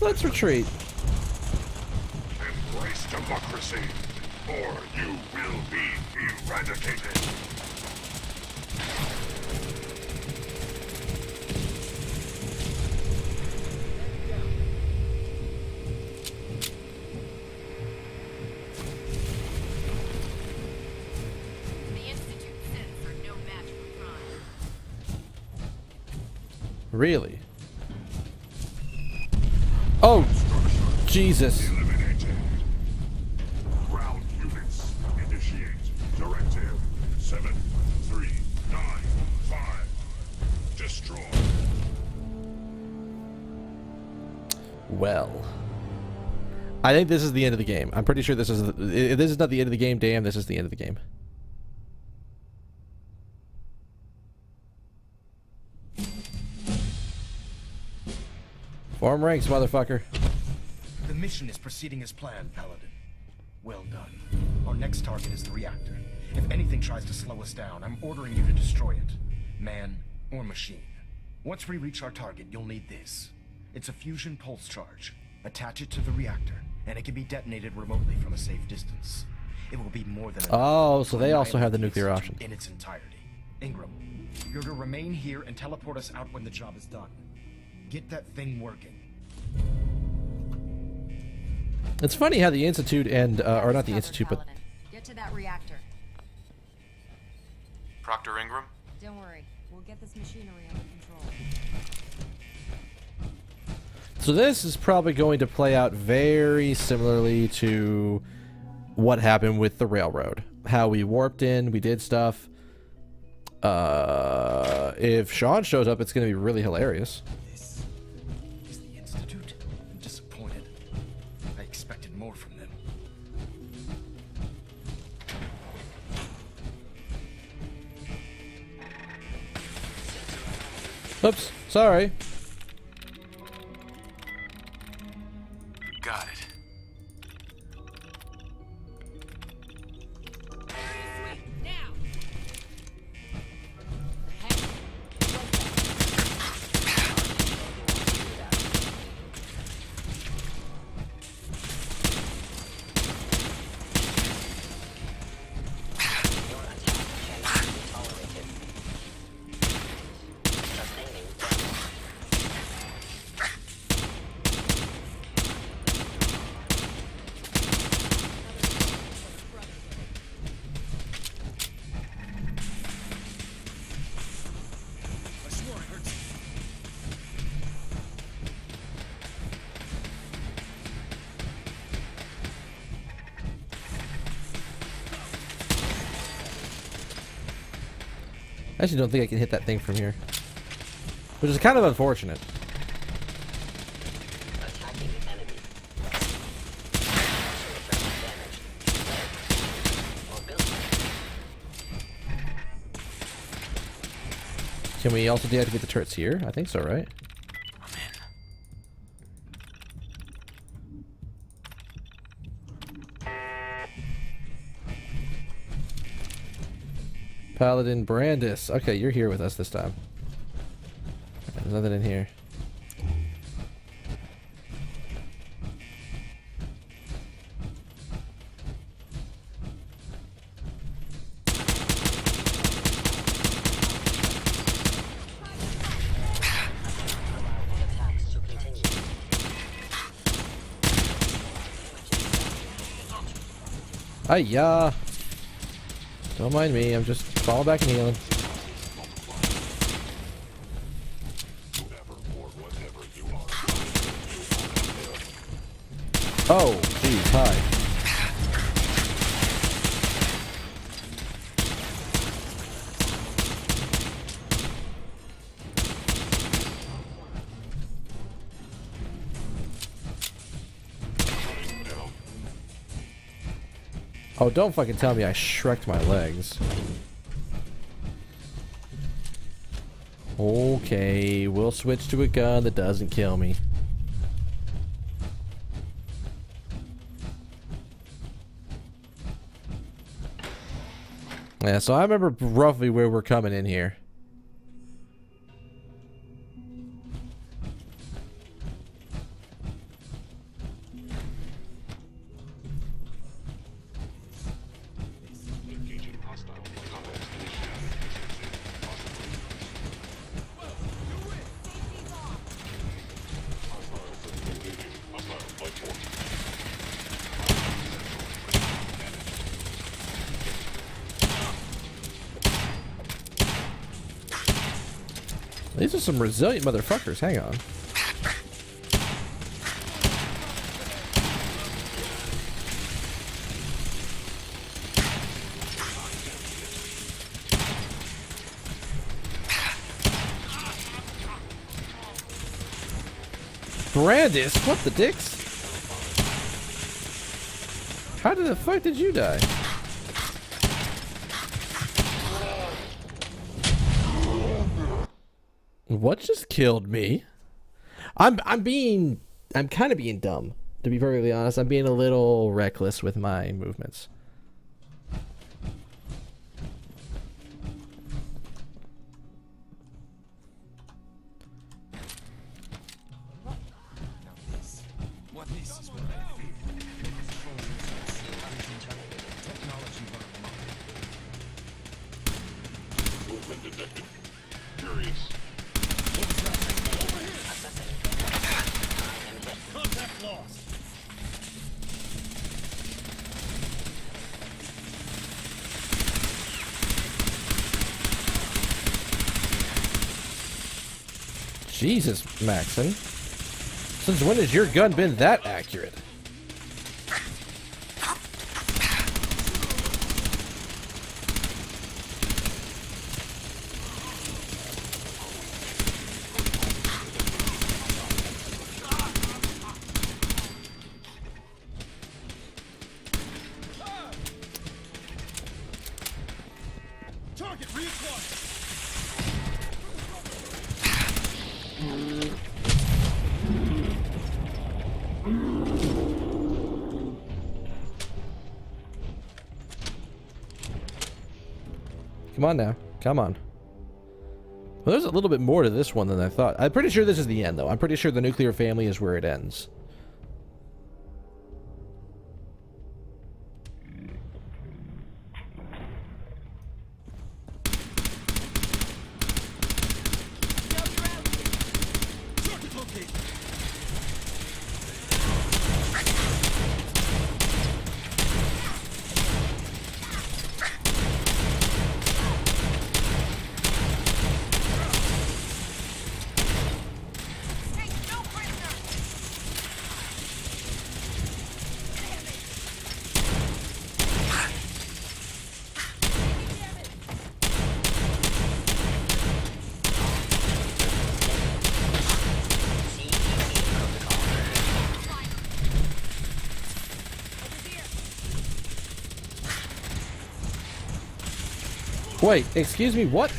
Let's retreat. Embrace democracy, or you will be eradicated. Really? Oh, Jesus. Ground units, initiate. Directive 7395. Destroy. Well, I think this is the end of the game. I'm pretty sure this is. If this is not the end of the game, damn, this is the end of the game. Form ranks, motherfucker. The mission is proceeding as planned, Paladin. Well done. Our next target is the reactor. If anything tries to slow us down, I'm ordering you to destroy it. Man or machine. Once we reach our target, you'll need this. It's a fusion pulse charge. Attach it to the reactor, and it can be detonated remotely from a safe distance. It will be more than enough. Oh, so they also have the nuclear option. In its entirety. Ingram, you're to remain here and teleport us out when the job is done. Get that thing working. It's funny how the Institute and, or not the Institute, but... Get to that reactor. Proctor Ingram? Don't worry. We'll get this machinery under control. So this is probably going to play out very similarly to what happened with the railroad. How we warped in, we did stuff. If Sean shows up, it's going to be really hilarious. This is the Institute. I'm disappointed. I expected more from them. Oops, sorry. Got it. I actually don't think I can hit that thing from here. Which is kind of unfortunate. Can we also deactivate the turrets here? I think so, right? Paladin Brandis. Okay, you're here with us this time. There's nothing in here. Hiya! Don't mind me, I'm just falling back and healing. Oh, geez, hi. Oh, don't fucking tell me I Shrek'd my legs. Okay, we'll switch to a gun that doesn't kill me. Yeah, so I remember roughly where we're coming in here. These are some resilient motherfuckers. Hang on. Brandis? What the dicks? How the fuck did you die? What just killed me? I'm kind of being dumb, to be perfectly honest. I'm being a little reckless with my movements. Jesus, Maxon. Since when has your gun been that accurate? Target reacquired. Come on now. Come on. Well, there's a little bit more to this one than I thought. I'm pretty sure this is the end, though. I'm pretty sure the nuclear family is where it ends. Wait, excuse me, what?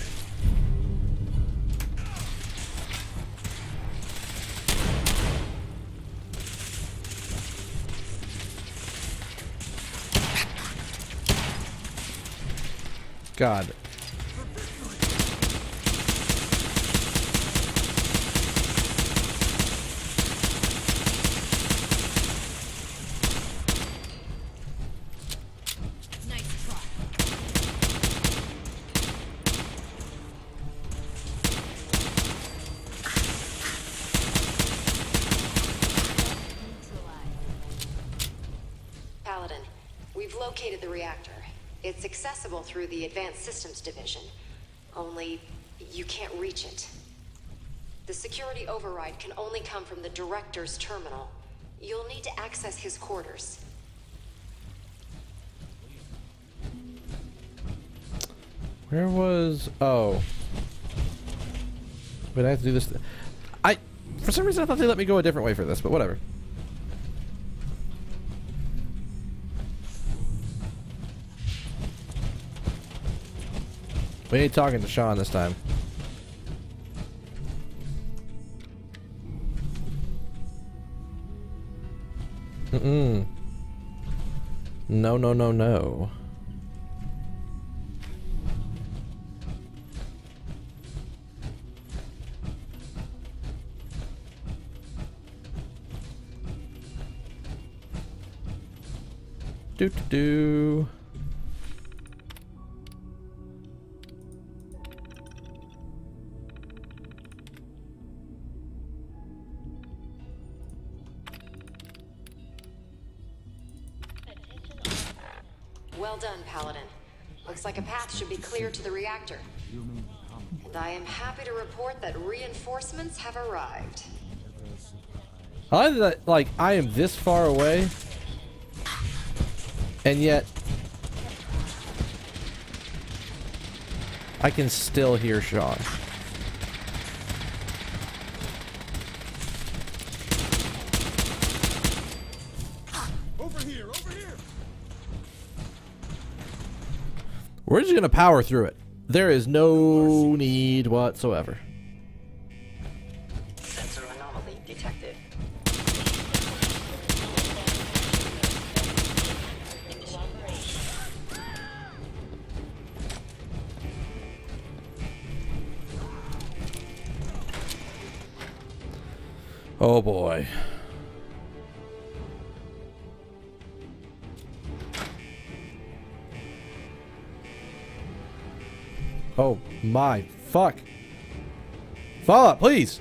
God. Nice try. Paladin, we've located the reactor. It's accessible through the Advanced Systems Division. Only, you can't reach it. The security override can only come from the Director's terminal. You'll need to access his quarters. Where was... Oh. Wait, I have to do this... For some reason I thought they let me go a different way for this, but whatever. We ain't talking to Sean this time. Mm-mm. No, no, no, no. Do-do-do. Well done, Paladin. Looks like a path should be clear to the reactor. And I am happy to report that reinforcements have arrived. I like that, like, I am this far away, and yet I can still hear Sean. Over here, over here. We're just gonna power through it. There is no need whatsoever. Sensor anomaly detected. Oh boy. Oh my fuck. Follow up, please.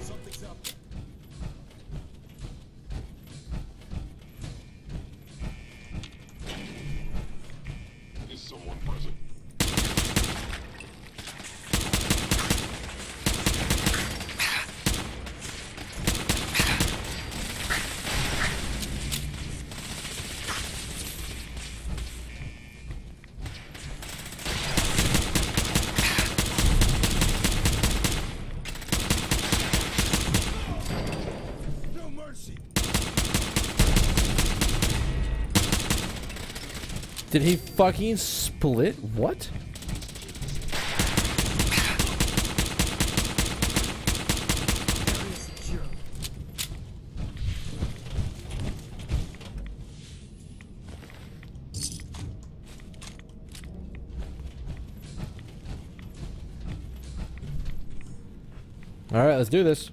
Something's up. Is someone present? No mercy. Did he fucking split? What? All right, let's do this.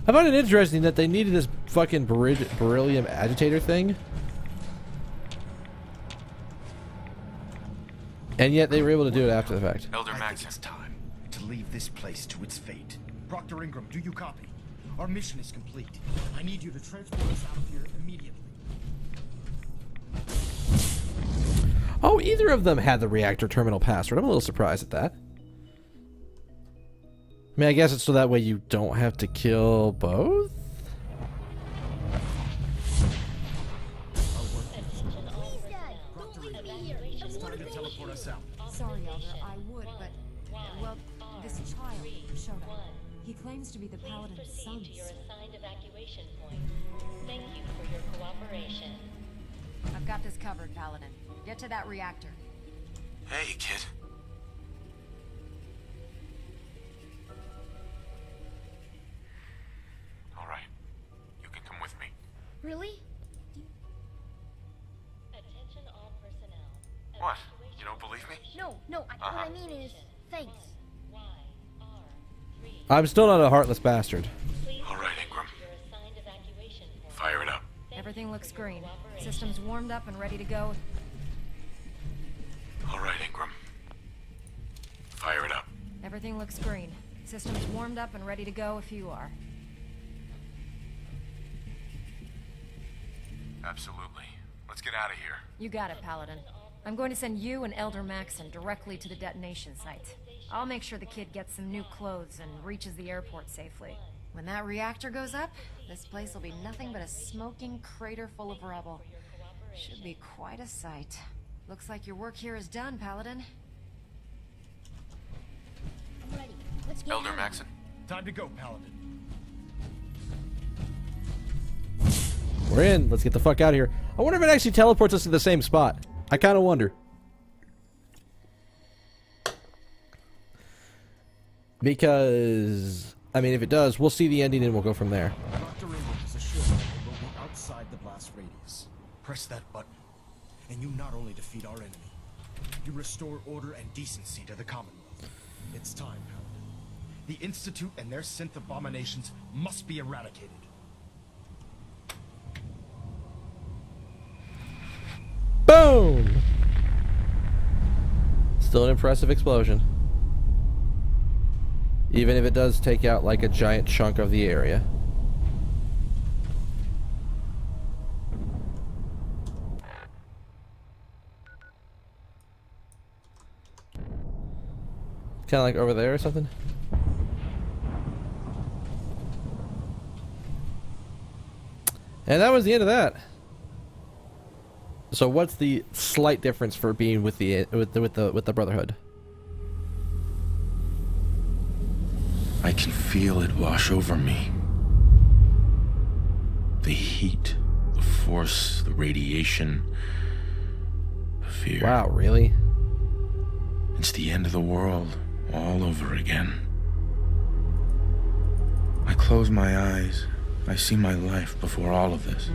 I find it interesting that they needed this fucking beryllium agitator thing, and yet they were able to do it after the fact. Elder I think Maxim. it's time to leave this place to its fate. Proctor Ingram, do you copy? Our mission is complete. I need you to transport us out of here immediately. Oh, either of them had the reactor terminal password. I'm a little surprised at that. I mean, I guess it's so that way you don't have to kill both? Our This child showed up. He claims to be the Paladin's son. To your assigned evacuation point. Thank you for your cooperation. I've got this covered, Paladin. Get to that reactor. Hey, kid. All right. You can come with me. Really? Attention all personnel. What? You don't believe me? No, what I mean is, thanks. I'm still not a heartless bastard. All right, Ingram. Fire it up. Everything looks green. System's warmed up and ready to go. All right, Ingram. Fire it up. Everything looks green. System's warmed up and ready to go if you are. Absolutely. Let's get out of here. You got it, Paladin. I'm going to send you and Elder Maxon directly to the detonation site. I'll make sure the kid gets some new clothes and reaches the airport safely. When that reactor goes up, this place will be nothing but a smoking crater full of rubble. Should be quite a sight. Looks like your work here is done, Paladin. I'm ready. Let's get Elder Maxon. Time to go, Paladin. We're in. Let's get the fuck out of here. I wonder if it actually teleports us to the same spot. I kind of wonder. Because, I mean, if it does, we'll see the ending and we'll go from there. Dr. Ingram is assured that we will be outside the blast radius. Press that button, and you not only defeat our enemy, you restore order and decency to the Commonwealth. It's time, Paladin. The Institute and their synth abominations must be eradicated. Boom! Still an impressive explosion. Even if it does take out like a giant chunk of the area. Kind of like over there or something. And that was the end of that. So what's the slight difference for being with the Brotherhood? I can feel it wash over me. The heat, the force, the radiation, the fear. Wow, really? It's the end of the world all over again. I close my eyes. I see my life before all of this.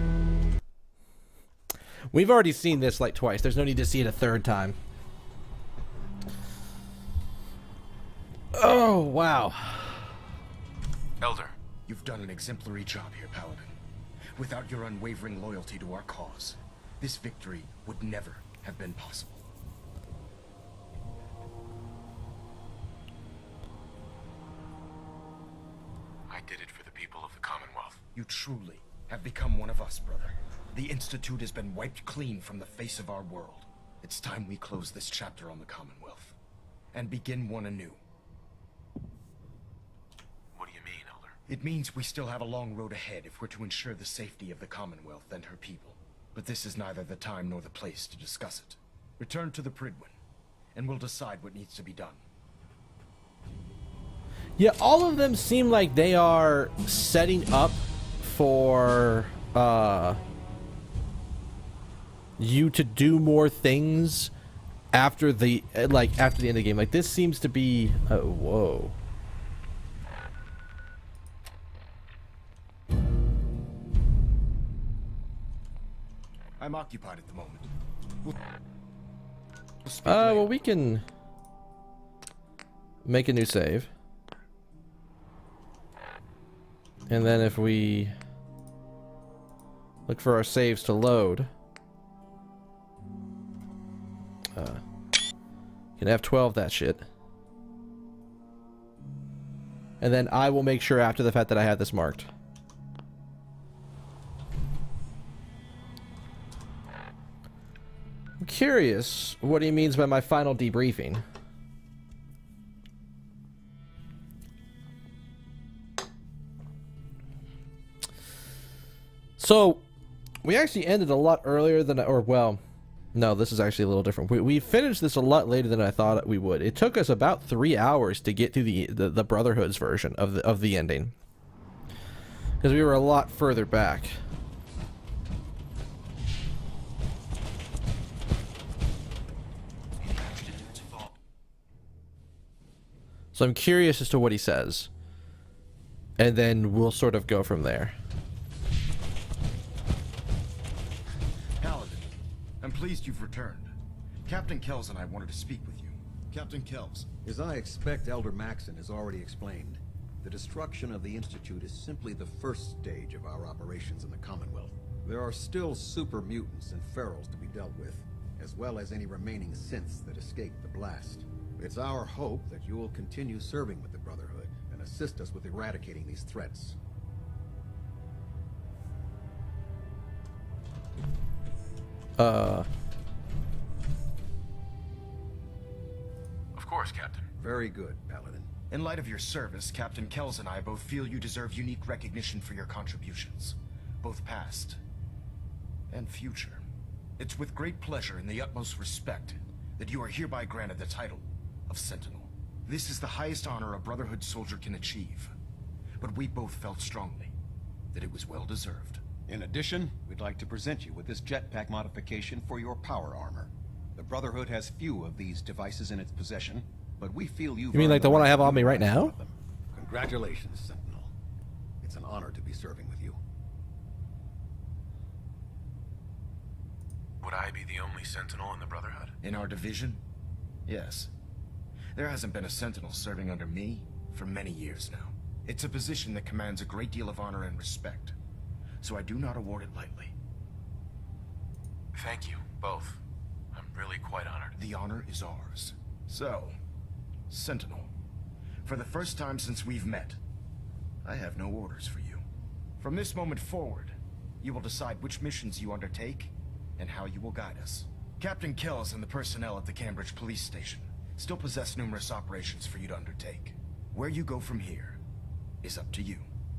We've already seen this like twice. There's no need to see it a third time. Oh, wow. Elder. You've done an exemplary job here, Paladin. Without your unwavering loyalty to our cause, this victory would never have been possible. I did it for the people of the Commonwealth. You truly have become one of us, brother. The Institute has been wiped clean from the face of our world. It's time we close this chapter on the Commonwealth and begin one anew. What do you mean, Elder? It means we still have a long road ahead if we're to ensure the safety of the Commonwealth and her people. But this is neither the time nor the place to discuss it. Return to the Pridwin, and we'll decide what needs to be done. Yeah, all of them seem like they are setting up for you to do more things after the end of the game. Like, this seems to be whoa. I'm occupied at the moment. Well, we can make a new save. And then if we look for our saves to load, you can F12 that shit. And then I will make sure after the fact that I have this marked. I'm curious what he means by my final debriefing. So, we actually ended a lot earlier than, or well, No, this is actually a little different. We finished this a lot later than I thought we would. It took us about 3 hours to get to the Brotherhood's version of the ending, because we were a lot further back. So I'm curious as to what he says, and then we'll sort of go from there. Paladin, I'm pleased you've returned. Captain Kells and I wanted to speak with you. Captain Kells, as I expect Elder Maxon has already explained, the destruction of the Institute is simply the first stage of our operations in the Commonwealth. There are still super mutants and ferals to be dealt with, as well as any remaining synths that escaped the blast. It's our hope that you will continue serving with the Brotherhood and assist us with eradicating these threats. Of course, Captain. Very good, Paladin. In light of your service, Captain Kells and I both feel you deserve unique recognition for your contributions, both past and future. It's with great pleasure and the utmost respect that you are hereby granted the title of Sentinel. This is the highest honor a Brotherhood soldier can achieve, but we both felt strongly that it was well deserved. In addition, we'd like to present you with this jetpack modification for your power armor. The Brotherhood has few of these devices in its possession, but we feel you've... You mean like the one I have on me right now? Congratulations, Sentinel. It's an honor to be serving with you. Would I be the only Sentinel in the Brotherhood? In our division? Yes. There hasn't been a Sentinel serving under me for many years now. It's a position that commands a great deal of honor and respect, so I do not award it lightly. Thank you, both. I'm really quite honored. The honor is ours. So, Sentinel, for the first time since we've met, I have no orders for you. From this moment forward, you will decide which missions you undertake and how you will guide us. Captain Kells and the personnel at the Cambridge Police Station still possess numerous operations for you to undertake. Where you go from here is up to you.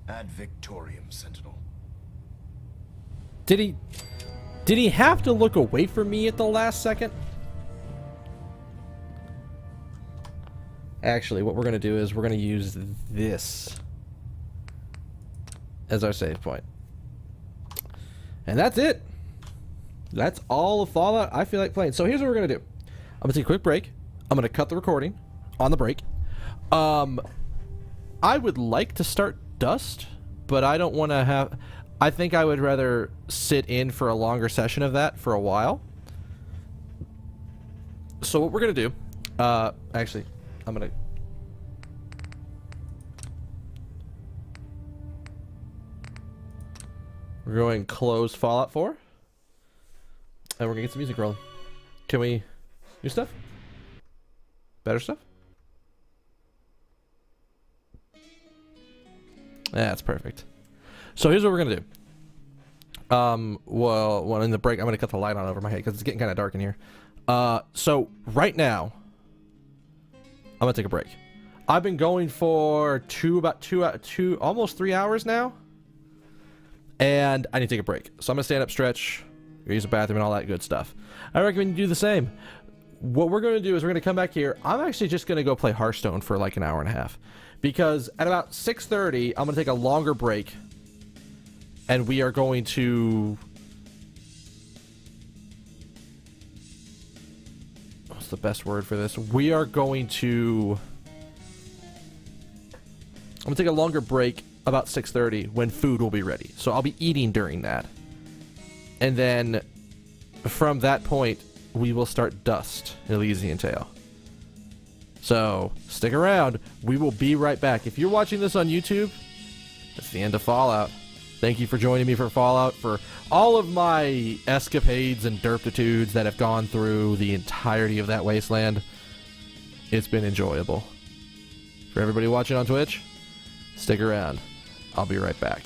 Ad Victorium, Sentinel. Did he have to look away from me at the last second? Actually, what we're going to do is we're going to use this as our save point. And that's it. That's all of Fallout I feel like playing. So here's what we're going to do. I'm going to take a quick break. I'm going to cut the recording on the break. I would like to start Dust, but I don't want to have... I think I would rather sit in for a longer session of that for a while. So what we're going to do... actually, I'm going to... We're going to close Fallout 4. And we're going to get some music rolling. Can we... New stuff? Better stuff? That's perfect. So here's what we're going to do. Well, in the break, I'm going to cut the light on over my head because it's getting kind of dark in here. So right now, I'm going to take a break. I've been going for almost 3 hours now. And I need to take a break. So I'm going to stand up, stretch, use the bathroom, and all that good stuff. I recommend you do the same. What we're going to do is we're going to come back here. I'm actually just going to go play Hearthstone for like an hour and a half. Because at about 6:30, I'm going to take a longer break. And we are going to... What's the best word for this? We are going to... I'm going to take a longer break about 6:30 when food will be ready. So I'll be eating during that. And then from that point, we will start Dust, Elysian Tale. So stick around. We will be right back. If you're watching this on YouTube, that's the end of Fallout. Thank you for joining me for Fallout, for all of my escapades and derptitudes that have gone through the entirety of that wasteland. It's been enjoyable. For everybody watching on Twitch, stick around. I'll be right back.